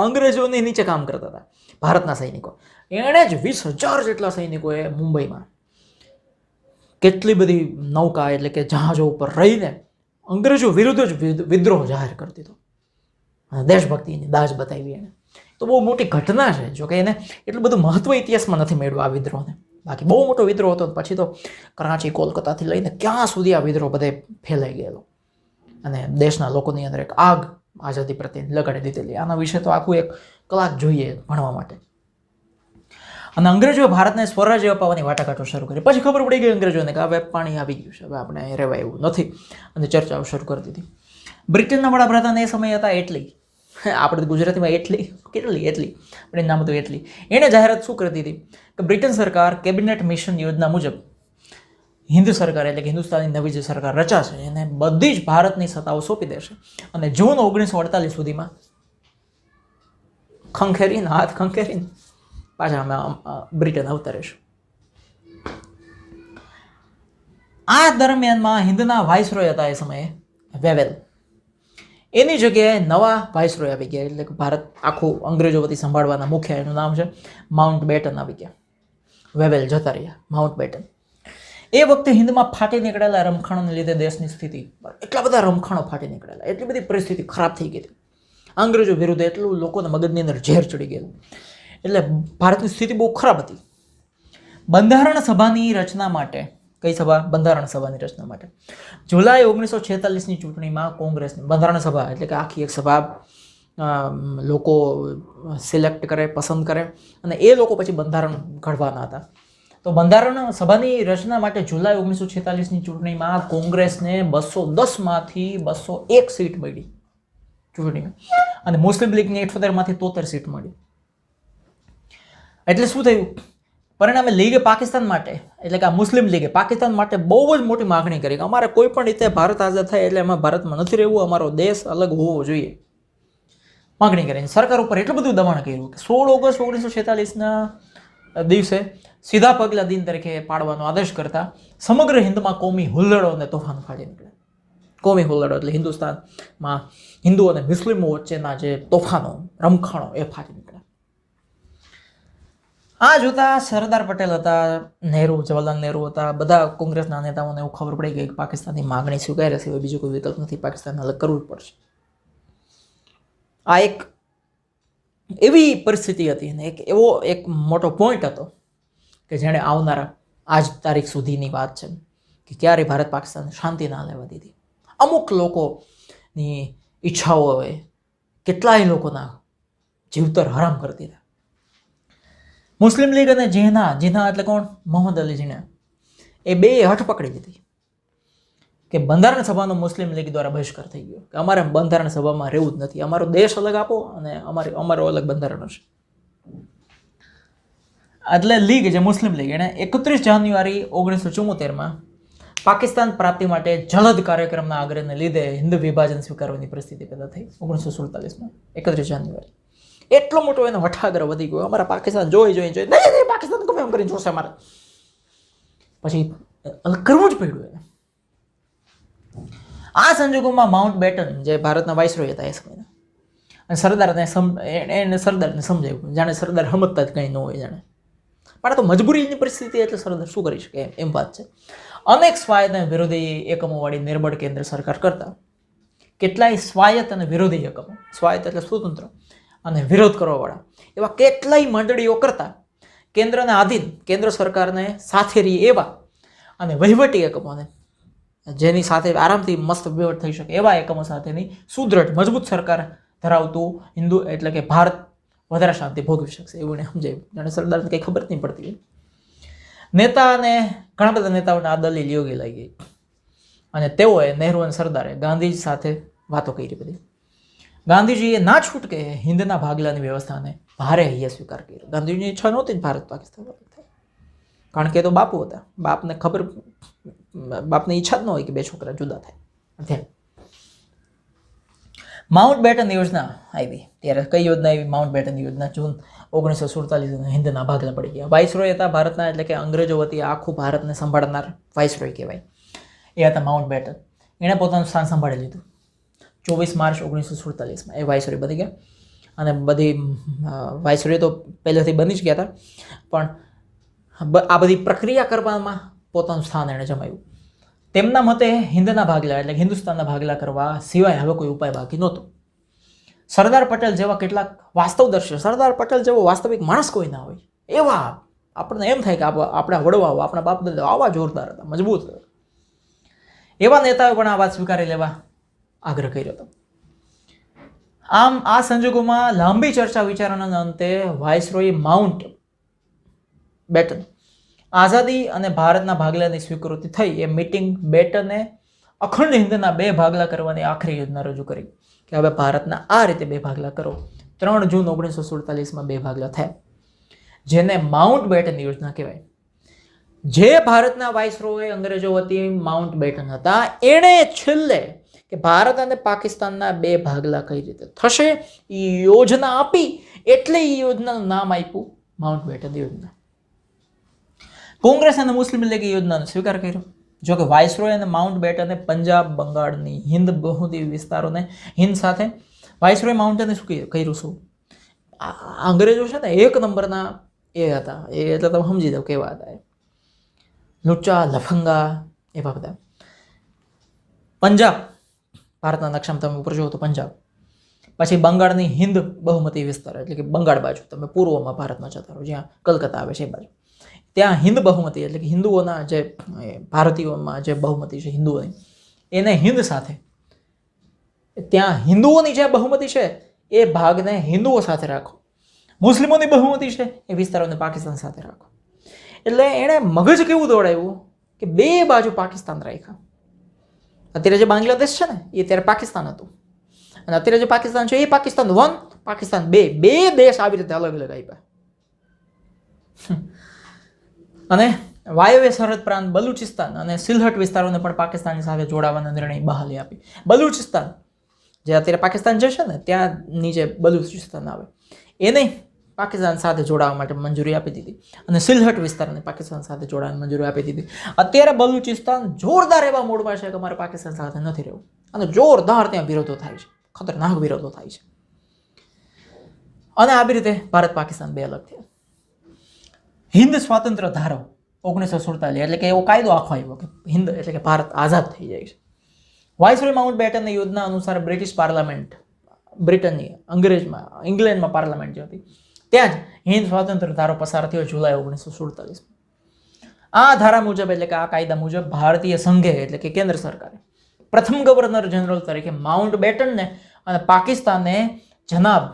[SPEAKER 1] અંગ્રેજોની નીચે કામ કરતા હતા, ભારતના સૈનિકો, એણે જ 20,000 જેટલા સૈનિકોએ મુંબઈમાં કેટલી બધી નૌકા એટલે કે જહાજો ઉપર રહીને અંગ્રેજો વિરુદ્ધ જ વિદ્રોહ જાહેર કરી દીધો અને દેશભક્તિની દાજ બતાવી એને. તો બહુ મોટી ઘટના છે. જો કે એને એટલું બધું મહત્વ ઇતિહાસમાં નથી મળ્યું આ વિદ્રોહને. બાકી બહુ મોટો વિદ્રોહ હતો. પછી તો કરાચી, કોલકાતાથી લઈને ક્યાં સુધી આ વિદ્રોહ બધે ફેલાઈ ગયેલો અને દેશના લોકોની અંદર એક આગ આઝાદી પ્રત્યે લગાડી દીધેલી. આના વિશે તો આખું એક કલાક જોઈએ ભણવા માટે. અને અંગ્રેજોએ ભારતને સ્વરાજ્ય અપાવવાની વાટાઘાટો શરૂ કરી. પછી ખબર પડી ગઈ અંગ્રેજોને કે હવે પાણી આવી ગયું છે, હવે આપણે અહીં રહેવાય એવું નથી, અને ચર્ચાઓ શરૂ કરી દીધી. બ્રિટનના વડાપ્રધાન એ સમયે હતા એટલી, આપણે ગુજરાતીમાં એટલી પણ નામ હતું એટલી. એણે જાહેરાત શું કરી દીધી કે બ્રિટન સરકાર કેબિનેટ મિશન યોજના મુજબ હિન્દ સરકાર એટલે કે હિન્દુસ્તાનની નવી જે સરકાર રચાશે એને બધી જ ભારતની સત્તાઓ સોંપી દેશે અને જૂન 1948 સુધીમાં હાથ ખંખેરીને પાછા અમે બ્રિટન આવતા રહીશું. આ દરમિયાનમાં હિન્દના વાઇસરોય હતા એ સમયે વેવેલ. એની જગ્યાએ નવા વાઇસરોય આવી ગયા, એટલે કે ભારત આખું અંગ્રેજો વતી સંભાળવાના મુખ્ય, એનું નામ છે માઉન્ટ બેટન આવી ગયા. વેવેલ જતા રહ્યા, માઉન્ટ બેટન. એ વખતે હિન્દમાં ફાટી નીકળેલા રમખાણોને લીધે દેશની સ્થિતિ, એટલા બધા રમખાણો ફાટી નીકળેલા, એટલી બધી પરિસ્થિતિ ખરાબ થઈ ગઈ હતી અંગ્રેજો વિરુદ્ધ, એટલું લોકોને મગજની અંદર ઝેર ચડી ગયેલું, એટલે ભારતની સ્થિતિ બહુ ખરાબ હતી. બંધારણ સભાની રચના માટે, કઈ સભા? બંધારણ સભાની રચના માટે જુલાઈ 1946ની ચૂંટણીમાં કોંગ્રેસની બંધારણ સભા એટલે કે આખી એક સભા લોકો સિલેક્ટ કરે, પસંદ કરે, અને એ લોકો પછી બંધારણ ઘડવાના હતા. તો બંધારણ સભાની રચના માટે જુલાઈ 1946ની ચૂંટણીમાં કોંગ્રેસને 210માંથી 201 સીટ મળી ચૂંટણીમાં, અને મુસ્લિમ લીગની 78માંથી 73 સીટ મળી. એટલે શું થયું? પરિણામે લીગે પાકિસ્તાન માટે, એટલે કે આ મુસ્લિમ લીગે પાકિસ્તાન માટે બહુ જ મોટી માગણી કરી કે અમારે કોઈ પણ રીતે ભારત આઝાદ થાય એટલે એમાં ભારતમાં નથી રહેવું, અમારો દેશ અલગ હોવો જોઈએ. માગણી કરીને સરકાર ઉપર એટલું બધું દબાણ કર્યું કે 16 ઓગસ્ટ 1946ના દિવસે સીધા પગલા દિન તરીકે પાડવાનો આદેશ કરતા સમગ્ર હિન્દમાં કોમી હુલ્લડો અને તોફાન ફાટી નીકળ્યા. કોમી હુલ્લડો એટલે હિન્દુસ્તાનમાં હિન્દુ અને મુસ્લિમો વચ્ચેના જે તોફાનો રમખાણો એ ફાટી નીકળ્યા. આ જોતા સરદાર પટેલ હતા, નહેરુ, જવાહરલાલ નહેરુ હતા, બધા કોંગ્રેસના નેતાઓને એવું ખબર પડી ગઈ કે પાકિસ્તાનની માગણી સ્વીકાર્યા સિવાય બીજો કોઈ વિકલ્પ નથી, પાકિસ્તાનને અલગ કરવું જ પડશે. આ એક એવી પરિસ્થિતિ હતી ને એક મોટો પોઈન્ટ હતો કે જેણે આવનારા આજ તારીખ સુધીની વાત છે કે ક્યારે ભારત પાકિસ્તાન શાંતિ ના લેવા દીધી. અમુક લોકોની ઈચ્છાઓએ કેટલાય લોકોના જીવતર હરામ કરી દીધા. મુસ્લિમ લીગ અને જીના એટલે કોણ? મોહમ્મદ અલી જીના. એ બે હઠ પકડી દીધી કે બંધારણ સભાનો મુસ્લિમ લીગ દ્વારા બહિષ્કાર થઈ ગયો કે અમારે બંધારણ સભામાં રહેવું જ નથી, અમારો દેશ અલગ આપો અને અમારો અલગ બંધારણ હશે. એટલે લીગ, જે મુસ્લિમ લીગ, એણે 31 જાન્યુઆરી 1974માં પાકિસ્તાન પ્રાપ્તિ માટે જલદ કાર્યક્રમના આગ્રહને લીધે હિન્દ વિભાજન સ્વીકારવાની પરિસ્થિતિ પેદા થઈ 1947માં 31 જાન્યુઆરી. એટલો મોટો એનો હઠાગ્રહ વધી ગયો, અમારા પાકિસ્તાન જોઈ નહીં, પાકિસ્તાન ગમે એમ કરીને જોશે અમારે, પછી અલગ કરવું જ પડ્યું એને. આ સંજોગોમાં માઉન્ટ બેટન, જે ભારતના વાઇસરોય હતા એ સમયના, અને સરદારને સમજાવ્યું, જાણે સરદાર સમજતા જ કંઈ ન હોય જાણે, પણ આ તો મજબૂરીની પરિસ્થિતિ એટલે સરદાર શું કરી શકે એમ વાત છે. અનેક સ્વાયત્ત અને વિરોધી એકમોવાળી નિર્બળ કેન્દ્ર સરકાર કરતા કેટલાય સ્વાયત્ત અને વિરોધી એકમો, સ્વાયત્ત એટલે સ્વતંત્ર અને વિરોધ કરવાવાળા, એવા કેટલાય મંડળીઓ કરતા કેન્દ્રના આધીન, કેન્દ્ર સરકારને સાથે રહી એવા અને વહીવટી એકમોને જેની સાથે આરામથી મસ્ત વહીવટ થઈ શકે એવા એકમો સાથેની સુદૃઢ મજબૂત સરકાર ધરાવતું હિન્દુ એટલે કે ભારત વધારે શાંતિ ભોગવી શકશે એવું એને સમજાયું. જાણે સરદારને કંઈ ખબર જ નહીં પડતી. નેતા અને ઘણા બધા નેતાઓને આ દલીલ યોગ્ય લાગી અને તેઓએ, નહેરુ અને સરદારે ગાંધીજી સાથે વાતો કરી બધી. ગાંધીજીએ ના છૂટકે હિન્દના ભાગલાની વ્યવસ્થાને ભારે હૈયે સ્વીકાર કર્યો. ગાંધીજીની ઈચ્છા નહોતી ભારત પાકિસ્તાન અલગ થાય, કારણ કે એ તો બાપુ હતા, બાપને ઈચ્છા જ ન હોય કે બે છોકરા જુદા થાય. માઉન્ટ બેટન યોજના આવી ત્યારે કઈ યોજના આવી? માઉન્ટ બેટન યોજના. જૂન 1947 હિન્દના ભાગલા પડી ગયા. વાઇસરોય હતા ભારતના, એટલે કે અંગ્રેજો વતી આખું ભારતને સંભાળનાર વાઇસરોય કહેવાય, એ હતા માઉન્ટ બેટન. એણે પોતાનું સ્થાન સંભાળી લીધું 24 માર્ચ 1947માં એ વાઇસરોય બની ગયા. અને બધી વાઇસરોય તો પહેલેથી બની જ ગયા હતા, પણ આ બધી પ્રક્રિયા કરવામાં પોતાનું સ્થાન એણે જમાવ્યું. તેમના મતે હિન્દના ભાગલા એટલે હિન્દુસ્તાનના ભાગલા કરવા સિવાય હવે કોઈ ઉપાય બાકી નહોતો. સરદાર પટેલ જેવા કેટલાક વાસ્તવદર્શી, સરદાર પટેલ જેવો વાસ્તવિક માણસ કોઈ ના હોય એવા આપણને એમ થાય કે આપણા વડવાઓ, આપણા બાપ દાદા આવા જોરદાર હતા, મજબૂત હતા, એવા નેતાઓએ પણ આ વાત સ્વીકારી લેવા આગ્રહ કર્યો હતો. આમ આ સંજોગોમાં લાંબી ચર્ચા વિચારણાના અંતે વાઇસરોય માઉન્ટ બેટન આઝાદી અને ભારતના ભાગલાની સ્વીકૃતિ થઈ એ મીટિંગ બેટને અખંડ હિન્દના બે ભાગલા કરવાની આખરી યોજના રજૂ કરી કે હવે ભારતના આ રીતે બે ભાગલા કરો. 3 જૂન 1947માં બે ભાગલા થયા, જેને માઉન્ટ બેટન યોજના કહેવાય. જે ભારતના વાઇસરોય અંગ્રેજો વતી માઉન્ટ બેટન હતા, એણે છેલ્લે કે ભારત અને પાકિસ્તાનના બે ભાગલા કઈ રીતે થશે એ યોજના આપી, એટલે એ યોજનાનું નામ આપ્યું માઉન્ટ બેટન યોજના. કોંગ્રેસ અને મુસ્લિમ લીગે યોજનાનો સ્વીકાર કર્યો. જોકે વાઇસરોય અને માઉન્ટ બેટને પંજાબ, બંગાળની હિન્દ બહુદી વિસ્તારોને હિન્દ સાથે વાઇસરોય માઉન્ટને શું કર્યું? શું અંગ્રેજો છે ને એક નંબરના એ હતા, એ એટલે તમે સમજી દો કેવા હતા, લુચ્ચા લફંગા એવા બધા. પંજાબ, ભારતના નકશામાં તમે ઉપર જુઓ તો પંજાબ, પછી બંગાળની હિન્દ બહુમતી વિસ્તાર એટલે કે બંગાળ બાજુ, તમે પૂર્વમાં ભારતમાં જતા રહો જ્યાં કલકત્તા આવે છે એ બાજુ, ત્યાં હિન્દ બહુમતી એટલે કે હિન્દુઓના જે ભારતીયોમાં જે બહુમતી છે હિન્દુઓની, એને હિન્દ સાથે, ત્યાં હિન્દુઓની જે બહુમતી છે એ ભાગને હિન્દુઓ સાથે રાખો, મુસ્લિમોની બહુમતી છે એ વિસ્તારોને પાકિસ્તાન સાથે રાખો. એટલે એણે મગજ કેવું દોડાવ્યું કે બે બાજુ પાકિસ્તાન રાખ્યા. અત્યારે જે બાંગ્લાદેશ છે ને એ ત્યારે પાકિસ્તાન હતું, અને અત્યારે જે પાકિસ્તાન છે એ પાકિસ્તાન 1, પાકિસ્તાન 2, બે દેશ આવી રીતે અલગ અલગ આપ્યા. અને વાયવ્ય સરહદ પ્રાંત બલુચિસ્તાન અને સિલહટ વિસ્તારોને પણ પાકિસ્તાનની સાથે જોડાવાના નિર્ણય બહાલી આપી. બલુચિસ્તાન જે અત્યારે પાકિસ્તાન જે છે ને ત્યાં નીચે બલુચિસ્તાન આવે, એને પાકિસ્તાન સાથે જોડાવા માટે મંજૂરી આપી દીધી અને સિલહટ વિસ્તારને પાકિસ્તાન સાથે જોડાવાની મંજૂરી આપી દીધી. અત્યારે બલુચિસ્તાન જોરદાર એવા મૂડમાં છે કે અમારે પાકિસ્તાન સાથે નથી રહેવું અને જોરદાર ત્યાં વિરોધો થાય છે, ખતરનાક વિરોધો થાય છે. અને આવી રીતે ભારત પાકિસ્તાન બે અલગ થયા. હિન્દ સ્વાતંત્ર્ય ધારો 1947 એટલે કે એવો કાયદો આખો આવ્યો કે હિન્દ એટલે કે ભારત આઝાદ થઈ જાય છે. વાઇસરોય માઉન્ટ બેટનની યોજના અનુસાર બ્રિટિશ પાર્લામેન્ટ, બ્રિટનની ઇંગ્લેન્ડમાં પાર્લામેન્ટ જે હતી ત્યાં જ હિન્દ સ્વાતંત્ર્ય ધારો પસાર થયો જુલાઈ 1947. આ ધારા મુજબ એટલે કે આ કાયદા મુજબ ભારતીય સંઘે એટલે કે કેન્દ્ર સરકારે પ્રથમ ગવર્નર જનરલ તરીકે માઉન્ટ બેટનને અને પાકિસ્તાને જનાબ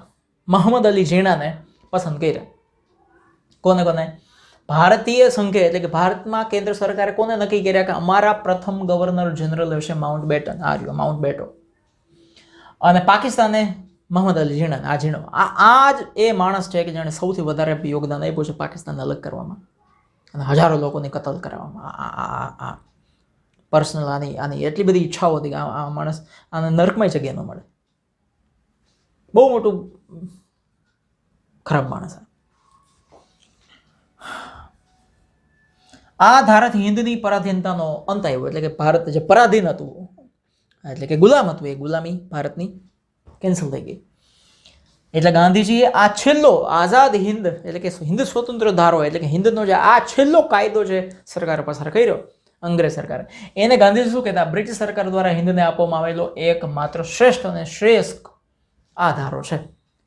[SPEAKER 1] મોહમ્મદ અલી ઝીણાને પસંદ કર્યા. કોને? ભારતીય સંઘે એટલે કે ભારતમાં કેન્દ્ર સરકારે કોને નક્કી કર્યા કે અમારા પ્રથમ ગવર્નર જનરલ હશે માઉન્ટ બેટન, આ રહ્યો માઉન્ટ બેટો, અને પાકિસ્તાને મોહમ્મદ અલી ઝીણો. આ જ એ માણસ છે કે જેણે સૌથી વધારે યોગદાન આપ્યું છે પાકિસ્તાનને અલગ કરવામાં અને હજારો લોકોની કતલ કરવામાં. પર્સનલ આની એટલી બધી ઈચ્છાઓ હતી કે આ માણસ આને નર્કમાં જગ્યા ન મળે. બહુ મોટું ખરાબ માણસ. આ ધારાથી હિન્દની પરાધીનતાનો અંત આવ્યો એટલે કે ભારત જે પરાધીન હતું એટલે કે ગુલામ હતું એ ગુલામી ભારતની કેન્સલ થઈ ગઈ. એટલે ગાંધીજીએ આ છેલ્લો આઝાદ હિન્દ એટલે કે હિન્દ સ્વતંત્ર ધારો એટલે કે હિન્દનો જે આ છેલ્લો કાયદો જે સરકારે પસાર કર્યો અંગ્રેજ સરકારે, એને ગાંધીજી શું કહેતા, બ્રિટિશ સરકાર દ્વારા હિન્દને આપવામાં આવેલો એક માત્ર શ્રેષ્ઠ અને શ્રેષ્ઠ આ ધારો છે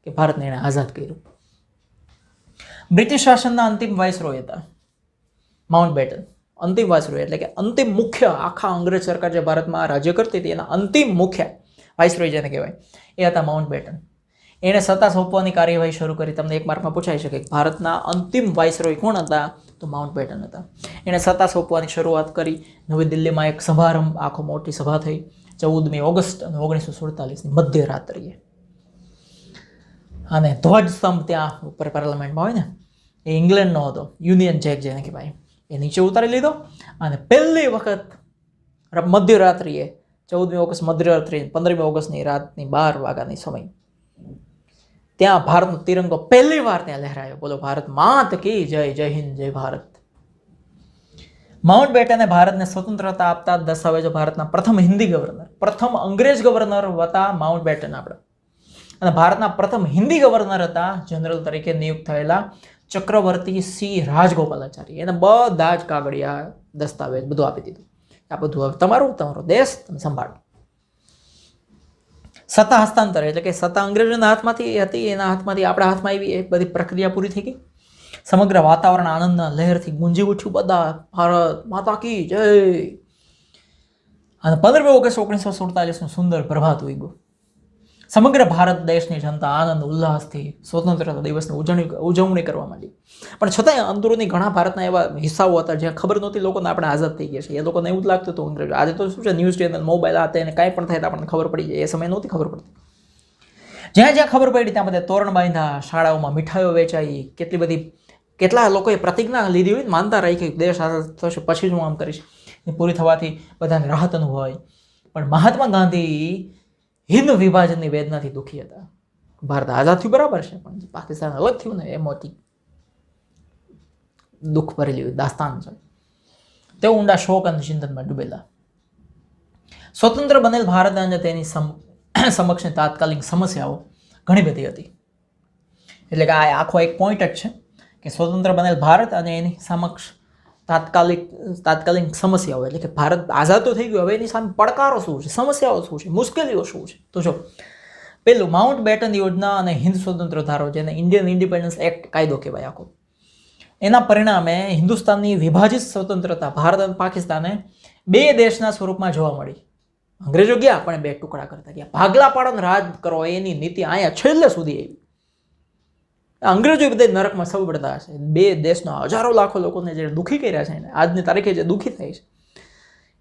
[SPEAKER 1] કે ભારતને એને આઝાદ કર્યું. બ્રિટિશ શાસનના અંતિમ વાઇસરોય હતા માઉન્ટ બેટન. અંતિમ વાઇસરોય એટલે કે અંતિમ મુખ્ય, આખા અંગ્રેજ સરકાર જે ભારતમાં રાજ્ય કરતી હતી એના અંતિમ મુખ્ય વાઇસરોય જેને કહેવાય એ હતા માઉન્ટ બેટન. એણે સત્તા સોંપવાની કાર્યવાહી શરૂ કરી. તમને એક માર્કમાં પૂછાઈ શકે ભારતના અંતિમ વાઇસરોય કોણ હતા, તો માઉન્ટ બેટન હતા. એણે સત્તા સોંપવાની શરૂઆત કરી. નવી દિલ્હીમાં એક સમારંભ, આખો મોટી સભા થઈ 14મી ઓગસ્ટ અને 1947ની મધ્યરાત્રિએ. અને ધ્વજસ્તંભ ત્યાં ઉપર પાર્લામેન્ટમાં હોય ને એ ઇંગ્લેન્ડનો હતો, યુનિયન જેક જેને કહેવાય, એ નીચે ઉતારી લીધો અને પહેલી વખત મધ્યરાત્રિએ 14મી ઓગસ્ટ મધ્યરાત્રિ 15મી ઓગસ્ટની રાતની 12 વાગ્યાની સમય ત્યાં ભારતનો તિરંગો પહેલી વાર ત્યાં લહેરાયો. બોલો ભારત માત કી જય, જય હિન્દ, જય ભારત. માઉન્ટ બેટને ભારતને સ્વતંત્રતા આપતા દસ્તાવેજો ભારતના પ્રથમ હિન્દી ગવર્નર, પ્રથમ અંગ્રેજ ગવર્નર હતા માઉન્ટ બેટન આપણા, અને ભારતના પ્રથમ હિન્દી ગવર્નર હતા જનરલ તરીકે નિયુક્ત થયેલા ચક્રવર્તી સિંહ રાજગોપાલાચારી. એને બધા જ કાગળિયા દસ્તાવેજ બધું આપી દીધું. આ બધું હવે તમારો દેશ તમે સંભાળો. સત્તા હસ્તાંતર એટલે કે સત્તા અંગ્રેજોના હાથમાંથી હતી એના હાથમાંથી આપણા હાથમાં આવી, એ બધી પ્રક્રિયા પૂરી થઈ ગઈ. સમગ્ર વાતાવરણ આનંદના લહેરથી ગુંજી ઉઠ્યું. બધા ભારત માતા કી જય. અને 15મી ઓગસ્ટ 1947નું સુંદર પ્રભાત ઉગ્યું. સમગ્ર ભારત દેશની જનતા આનંદ ઉલ્લાસથી સ્વતંત્રતા દિવસની ઉજવણી કરવા માંડી. પણ છતાંય અંદરોની ઘણા ભારતના એવા હિસ્સાઓ હતા જ્યાં ખબર નહોતી લોકોને આપણે આઝાદ થઈ ગયા છે. એ લોકોને એવું જ લાગતું હતું અંગ્રેજો. આજે તો શું છે, ન્યૂઝ ચેનલ, મોબાઈલ આ તેને કાંઈ પણ થાય તો આપણને ખબર પડી જાય. એ સમય નહોતી ખબર પડતી. જ્યાં જ્યાં ખબર પડી ત્યાં બધા તોરણ બાંધ્યા, શાળાઓમાં મીઠાઈઓ વેચાઈ, કેટલા લોકોએ પ્રતિજ્ઞા લીધી હોય, માનતા રાખી દેશ આઝાદ થશે પછી જ હું આમ કરીશ. એ પૂરી થવાથી બધાને રાહત અનુભવાય. પણ મહાત્મા ગાંધી હિન્દ વિભાજનની વેદનાથી દુઃખી હતા. ભારત આઝાદ થયું બરાબર છે, પણ પાકિસ્તાન અલગ થયું ને એ મોટી દુઃખ ભરેલી દાસ્તાન છે. તેઓ ઊંડા શોક અને ચિંતનમાં ડૂબેલા. સ્વતંત્ર બનેલ ભારત અને તેની સમક્ષની તાત્કાલિક સમસ્યાઓ ઘણી બધી હતી. એટલે કે આ આખો એક પોઈન્ટ જ છે કે સ્વતંત્ર બનેલ ભારત અને એની સમક્ષ તાત્કાલિક સમસ્યાઓ એટલે કે ભારત આઝાદ તો થઈ ગયું, હવે એની સામે પડકારો શું છે, સમસ્યાઓ શું છે, મુશ્કેલીઓ શું છે. તો જો પેલું માઉન્ટ બેટન યોજના અને હિન્દ સ્વતંત્ર ધારો જેને ઇન્ડિયન ઇન્ડિપેન્ડન્સ એક્ટ કાયદો કહેવાય આખો, એના પરિણામે હિન્દુસ્તાનની વિભાજિત સ્વતંત્રતા ભારત અને પાકિસ્તાને બે દેશના સ્વરૂપમાં જોવા મળી. અંગ્રેજો ગયા પણ બે ટુકડા કરતા ગયા. ભાગલા પાડોને રાજ કરો એની નીતિ અહીંયા છેલ્લે સુધી આવી. અંગ્રેજો બધા નરકમાં સૌ પડતા હશે. બે દેશના હજારો લાખો લોકોને જે દુઃખી કર્યા છે એને આજની તારીખે જે દુઃખી થાય છે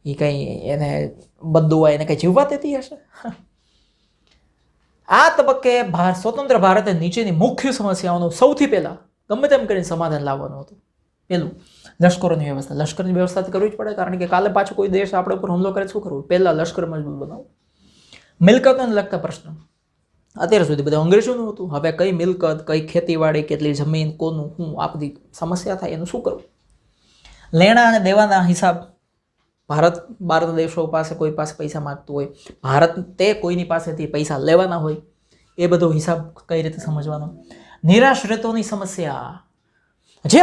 [SPEAKER 1] એ કંઈ એને બદદુઆ એને કંઈ જીવવા દેતી હશે. આ તબક્કે સ્વતંત્ર ભારતે નીચેની મુખ્ય સમસ્યાઓનું સૌથી પહેલા ગમે તેમ કરીને સમાધાન લાવવાનું હતું. પહેલું લશ્કરોની વ્યવસ્થા. લશ્કરની વ્યવસ્થા કરવી જ પડે, કારણ કે કાલે પાછો કોઈ દેશ આપણે ઉપર હુમલો કરે શું કરવું, પહેલા લશ્કર મજબૂત બનાવવું. મિલકતોને લગતા પ્રશ્નો. અત્યાર સુધી બધું અંગ્રેજોનું હતું. હવે કઈ મિલકત, કઈ ખેતીવાડી, કેટલી જમીન, કોનું શું, આ બધી સમસ્યા થાય એનું શું કરવું. લેણા અને દેવાના હિસાબ, ભારત દેશો પાસે કોઈ પાસે પૈસા માગતું હોય, ભારત તે કોઈની પાસેથી પૈસા લેવાના હોય, એ બધો હિસાબ કઈ રીતે સમજવાનો. નિરાશ્રિતોની સમસ્યા, જે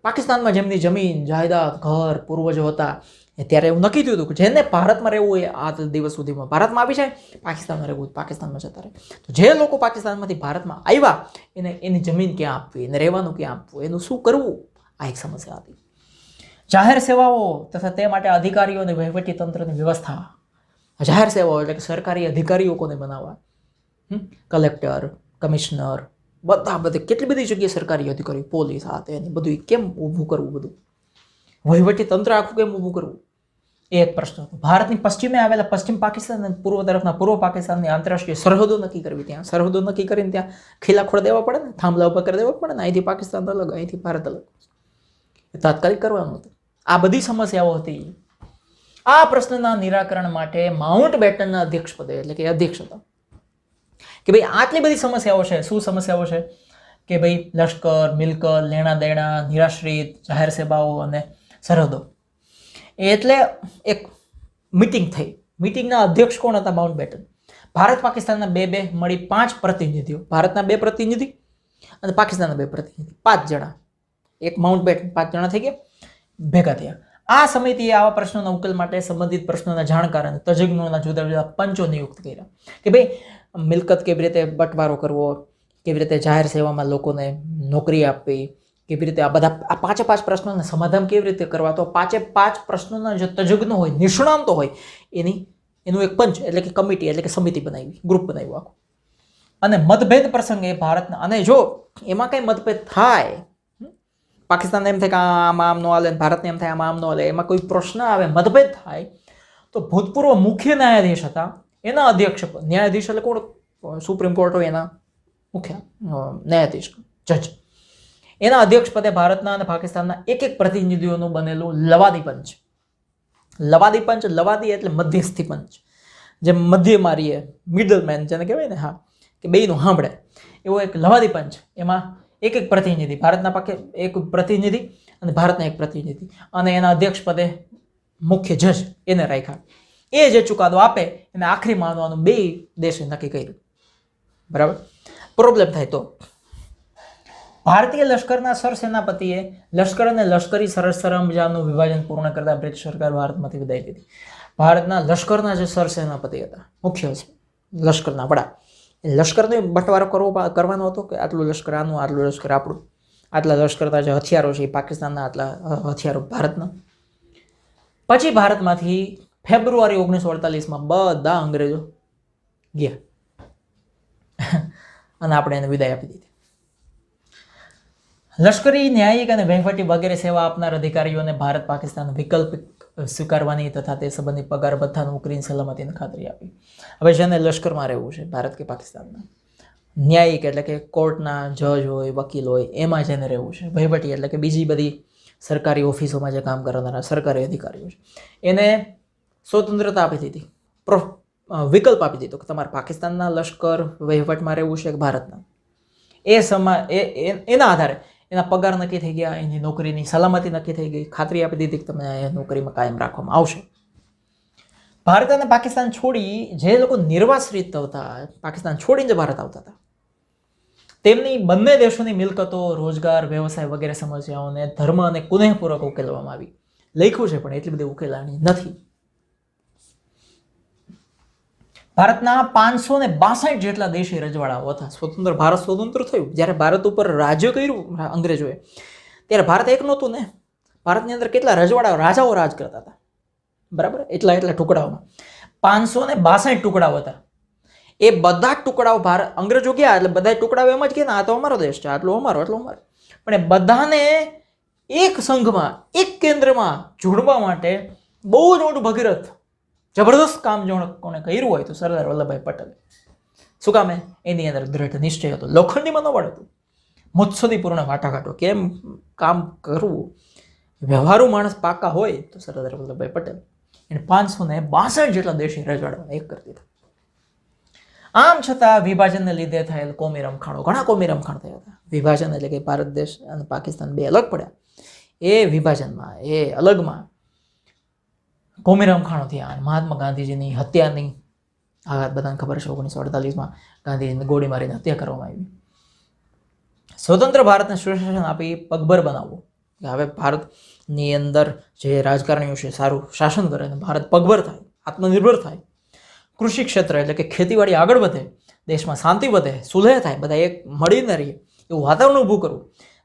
[SPEAKER 1] પાકિસ્તાનમાં જેમની જમીન જાયદાદ ઘર પૂર્વજો હતા, ત્યારે એવું નક્કી થયું હતું કે જેને ભારતમાં રહેવું હોય આ દિવસ સુધીમાં ભારતમાં આવી જાય, પાકિસ્તાનમાં રહેવું પાકિસ્તાનમાં જતા રહે. તો જે લોકો પાકિસ્તાનમાંથી ભારતમાં આવ્યા એને એની જમીન ક્યાં આપવી, એને રહેવાનું ક્યાં આપવું, એનું શું કરવું, આ એક સમસ્યા હતી. જાહેર સેવાઓ તથા તે માટે અધિકારીઓ અને વહીવટી તંત્રની વ્યવસ્થા. જાહેર સેવાઓ એટલે કે સરકારી અધિકારીઓ કોને બનાવવા, કલેક્ટર, કમિશનર, બધી કેટલી બધી જગ્યાએ સરકારી અધિકારીઓ, પોલીસ, આ તે બધું કેમ ઊભું કરવું, બધું વહીવટી તંત્ર આખું કેમ ઊભું કરવું, એ એક પ્રશ્ન હતો. ભારતની પશ્ચિમે આવેલા પશ્ચિમ પાકિસ્તાન અને પૂર્વ તરફના પૂર્વ પાકિસ્તાનની આંતરરાષ્ટ્રીય સરહદો નક્કી કરવી. ત્યાં સરહદો નક્કી કરીને ત્યાં ખીલા ખોડ દેવા પડે ને, થાંભલા ઉભા કરી દેવા પડે ને, અહીંથી પાકિસ્તાન અલગ, અહીંથી ભારત અલગ, એ તાત્કાલિક કરવાનું હતું. આ બધી સમસ્યાઓ હતી. આ પ્રશ્નના નિરાકરણ માટે માઉન્ટ બેટનના અધ્યક્ષપદે એટલે કે અધ્યક્ષ હતા કે ભાઈ આટલી બધી સમસ્યાઓ છે. શું સમસ્યાઓ છે કે ભાઈ લશ્કર, મિલકત, લેણા દેણા, નિરાશ્રિત, જાહેર સેવાઓ અને સરહદો. એટલે એક મિટિંગ થઈ. મિટિંગના અધ્યક્ષ કોણ હતા? Mount batten. ભારત પાકિસ્તાનના બે મળી 5 પ્રતિનિધિઓ, ભારતના 2 પ્રતિનિધિ અને પાકિસ્તાનના 2 પ્રતિનિધિ, 5 જણા. એક માઉન્ટ બેટન, 5 જણા થઈ ગયા, ભેગા થયા. આ સમિતિએ આવા પ્રશ્નોના ઉકેલ માટે સંબંધિત પ્રશ્નોના જાણકાર અને તજજ્ઞોના જુદા જુદા પંચો નિયુક્ત કર્યા કે ભાઈ મિલકત કેવી રીતે બંટવારો કરવો, કેવી રીતે જાહેર સેવામાં લોકોને નોકરી આપવી, કેવી રીતે આ બધા આ 5 પ્રશ્નોના સમાધાન કેવી રીતે કરવા. તો 5 પ્રશ્નોના જે તજજ્ઞો હોય, નિષ્ણાંતો હોય, એનું એક પંચ એટલે કે કમિટી એટલે કે સમિતિ બનાવી, ગ્રુપ બનાવ્યું આખું. અને મતભેદ પ્રસંગે ભારતના, અને જો એમાં કઈ મતભેદ થાય, પાકિસ્તાન એમ થાય કે આમાં આમ ન હાલે, ભારતને એમ થાય આમાં આમ ન હાલે, એમાં કોઈ પ્રશ્ન આવે, મતભેદ થાય, તો ભૂતપૂર્વ મુખ્ય ન્યાયાધીશ હતા એના અધ્યક્ષ, ન્યાયાધીશ એટલે કોણ? સુપ્રીમ કોર્ટ હોય એના મુખ્ય ન્યાયાધીશ, જજ. એના અધ્યક્ષ પદે ભારતના અને પાકિસ્તાનના એક પ્રતિનિધિઓનું બનેલું લવાદી પંચ. લવાદી એટલે મધ્યસ્થી પંચ, જે મધ્ય મારીએ, મિડલ મેન જેને કહેવાય ને, હા, કે બેયનું સાંભળે, એવો એક લવાદી પંચ. એમાં એક પ્રતિનિધિ, ભારતના એક પ્રતિનિધિ અને ભારતના એક પ્રતિનિધિ, અને એના અધ્યક્ષ પદે મુખ્ય જજ એને રાખ્યા. એ જે ચુકાદો આપે એને આખરી માનવાનું 2 દેશે નક્કી કર્યું. બરાબર. પ્રોબ્લેમ થાય તો ભારતીય લશ્કરના સરસેનાપતિએ લશ્કર અને લશ્કરી સરંજામનું વિભાજન પૂર્ણ કરતા બ્રિટિશ સરકાર ભારતમાંથી વિદાય લીધી. ભારતના લશ્કરના જે સરસેનાપતિ હતા, મુખ્ય લશ્કરના વડા, લશ્કરનો બંટવારો કરવાનો હતો કે આટલું લશ્કર આનું, આટલું લશ્કર આપણું, આટલા લશ્કરના જે હથિયારો છે એ પાકિસ્તાનના, આટલા હથિયારો ભારતના. પછી ભારતમાંથી ફેબ્રુઆરી 1948માં બધા અંગ્રેજો ગયા અને આપણે એને વિદાય આપી દીધી. લશ્કરી, ન્યાયિક અને વહીવટી વગેરે સેવા આપનાર અધિકારીઓને ભારત પાકિસ્તાન વિકલ્પ સ્વીકારવાની તથા તે સંબંધી પગાર ભથ્થા, નોકરીની સલામતીની ખાતરી આપી. હવે જેને લશ્કરમાં રહેવું છે, ભારત કે પાકિસ્તાનના, ન્યાયિક એટલે કે કોર્ટના જજ હોય, વકીલ હોય, એમાં જેને રહેવું છે, વહીવટી એટલે કે બીજી બધી સરકારી ઓફિસોમાં જે કામ કરનારા સરકારી અધિકારીઓ છે, એને સ્વતંત્રતા આપી દીધી, વિકલ્પ આપી દીધો કે તમારે પાકિસ્તાનના લશ્કર વહીવટમાં રહેવું છે કે ભારતના. એના આધારે એના પગાર નક્કી થઈ ગયા, એની નોકરીની સલામતી નક્કી થઈ ગઈ, ખાતરી આપી દીધી કે તમને એ નોકરીમાં કાયમ રાખવામાં આવશે. ભારત અને પાકિસ્તાન છોડી જે લોકો નિર્વાસિત હતા, પાકિસ્તાન છોડીને ભારત આવતા હતા, તેમની બંને દેશોની મિલકતો, રોજગાર, વ્યવસાય વગેરે સમસ્યાઓને ધર્મ અને કુનેહપૂર્વક ઉકેલવામાં આવી. લખ્યું છે પણ એટલી બધી ઉકેલાણી નથી. ભારતના 562 જેટલા દેશી રજવાડાઓ હતા. ભારત સ્વતંત્ર થયું, જ્યારે ભારત ઉપર રાજ્ય કર્યું અંગ્રેજોએ, ત્યારે ભારત એક નહોતું ને. ભારતની અંદર કેટલા રજવાડાઓ, રાજાઓ રાજ કરતા હતા, બરાબર, એટલા ટુકડાઓમાં 562 ટુકડાઓ હતા. એ બધા ટુકડાઓ અંગ્રેજો ગયા એટલે બધા ટુકડાઓ એમ જ કે આ તો અમારો દેશ છે, આટલો અમારો, આટલો અમારો. પણ એ બધાને એક સંઘમાં, એક કેન્દ્રમાં જોડવા માટે બહુ જ મોટું ભગીરથ જબરદસ્ત કામ જો કોને કર્યું હોય તો સરદાર વલ્લભભાઈ પટેલ. શું કામ? એની અંદર દ્રઢ નિશ્ચય હતો, લોખંડી મનોબળ હતું, મુત્સદીપૂર્ણ વાટાઘાટો, કેમ કામ કરવું, વ્યવહારુ માણસ પાકા હોય તો સરદાર વલ્લભભાઈ પટેલ. એને 562 જેટલા દેશી રજવાડાઓને એક કરી દીધા. આમ છતાં વિભાજનને લીધે થયેલ કોમી રમખાણો, ઘણા કોમી રમખાણ થયા હતા. વિભાજન એટલે કે ભારત દેશ અને પાકિસ્તાન બે અલગ પડ્યા. એ વિભાજનમાં, એ અલગમાં કોમી રમખાણો થયા. અને મહાત્મા ગાંધીજીની હત્યાની આ વાત બધાને ખબર છે. 1948માં ગાંધીજીને ગોળી મારીને હત્યા કરવામાં આવી. સ્વતંત્ર ભારતને સુશાસન આપી પગભર બનાવવું, કે હવે ભારતની અંદર જે રાજકારણીઓ છે સારું શાસન કરે અને ભારત પગભર થાય, આત્મનિર્ભર થાય. કૃષિ ક્ષેત્ર એટલે કે ખેતીવાડી આગળ વધે, દેશમાં શાંતિ વધે, સુલેહ થાય, બધા એક મળીને રહીએ એવું વાતાવરણ ઊભું કરવું.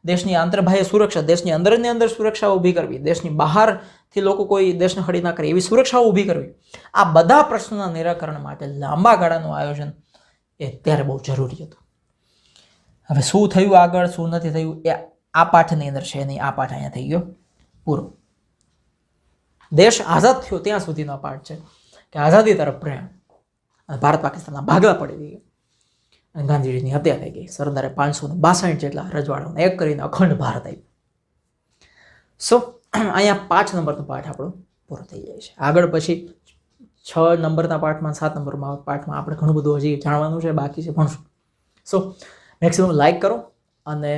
[SPEAKER 1] દેશની આંતરબાહ્ય સુરક્ષા, દેશની અંદરની અંદર સુરક્ષા ઊભી કરવી, દેશની બહારથી લોકો કોઈ દેશને હળી ના કરે એવી સુરક્ષાઓ ઊભી કરવી. આ બધા પ્રશ્નોના નિરાકરણ માટે લાંબા ગાળાનું આયોજન એ ત્યારે બહુ જરૂરી હતું. હવે શું થયું આગળ, શું નથી થયું, એ આ પાઠની અંદર છે નહીં. આ પાઠ અહીંયા થઈ ગયો પૂરો. દેશ આઝાદ થયો ત્યાં સુધીનો પાઠ છે કે આઝાદી તરફ પ્રયાણ, અને ભારત પાકિસ્તાનના ભાગલા પડી ગયા અને ગાંધીજીની હત્યા થઈ ગઈ. સરદારે 562 જેટલા રજવાડાઓને એક કરીને અખંડ ભારત આપ્યું. સો અહીંયા 5 નંબરનો પાઠ આપણો પૂરો થઈ જાય છે. આગળ પછી 6 નંબરના પાઠમાં, 7 નંબરમાં પાઠમાં આપણે ઘણું બધું હજી જાણવાનું છે, બાકી છે, ભણશું. સો મેક્સિમમ લાઇક કરો અને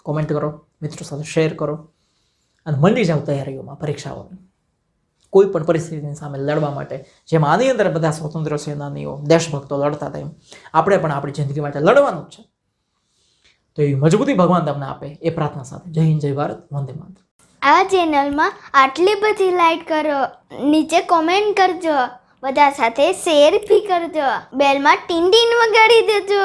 [SPEAKER 1] કોમેન્ટ કરો, મિત્રો સાથે શેર કરો અને મંડી જાઓ તૈયારીઓમાં પરીક્ષાઓની. કોઈ પણ પરિસ્થિતિની સામે લડવા માટે, જેમ આની અંદર બધા સ્વતંત્ર સેનાનીઓ, દેશભક્તો લડતા હતા, એમ આપણે પણ આપણી જિંદગી માટે લડવાનું જ છે. તો એવી મજબૂતી ભગવાન તમને આપે એ પ્રાર્થના સાથે જય હિન્દ, જય ભારત, વંદે માતરમ.
[SPEAKER 2] આ ચેનલમાં આટલી બધી લાઈક કરો, નીચે કોમેન્ટ કરજો, બધા સાથે શેર બી કરજો, બેલમાં ટીન ટીન વગાડી દેજો.